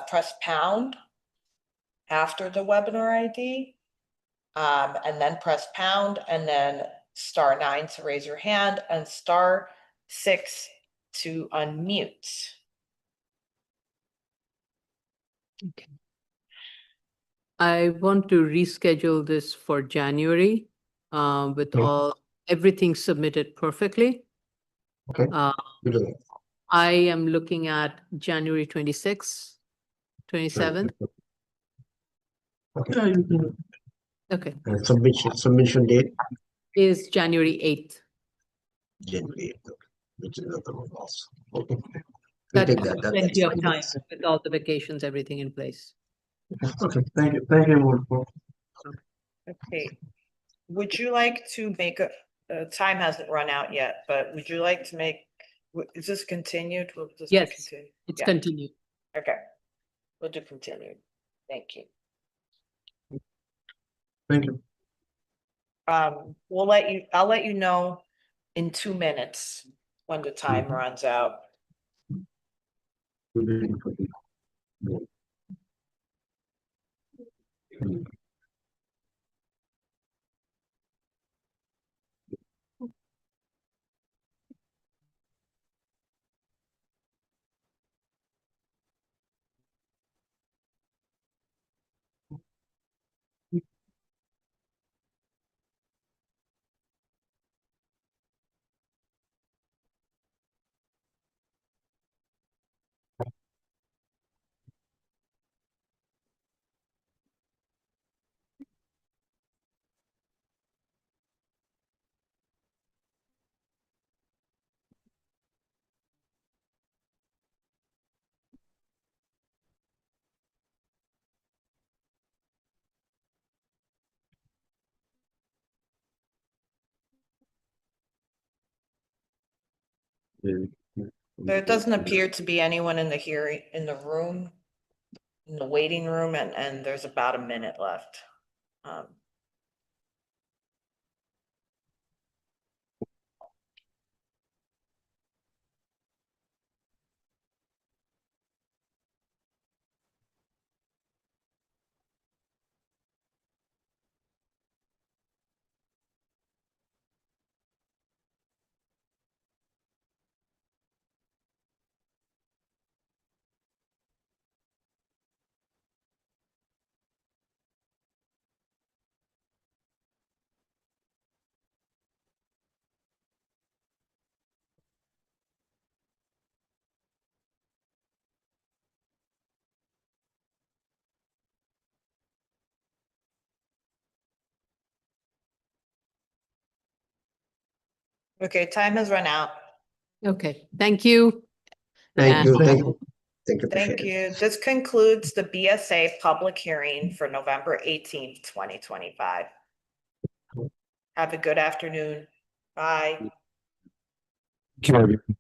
Press pound after the webinar ID, and then press pound and then *9 to raise your hand and *6 to unmute. Okay. I want to reschedule this for January with everything submitted perfectly. Okay. I am looking at January 26th, 27th. Okay. Submission date is January 8th. January 8th, which is another one also. Okay. That We'll take is that. That's plenty of fine. time with all the vacations, everything in place. Okay, thank you. Thank you. Okay. Would you like to make time hasn't run out yet, but would you like to make, is this continued? Will this be Yes, continued? it's Yeah. continued. Okay. We'll do continued. Thank you. Thank you. I'll let you know in 2 minutes when the time runs out. There doesn't appear to be anyone in the room, in the waiting room, and there's about a minute left. Okay, time has run out. Okay, thank you. Thank you. Thank you. Thank you. This concludes the BSA public hearing for November 18th, 2025. Have a good afternoon. Bye. Thank you, everyone.